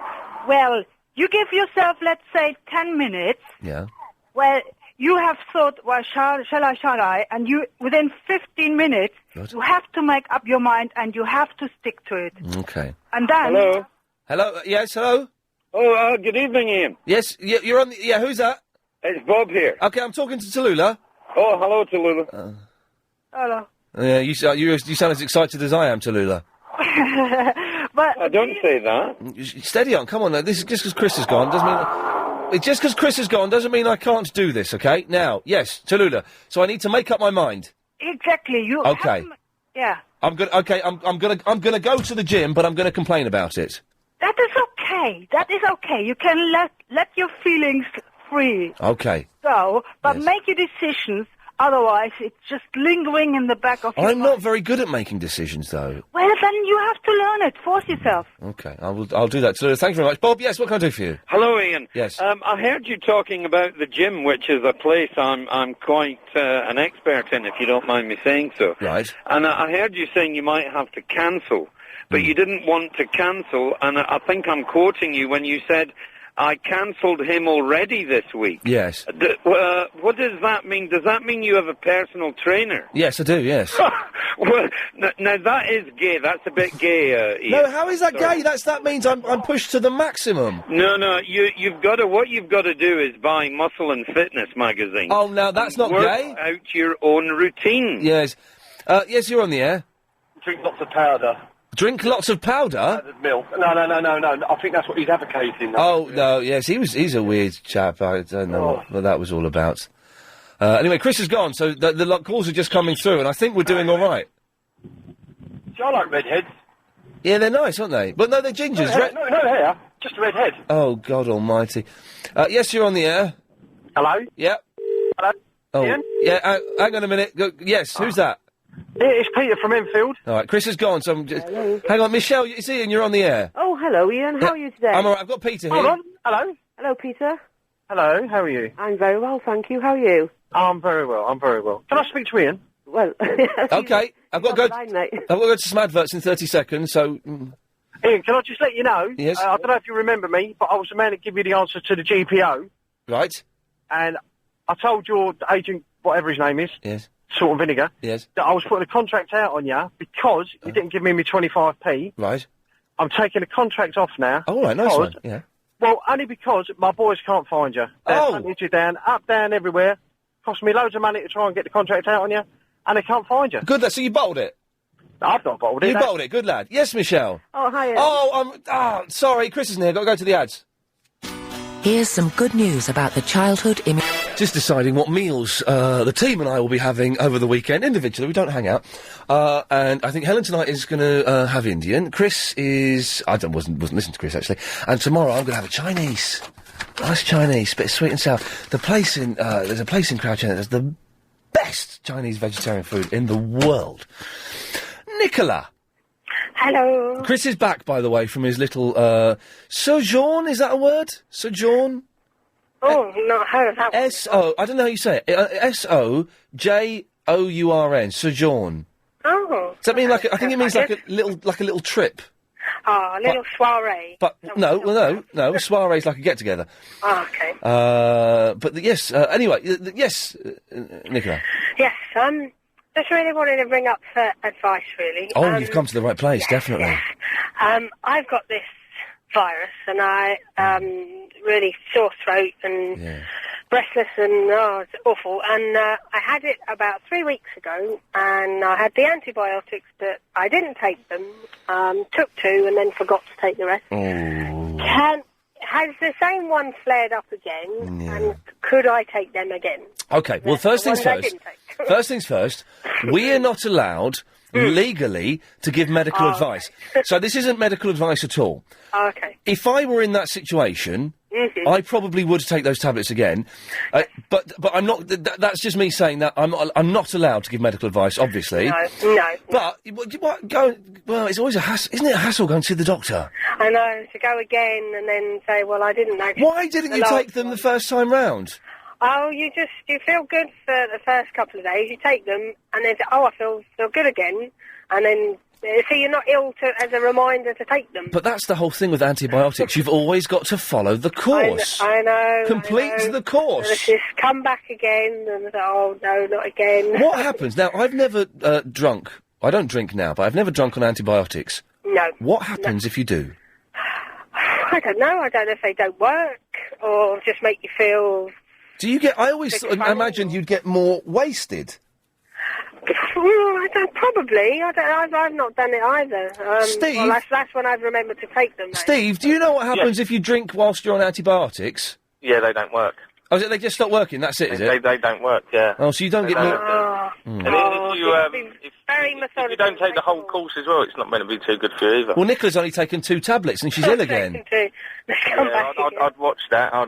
Well, you give yourself, let's say, 10 minutes. Yeah. Well, you have thought, well, shall I? And you, within 15 minutes, you have to make up your mind and you have to stick to it. Okay. And then... Hello? Hello? Yes, hello? Oh, good evening, Ian. Yes, you're on the... Yeah, who's that? It's Bob here. Okay, I'm talking to Tallulah. Oh, hello, Tallulah. Hello. Yeah, you sound as excited as I am, Tallulah. But I don't say that. Steady on, come on now. This is just because Chris is gone doesn't mean... Just because Chris is gone doesn't mean I can't do this, okay? Now, yes, Tallulah. So I need to make up my mind. Exactly, you Okay. Yeah. I'm gonna go to the gym, but I'm gonna complain about it. That is okay. That is okay. You can let your feelings free. Okay. So, but make your decisions. Otherwise, it's just lingering in the back of your I'm not very good at making decisions, though. Well, then you have to learn it. Force yourself. Okay, I'll do that. Tallulah, thank you very much. Bob, yes, what can I do for you? Hello, Ian. Yes. I heard you talking about the gym, which is a place I'm quite an expert in, if you don't mind me saying so. Right. And I heard you saying you might have to cancel, but you didn't want to cancel, and I think I'm quoting you when you said, I cancelled him already this week. Yes. What does that mean? Does that mean you have a personal trainer? Yes, I do, yes. Well, now that is gay. That's a bit gay, Ian. No, how is that gay? That means I'm pushed to the maximum. No, you've got to, what you've got to do is buy Muscle and Fitness magazine. Oh, now that's not work gay. Out your own routine. Yes. Yes, you're on the air. Drink lots of powder. Drink lots of powder? Milk. No. I think that's what he's advocating. Oh, no, yes, he's a weird chap. I don't know what that was all about. Anyway, Chris is gone, so the calls are just coming through, and I think we're doing all right. See, I like redheads. Yeah, they're nice, aren't they? But no, they're gingers. No hair. Just a redhead. Oh, God almighty. Yes, you're on the air. Hello? Yep. Hello? Oh, Ian? yeah, hang on a minute. Yes, who's that? Yeah, it's Peter from Enfield. All right, Chris is gone, so I'm just... Hang on, Michelle, it's Ian, you're on the air. Oh, hello, Ian. How are you today? I'm all right, I've got Peter here. Hold on. Hello? Hello, Peter. Hello, how are you? I'm very well, thank you. How are you? I'm very well. Can I speak to Ian? Well, Okay, I've got to go. Line, mate. I've got to go to some adverts in 30 seconds. So. Ian, can I just let you know? Yes. I don't know if you remember me, but I was the man that gave you the answer to the GPO. Right. And I told your agent, whatever his name is, Yes. Salt and Vinegar, Yes. that I was putting a contract out on you because you didn't give me my 25p. Right. I'm taking the contract off now. Oh, all right, nice because- one. Yeah. Well, only because my boys can't find you. They've hunted you down, up, down, everywhere. Cost me loads of money to try and get the contract out on you, and they can't find you. Good, so you bottled it? I've not bottled it. You bottled it, good lad. Yes, Michelle? Oh, hi. Sorry, Chris isn't here. Got to go to the ads. Here's some good news about the childhood image. Just deciding what meals the team and I will be having over the weekend. Individually, we don't hang out. And I think Helen tonight is going to have Indian. Chris is... wasn't listening to Chris, actually. And tomorrow I'm going to have a Chinese. Nice Chinese, bit of sweet and sour. The place in... there's a place in Crouch End that has the best Chinese vegetarian food in the world. Nicola. Hello. Chris is back, by the way, from his little, sojourn, is that a word? Sojourn? Oh, not heard of that one. S-O, I don't know how you say it. S-O-J-O-U-R-N, sojourn. Oh. Does that mean like, I think it means like a little trip. Oh, a little soiree. But, no, soiree's like a get-together. Oh, okay. Yes, anyway, yes, Nicola. Yes, just really wanted to bring up for advice, really. Oh, you've come to the right place, definitely. I've got this virus, and I, really sore throat and breathless, and, it's awful. And, I had it about 3 weeks ago, and I had the antibiotics, but I didn't take them, took 2, and then forgot to take the rest. Has the same one flared up again, and could I take them again? Okay, well, first The things ones I first. didn't take. First things first, we are not allowed legally to give medical advice. So this isn't medical advice at all. Okay. If I were in that situation, I probably would take those tablets again. But I'm not. That's just me saying that I'm not allowed to give medical advice, obviously. No. But well, it's always a hassle, isn't it? A hassle going to see the doctor. I know, to go again and then say, well, I didn't know. Why didn't you take them the first time round? Oh, you feel good for the first couple of days. You take them, and then say, oh, I feel good again, and then so you're not ill as a reminder to take them. But that's the whole thing with antibiotics. You've always got to follow the course. I know. Complete the course. And it's just come back again, and oh no, not again. What happens now? I've never drunk. I don't drink now, but I've never drunk on antibiotics. No. What happens if you do? I don't know. I don't know if they don't work or just make you feel. Do you get? I always imagined you'd get more wasted. Probably. I've not done it either. Steve? Well, that's when I've remembered to take them. Mate. Steve, do you know what happens if you drink whilst you're on antibiotics? Yeah, they don't work. Oh, is it they just stop working? That's it, is it? They don't work, yeah. Oh, so you don't get more... And if you don't take the whole course as well, it's not meant to be too good for you either. Well, Nicola's only taken 2 tablets and she's ill again. I'd watch that. I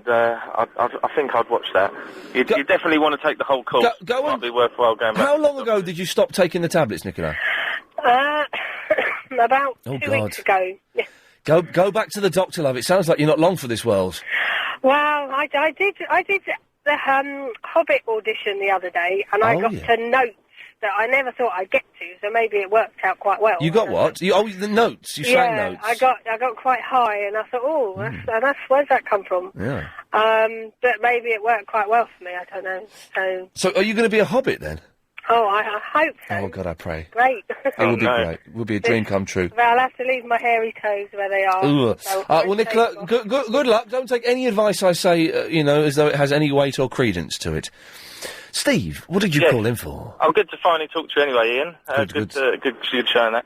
think I'd watch that. You definitely want to take the whole course. Go on. Might be worthwhile going back. How long ago did you stop taking the tablets, Nicola? About Oh, 2 God. weeks ago. Yeah. Go back to the doctor, love. It sounds like you're not long for this world. Well, I did the Hobbit audition the other day, and I got to notes that I never thought I'd get to, so maybe it worked out quite well. You got what? The notes. You sang notes. I got quite high, and I thought, that's where's that come from? Yeah. But maybe it worked quite well for me. I don't know. So are you going to be a hobbit then? Oh, I hope so. Oh God, I pray. Great. It would be great. It would be a dream come true. Well, I'll have to leave my hairy toes where they are. Ooh. So Well, Nicola, good luck. Don't take any advice I say, as though it has any weight or credence to it. Steve, what did you call in for? Oh, good to finally talk to you anyway, Ian. Good show on that.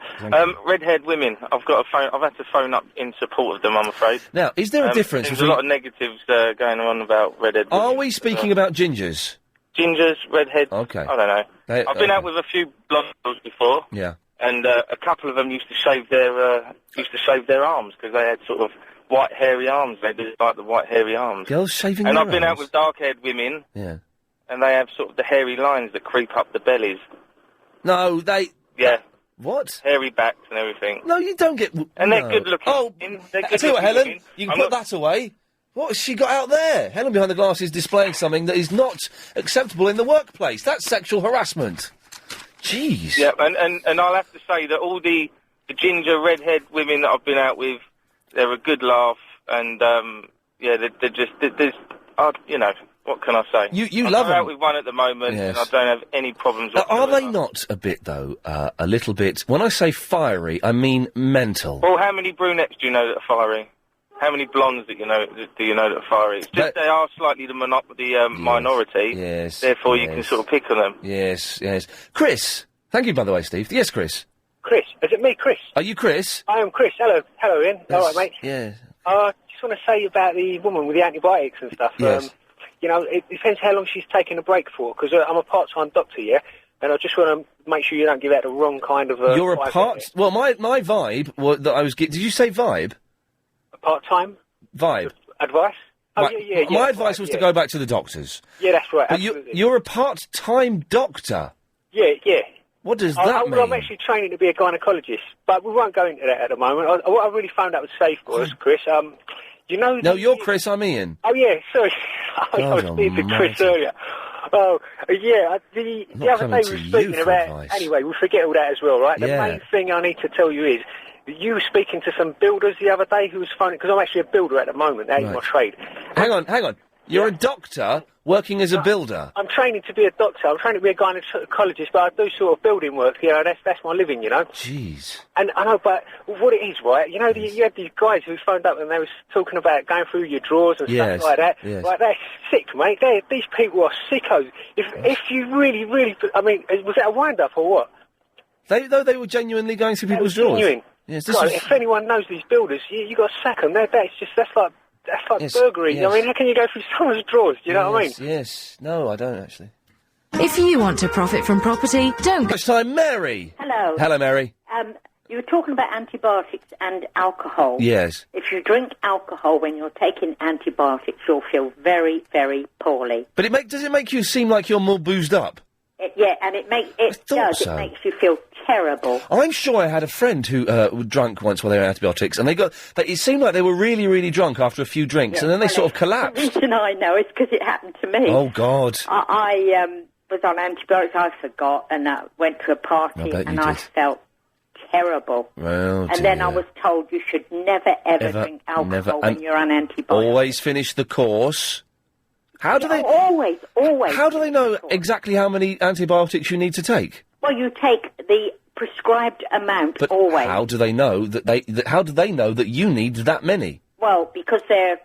Redhead women. I've had to phone up in support of them, I'm afraid. Now, is there a difference There's between... a lot of negatives going on about redhead women. Are we speaking about gingers? Gingers, redheads. Okay. I don't know. I've been out with a few blonde girls before. Yeah. And a couple of them used to shave their arms because they had sort of white hairy arms. They did like the white hairy arms. Girls shaving And their I've been arms? out with dark-haired women. Yeah. And they have sort of the hairy lines that creep up the bellies. No, they... Yeah. What? Hairy backs and everything. No, you don't get... And they're good looking. Oh, I tell you what, Helen, you can put that away. What has she got out there? Helen behind the glass is displaying something that is not acceptable in the workplace. That's sexual harassment. Jeez. Yeah, and I'll have to say that all the ginger, redhead women that I've been out with, they're a good laugh, and, they're just, you know, what can I say? You love I'm them. out with one at the moment, Yes. and I don't have any problems Are they not a bit, though, a little bit... When I say fiery, I mean mental. Well, how many brunettes do you know that are fiery? How many blondes do you know that are fiery? It's just they are slightly the minority. Yes. Therefore, you can sort of pick on them. Yes. Chris. Thank you, by the way, Steve. Yes, Chris. Chris, is it me, Chris? Are you Chris? I am Chris. Hello, Ian. Yes. All right, mate. Yeah. I just want to say about the woman with the antibiotics and stuff. Yes. You know, it depends how long she's taking a break for, because I'm a part-time doctor, yeah? And I just want to make sure you don't give out the wrong kind of... You're a part... Well, my vibe that I was... Did you say vibe? A part-time? Vibe. Advice? Oh, yeah. My advice was to go back to the doctors. Yeah, that's right, But absolutely. you're a part-time doctor. Yeah. What does that mean? I'm actually training to be a gynaecologist, but we won't go into that at the moment. What I really found out was safe was, Chris, you know... No, you're Chris, I'm Ian. Oh, yeah, sorry. I was speaking to Chris earlier. Oh, yeah, the other day we were speaking about... advice. Anyway, we'll forget all that as well, right? The Yeah. main thing I need to tell you is, you were speaking to some builders the other day who was phoning... Because I'm actually a builder at the moment, that is my trade. Hang on. You're a doctor working as a builder. I'm training to be a doctor. I'm training to be a gynaecologist, but I do sort of building work, you know, that's my living, you know. Jeez. And I know, but what it is, right, you know, you had these guys who phoned up and they was talking about going through your drawers and Yes, stuff like that. yes. Like, that's sick, mate. These people are sickos. If you really, I mean, was that a wind-up or what? They were genuinely going through people's drawers. Genuine. Yes, God, if anyone knows these builders, you got to sack them. That's like burglary. yes. I mean, how can you go through someone's drawers? Do you know what I mean? Yes. No, I don't, actually. If you want to profit from property, don't go... It's time, Mary! Hello. Hello, Mary. You were talking about antibiotics and alcohol. Yes. If you drink alcohol when you're taking antibiotics, you'll feel very, very poorly. But does it make you seem like you're more boozed up? It does. so. It makes you feel terrible. I'm sure I had a friend who was drunk once while they were on antibiotics, and it seemed like they were really, really drunk after a few drinks, and then they sort of collapsed. The reason I know is because it happened to me. Oh, God. I was on antibiotics, I forgot, and went to a party, and I felt terrible. Well, and then I was told you should never, ever drink alcohol when you're on antibiotics. Always finish the course. How do they... Always. How do they know exactly how many antibiotics you need to take? Well, you take the prescribed amount, But always. how do they know that how do they know that you need that many? Well, because they're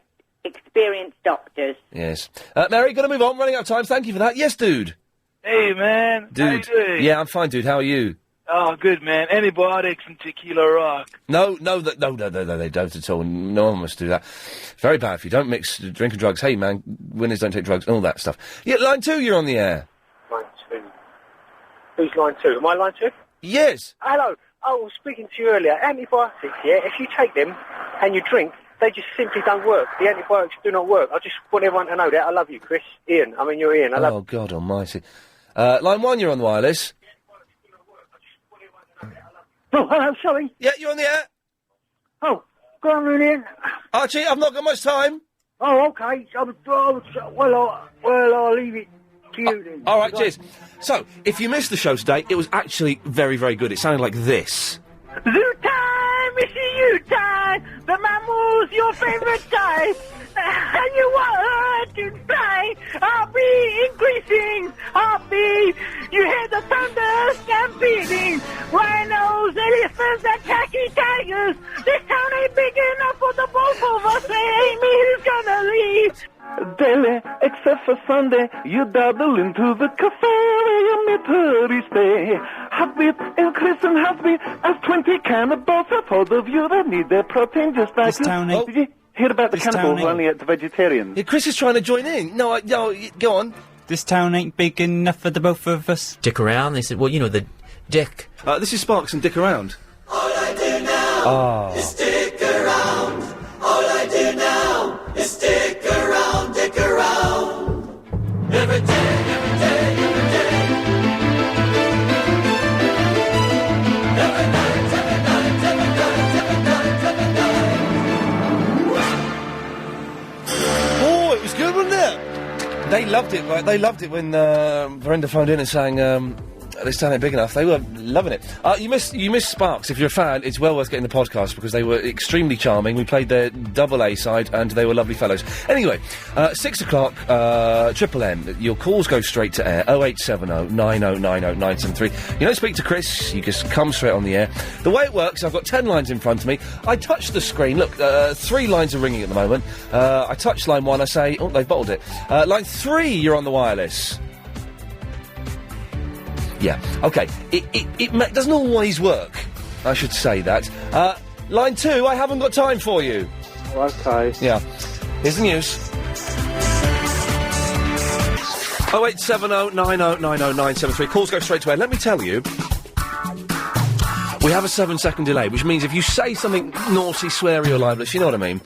experienced doctors. Yes. Mary, gotta move on, running out of time. Thank you for that. Yes, dude. Hey, man. Dude. How you doing? Yeah, I'm fine, dude. How are you? Oh, good, man. Antibiotics and tequila rock. No, they don't at all. No one must do that. Very bad for you. Don't mix drink and drugs. Hey, man, winners don't take drugs, all that stuff. Yeah, line 2, you're on the air. Line 2. Who's line 2? Am I line 2? Yes. Hello. I was speaking to you earlier. Antibiotics, yeah, if you take them and you drink, they just simply don't work. The antibiotics do not work. I just want everyone to know that. I love you, Chris. Ian. I mean, you're Ian. I love Oh, God almighty. Line 1, you're on the wireless. Oh, hello, sorry. Yeah, you're on the air. Oh, go on, Ian. Archie, I've not got much time. Oh, okay. I'll leave it to you then. All right, cheers. So, if you missed the show today, it was actually very, very good. It sounded like this. Zoo time! It's you time! The mammal's your favourite time! And you want to play! I'll be increasing! You hear the thunder stampeding! Rhinos, elephants, and khaki tigers! This town ain't big enough for the both of us! It ain't me who's gonna leave! Daily, except for Sunday, you dabble into the cafe where you meet Purdy stay. Heartbeat and Chris and Heartbeat as 20 cannibals have hold of you that need their protein just like This town ain't... Did you hear about the This cannibals town ain't- only at the vegetarians? Yeah, Chris is trying to join in. No, go on. This town ain't big enough for the both of us. Dick around. They said, well, you know, the Dick. This is Sparks and Dick Around. All I do now Oh. is stick around. All I do now is stick around, dick around. Every day, every day, every day. Every night, every night, every night, every night, every night. Oh, it was good, wasn't it? They loved it, right? They loved it when Verenda phoned in and sang They sounded big enough. They were loving it. You missed Sparks. If you're a fan, it's well worth getting the podcast because they were extremely charming. We played their double A side and they were lovely fellows. Anyway, 6 o'clock, Triple M. Your calls go straight to air. 0870 9090 973. You don't speak to Chris. You just come straight on the air. The way it works, I've got 10 lines in front of me. I touch the screen. Look, 3 lines are ringing at the moment. I touch line 1. I say, oh, they've bottled it. Line 3, you're on the wireless. Yeah, okay. It doesn't always work, I should say that. Line 2, I haven't got time for you. Okay. Yeah. Here's the news. 0870 9090 973. Calls go straight to air. Let me tell you, we have a 7-second delay, which means if you say something naughty, sweary or libelous, you know what I mean,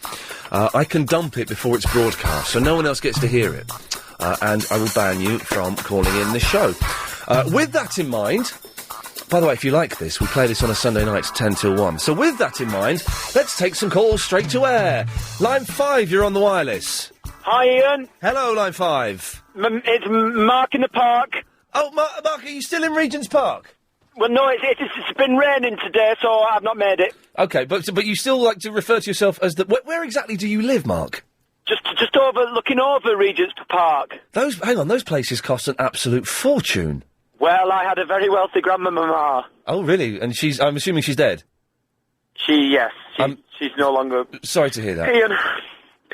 I can dump it before it's broadcast, so no one else gets to hear it. And I will ban you from calling in the show. With that in mind, by the way, if you like this, we play this on a Sunday night 10 till 1. So with that in mind, let's take some calls straight to air. Line 5, you're on the wireless. Hi, Ian. Hello, Line 5. It's Mark in the park. Oh, Mark, are you still in Regent's Park? Well, no, it's been raining today, so I've not made it. OK, but you still like to refer to yourself as the... Where exactly do you live, Mark? Just looking over Regent's Park. Hang on, those places cost an absolute fortune. Well, I had a very wealthy grandmama. Oh, really? And I'm assuming she's dead? Yes. She's no longer... Sorry to hear that.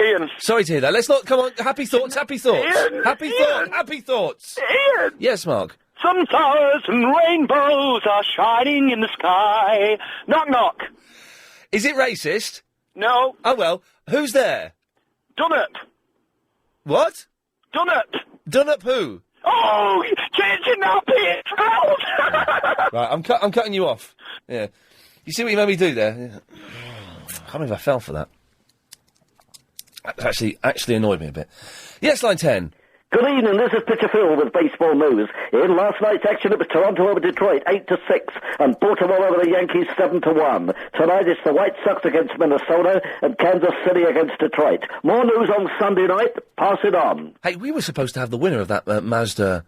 Ian. Sorry to hear that. Let's not... Come on, happy thoughts. Ian. Happy thoughts. Ian. Yes, Mark. Some stars and rainbows are shining in the sky. Knock, knock. Is it racist? No. Oh, well, who's there? Dunnop. What? Dunnop. Dunnop who? Oh, changing nappy. Right, I'm cutting you off. Yeah. You see what you made me do there? Yeah. I can't believe I fell for that. That actually annoyed me a bit. Yes, line 10. Good evening, this is Pitcher Phil with Baseball News. In last night's action, it was Toronto over Detroit, 8-6, and Baltimore over the Yankees, 7-1. Tonight it's the White Sox against Minnesota and Kansas City against Detroit. More news on Sunday night. Pass it on. Hey, we were supposed to have the winner of that Mazda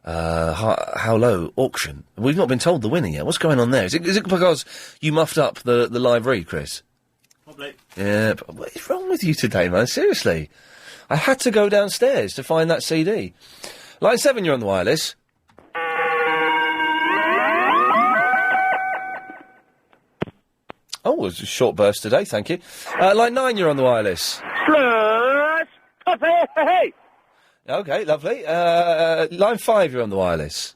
How Low auction. We've not been told the winner yet. What's going on there? Is it because you muffed up the live read, Chris? Probably. Yeah, but what is wrong with you today, man? Seriously. I had to go downstairs to find that CD. Line 7, you're on the wireless. Oh, it was a short burst today, thank you. Line 9, you're on the wireless. Slush! Hey! OK, lovely. Line 5, you're on the wireless.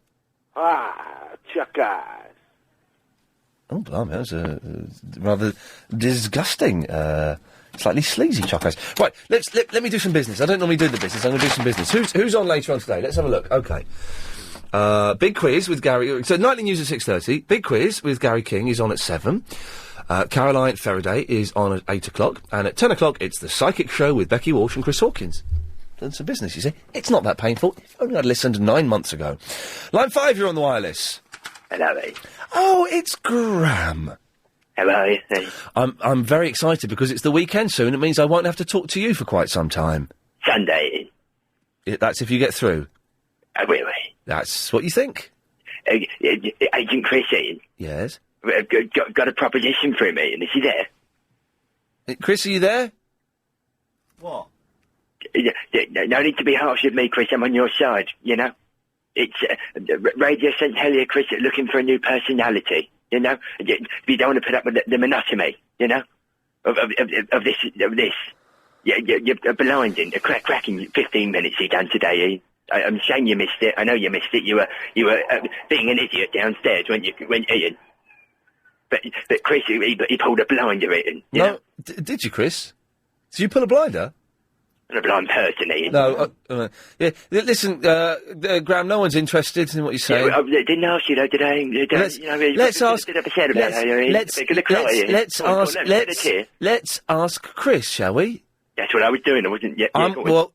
Chuckers. Oh, blimey, that was rather disgusting, slightly sleazy chuckers. Right, let me do some business. I don't normally do the business. I'm going to do some business. Who's on later on today? Let's have a look. OK. Big quiz with Gary... So, nightly news at 6:30. Big quiz with Gary King is on at 7. Caroline Faraday is on at 8 o'clock. And at 10 o'clock, it's the Psychic Show with Becky Walsh and Chris Hawkins. Done some business, you see. It's not that painful. If only I'd listened 9 months ago. Line 5, you're on the wireless. Hello, mate. Oh, it's Graham. How are you? Hey. I'm very excited because it's the weekend soon. It means I won't have to talk to you for quite some time. Sunday. That's if you get through. Really? That's what you think. Agent Chris, Ian. Yes? I've got a proposition for me, and is he there? Chris, are you there? What? No need to be harsh with me, Chris. I'm on your side, you know? It's Radio St. Helier, Chris, looking for a new personality, you know? You don't want to put up with the monotony, you know? Of this. Yeah, you're blinding, cracking 15 minutes he done today, Ian. I'm saying you missed it. I know you missed it. You were being an idiot downstairs when Ian. But Chris, he pulled a blinder, Ian. No, did you, Chris? Did you pull a blinder? A blind person, Ian. No, yeah. Listen, Graham, no one's interested in what you're saying. Yeah, I didn't ask you though, did I? Let's ask Chris, shall we? That's what I was doing. I wasn't yet. Well,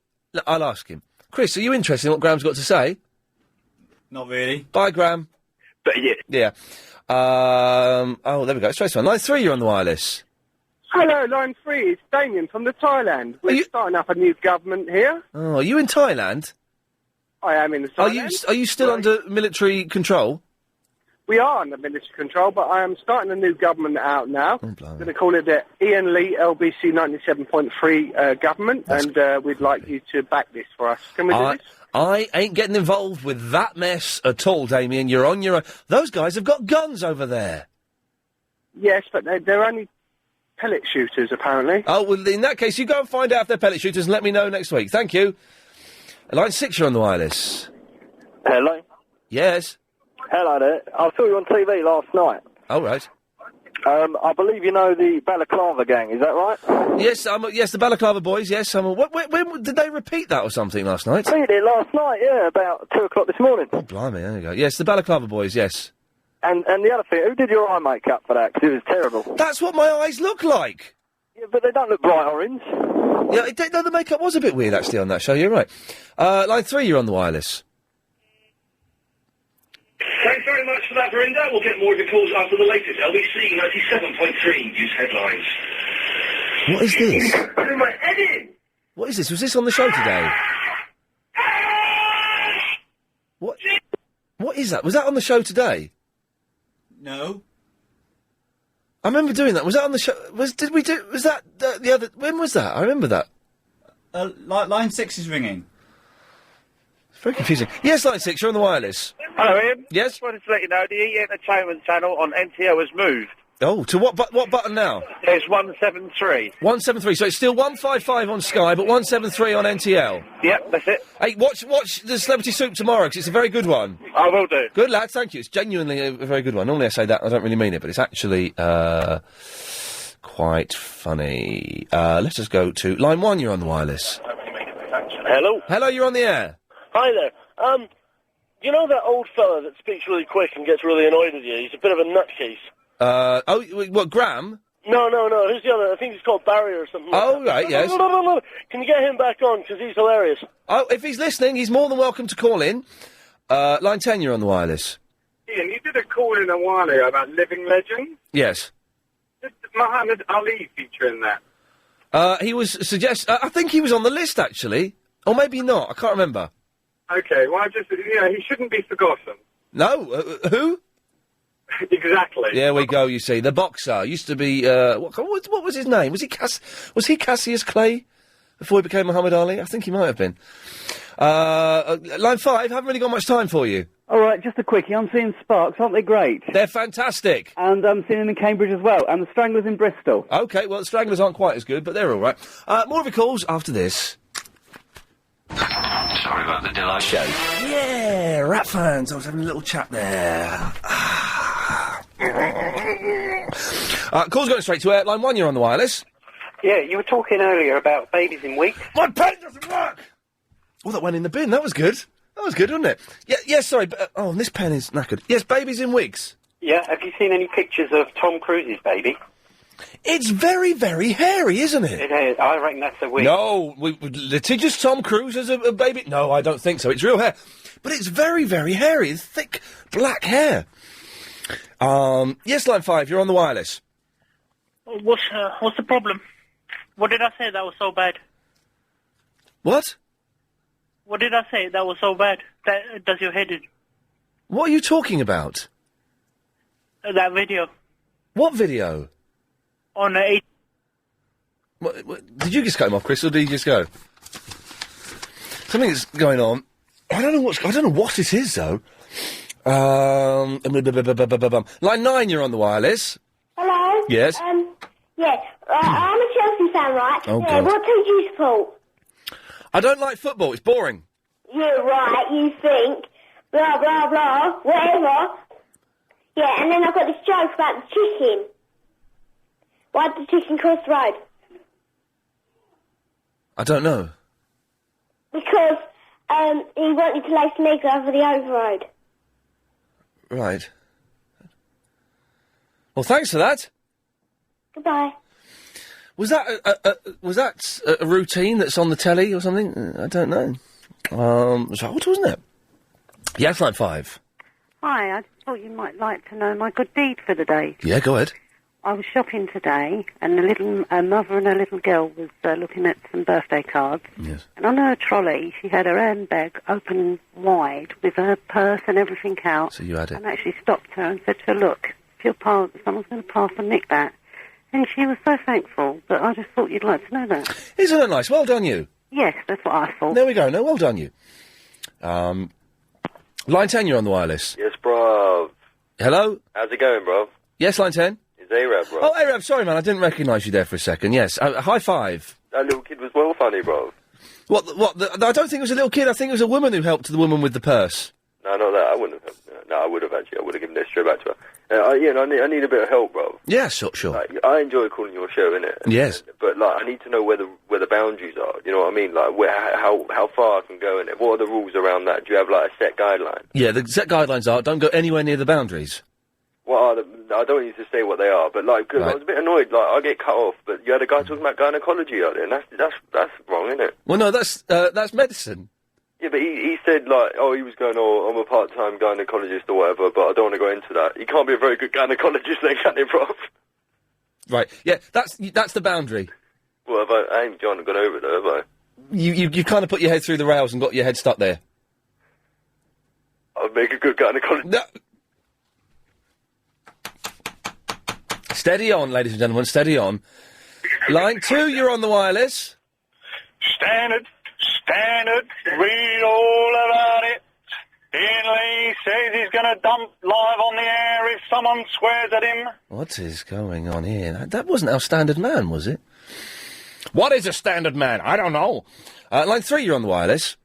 I'll ask him. Chris, are you interested in what Graham's got to say? Not really. Bye, Graham. But yeah. Oh, there we go. Straight on. Line 3, you're on the wireless. Hello, line 3. It's Damien from the Thailand. We're starting up a new government here. Oh, are you in Thailand? I am in the Thailand. Are you still under military control? We are under military control, but I am starting a new government out now. Oh, I'm going to call it the Ian Lee LBC 97.3 government, and we'd like you to back this for us. Can we do this? I ain't getting involved with that mess at all, Damien. You're on your own. Those guys have got guns over there. Yes, but they're only pellet shooters, apparently. Oh, well, in that case, you go and find out if they're pellet shooters and let me know next week. Thank you. Line 6, you're on the wireless. Hello? Yes. Hello there. I saw you on TV last night. Oh, right. I believe you know the Balaclava gang, is that right? Yes, yes, the Balaclava boys, yes. When did they repeat that or something last night? They did last night, yeah, about 2 o'clock this morning. Oh, blimey, there you go. Yes, the Balaclava boys, yes. And the other thing, who did your eye makeup for that? Because it was terrible. That's what my eyes look like. Yeah, but they don't look bright orange. Yeah, no, the makeup was a bit weird, actually, on that show, you're right. Line 3, you're on the wireless. Thanks very much for that, Verinda. We'll get more of your calls after the latest LBC 97.3 news headlines. What is this? Putting my head in! What is this? Was this on the show today? What is that? Was that on the show today? No. I remember doing that. Was that on the show? Was that the other... When was that? I remember that. Line 6 is ringing. It's very confusing. Yes, Line 6, you're on the wireless. Hello, Ian. Yes? Just wanted to let you know the E-Entertainment channel on NTO has moved. Oh, to what button now? It's 173. 173, so it's still 155 on Sky, but 173 on NTL. Yep, that's it. Hey, watch the Celebrity Soup tomorrow, because it's a very good one. I will do. Good, lad, thank you. It's genuinely a very good one. Normally I say that, I don't really mean it, but it's actually, quite funny. Let us go to line 1, you're on the wireless. Hello? Hello, you're on the air. Hi there. You know that old fella that speaks really quick and gets really annoyed with you? He's a bit of a nutcase. What, Graham? No. Who's the other? I think he's called Barry or something. Oh, right, yes. Can you get him back on? Because he's hilarious. Oh, if he's listening, he's more than welcome to call in. Line 10, you're on the wireless. Ian, you did a call in a while ago about living legends. Yes. Did Muhammad Ali feature in that? He was I think he was on the list, actually. Or maybe not, I can't remember. Okay, well, he shouldn't be forgotten. No, who? Exactly. There we go, you see. The boxer used to be, what was his name? Was he Cassius Clay before he became Muhammad Ali? I think he might have been. Line 5, haven't really got much time for you. All right, just a quickie. I'm seeing Sparks, aren't they great? They're fantastic. And I'm seeing them in Cambridge as well, and the Stranglers in Bristol. Okay, well, the Stranglers aren't quite as good, but they're all right. More of your calls after this. Sorry about the delay. Show. Yeah, rap fans. I was having a little chat there. Calls going straight to air. Line 1, you're on the wireless. Yeah, you were talking earlier about babies in wigs. My pen doesn't work! Oh, that went in the bin. That was good. That was good, wasn't it? Yeah, sorry, but... this pen is knackered. Yes, babies in wigs. Yeah, have you seen any pictures of Tom Cruise's baby? It's very, very hairy, isn't it? It is. I reckon that's a wig. No, litigious Tom Cruise as a baby? No, I don't think so. It's real hair. But it's very, very hairy. It's thick, black hair. Yes, line 5, you're on the wireless. What's the problem? What did I say that was so bad? What? What did I say that was so bad? That does your head in? What are you talking about? That video. What video? On the What, did you just cut him off, Chris, or did he just go? Something's going on. I don't know what it is, though. Line 9, you're on the wireless. Hello? Yes? Yes. I'm a Chelsea fan, right? Oh, yeah, God. what team do you support? I don't like football. It's boring. You're right, you think. Blah, blah, blah. Whatever. Yeah, and then I've got this joke about the chicken. Why did the chicken cross the road? I don't know. Because, he wanted to lay some eggs over the overroad. Right. Well, thanks for that. Goodbye. Was that a routine that's on the telly or something? I don't know. So what wasn't it? Yes, line 5. Hi, I thought you might like to know my good deed for the day. Yeah, go ahead. I was shopping today, and a mother and a little girl was looking at some birthday cards. Yes. And on her trolley, she had her handbag open wide with her purse and everything out. So you had it. And actually stopped her and said to her, "Look, if someone's going to pass and nick that." And she was so thankful. But I just thought you'd like to know that. Isn't it nice? Well done, you. Yes, that's what I thought. There we go. No, well done, you. Line 10, you're on the wireless. Yes, bro. Hello? How's it going, bro? Yes, line 10? It's A-Rab, bro. Oh, Arab, sorry, man, I didn't recognise you there for a second. Yes, high five. That little kid was well funny, bro. What, I don't think it was a little kid, I think it was a woman who helped the woman with the purse. No, not that. I wouldn't have. No, I would have, actually. I would have given it straight back to her. I need a bit of help, bro. Yeah, sure. Like, I enjoy calling your show, innit? Yes. But, like, I need to know where the boundaries are. You know what I mean? Like, how far I can go in it. What are the rules around that? Do you have, like, a set guideline? Yeah, the set guidelines are, don't go anywhere near the boundaries. What are I don't need to say what they are, but, like, 'cause I was a bit annoyed. Like, I get cut off, but you had a guy talking about gynecology out there, and that's wrong, isn't it? Well, no, that's medicine. Yeah, but he said, like, he was going, I'm a part-time gynecologist or whatever, but I don't want to go into that. He can't be a very good gynecologist then, can he, prof? Right, yeah, that's the boundary. Well, I ain't gone over there, have I? You kind of put your head through the rails and got your head stuck there. I'll make a good gynecologist. No. Steady on, ladies and gentlemen, steady on. Line 2, you're on the wireless. Standard, read all about it. Ian Lee says he's going to dump live on the air if someone swears at him. What is going on here? That wasn't our standard man, was it? What is a standard man? I don't know. Line 3, you're on the wireless.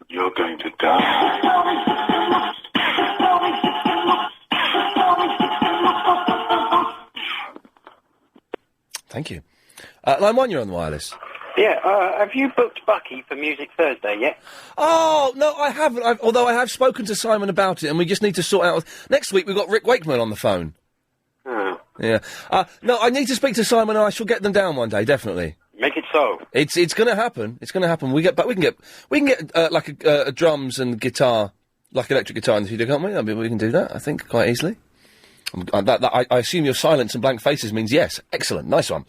You're going to die. Thank you. Line 1, you're on the wireless. Yeah, have you booked Bucky for Music Thursday yet? Oh, no, I haven't. Although I have spoken to Simon about it, and we just need to sort out... Next week, we've got Rick Wakeman on the phone. Oh. Yeah. No, I need to speak to Simon, and I shall get them down one day, definitely. Make it so. It's going to happen. It's going to happen. We can get like a drums and guitar, like electric guitar in the studio, can't we? I mean, we can do that, I think, quite easily. I assume your silence and blank faces means yes. Excellent. Nice one.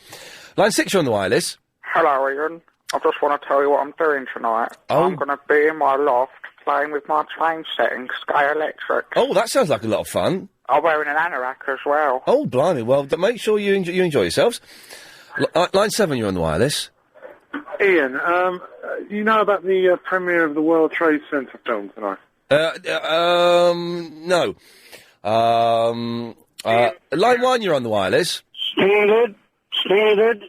Line 6, you're on the wireless. Hello, Ian. I just want to tell you what I'm doing tonight. Oh. I'm going to be in my loft playing with my train settings, Sky Electric. Oh, that sounds like a lot of fun. I'm wearing an anorak as well. Oh, blimey. Well, make sure you enjoy yourselves. Line 7, you're on the wireless. Ian, you know about the premiere of the World Trade Center film tonight? No. Line 1, you're on the wireless. Standard,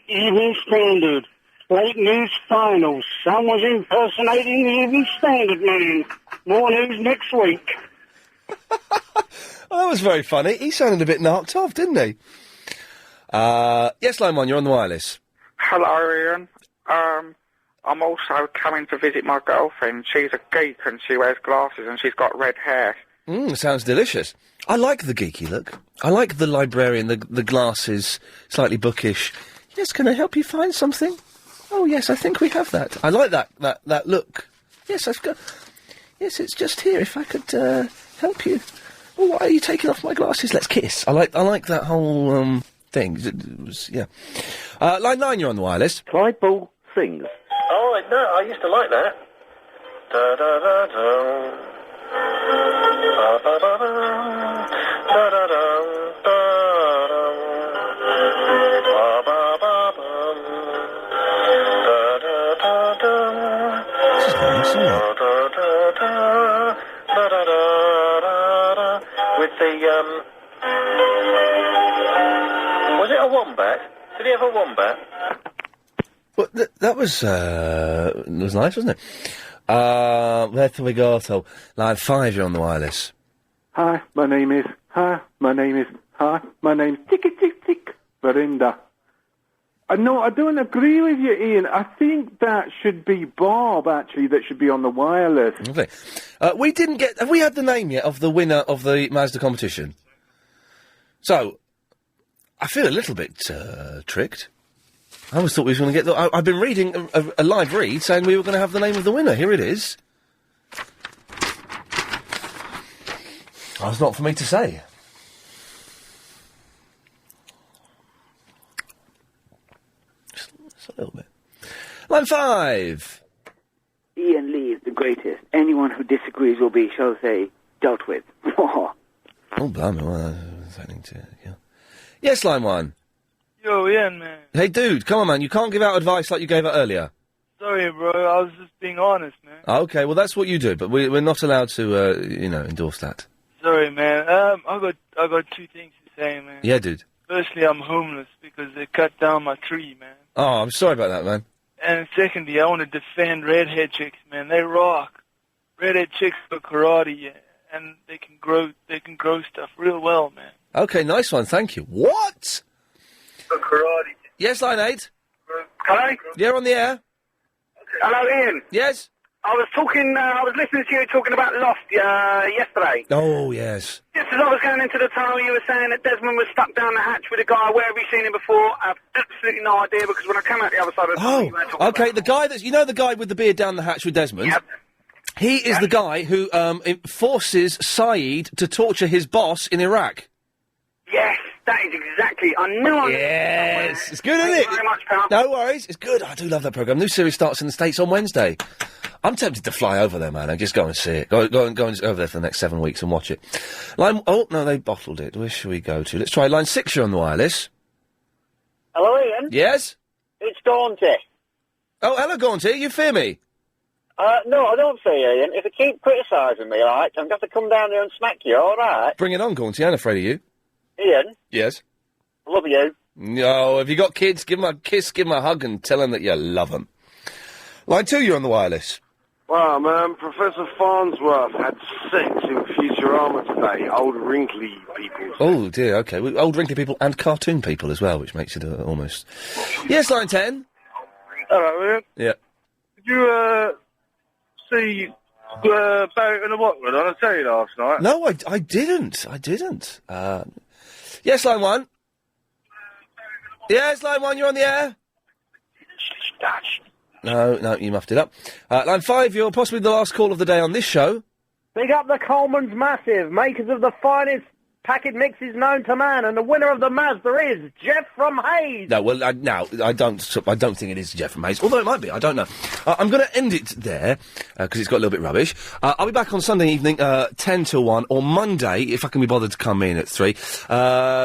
even standard. Late news finals. Someone's impersonating the even standard man. More news next week. Oh, that was very funny. He sounded a bit knocked off, didn't he? Yes, Line 1, you're on the wireless. Hello, Ian. I'm also coming to visit my girlfriend. She's a geek and she wears glasses and she's got red hair. Sounds delicious. I like the geeky look. I like the librarian, the glasses, slightly bookish. Yes, can I help you find something? Oh, yes, I think we have that. I like that look. Yes, I've got... Yes, it's just here, if I could, help you. Oh, why are you taking off my glasses? Let's kiss. I like that whole, thing. It was, yeah. Line 9, you're on the wireless. Clyde Ball sings. Oh, no, I used to like that. Da-da-da-da. With the, was it a wombat? Did he have a wombat? Well, that was nice, wasn't it? Where do we go? So, line 5, you're on the wireless. Hi, my name is Tick, Verinda. No, I don't agree with you, Ian. I think that should be Bob, actually, that should be on the wireless. Okay. We didn't get... Have we had the name yet of the winner of the Mazda competition? So, I feel a little bit, tricked. I always thought we were going to get... I've been reading a live read saying we were going to have the name of the winner. Here it is. That's not for me to say. a little bit. Line 5. Iain Lee is the greatest. Anyone who disagrees will be, shall I say, dealt with. Oh, blimey, well, that's happening to, yeah. Yes, line 1. Yo, Ian, man. Hey, dude, come on, man, you can't give out advice like you gave out earlier. Sorry, bro, I was just being honest, man. Okay, well, that's what you do, but we're not allowed to, endorse that. Sorry, man. I got two things to say, man. Yeah, dude. Firstly, I'm homeless because they cut down my tree, man. Oh, I'm sorry about that, man. And secondly, I want to defend redhead chicks, man. They rock. Redhead chicks for karate, yeah, and they can grow stuff real well, man. Okay, nice one, thank you. What? For karate. Yes, line 8. Hello? You're on the air. Hello, Ian. Yes? I was listening to you talking about Lost yesterday. Oh, yes. Just as I was going into the tunnel, you were saying that Desmond was stuck down the hatch with a guy. Where have you seen him before? I have absolutely no idea, because when I came out the other side of the tunnel, you were talking Okay, the guy that's... You know the guy with the beard down the hatch with Desmond? Yep. He is the guy who forces Saeed to torture his boss in Iraq. Yes, that is exactly... I knew I... Yes, it's good, isn't it? Thank you very much, pal. No worries, it's good. I do love that programme. New series starts in the States on Wednesday. I'm tempted to fly over there, man, and just go and see it. Go and over there for the next 7 weeks and watch it. Oh, no, they bottled it. Where should we go to? Let's try line 6. You're on the wireless. Hello, Ian. Yes? It's Daunty. Oh, hello, Gaunty. You fear me? No, I don't fear you, Ian. If you keep criticising me, right, I'm going to have to come down there and smack you, all right? Bring it on, Gaunty. I'm afraid of you. Ian, Yes? I love you. No, have you got kids? Give them a kiss, give them a hug, and tell them that you love them. Line 2, you're on the wireless. Well, Professor Farnsworth had sex in Futurama today. Old wrinkly people. Oh, dear, okay. Well, old wrinkly people and cartoon people as well, which makes it almost... Yes, line 10. Hello, Ian. Yeah. Did you, see Barrett and the Watford on the telly last night? No, I didn't. Yes, line 1. Yes, line 1, you're on the air. No, you muffed it up. Line 5, you're possibly the last call of the day on this show. Big up the Coleman's Massive, makers of the finest packet mixes known to man, and the winner of the Mazda is Jeff from Hayes. No, well, I don't think it is Jeff from Hayes, although it might be, I don't know. I'm going to end it there, because it's got a little bit rubbish. I'll be back on Sunday evening, 10 till 1, or Monday, if I can be bothered to come in at 3.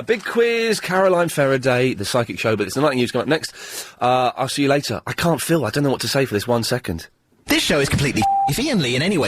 Big quiz, Caroline Faraday, the psychic show, but it's the Night News coming up next. I'll see you later. I don't know what to say for this 1 second. This show is completely if Iain Lee in any way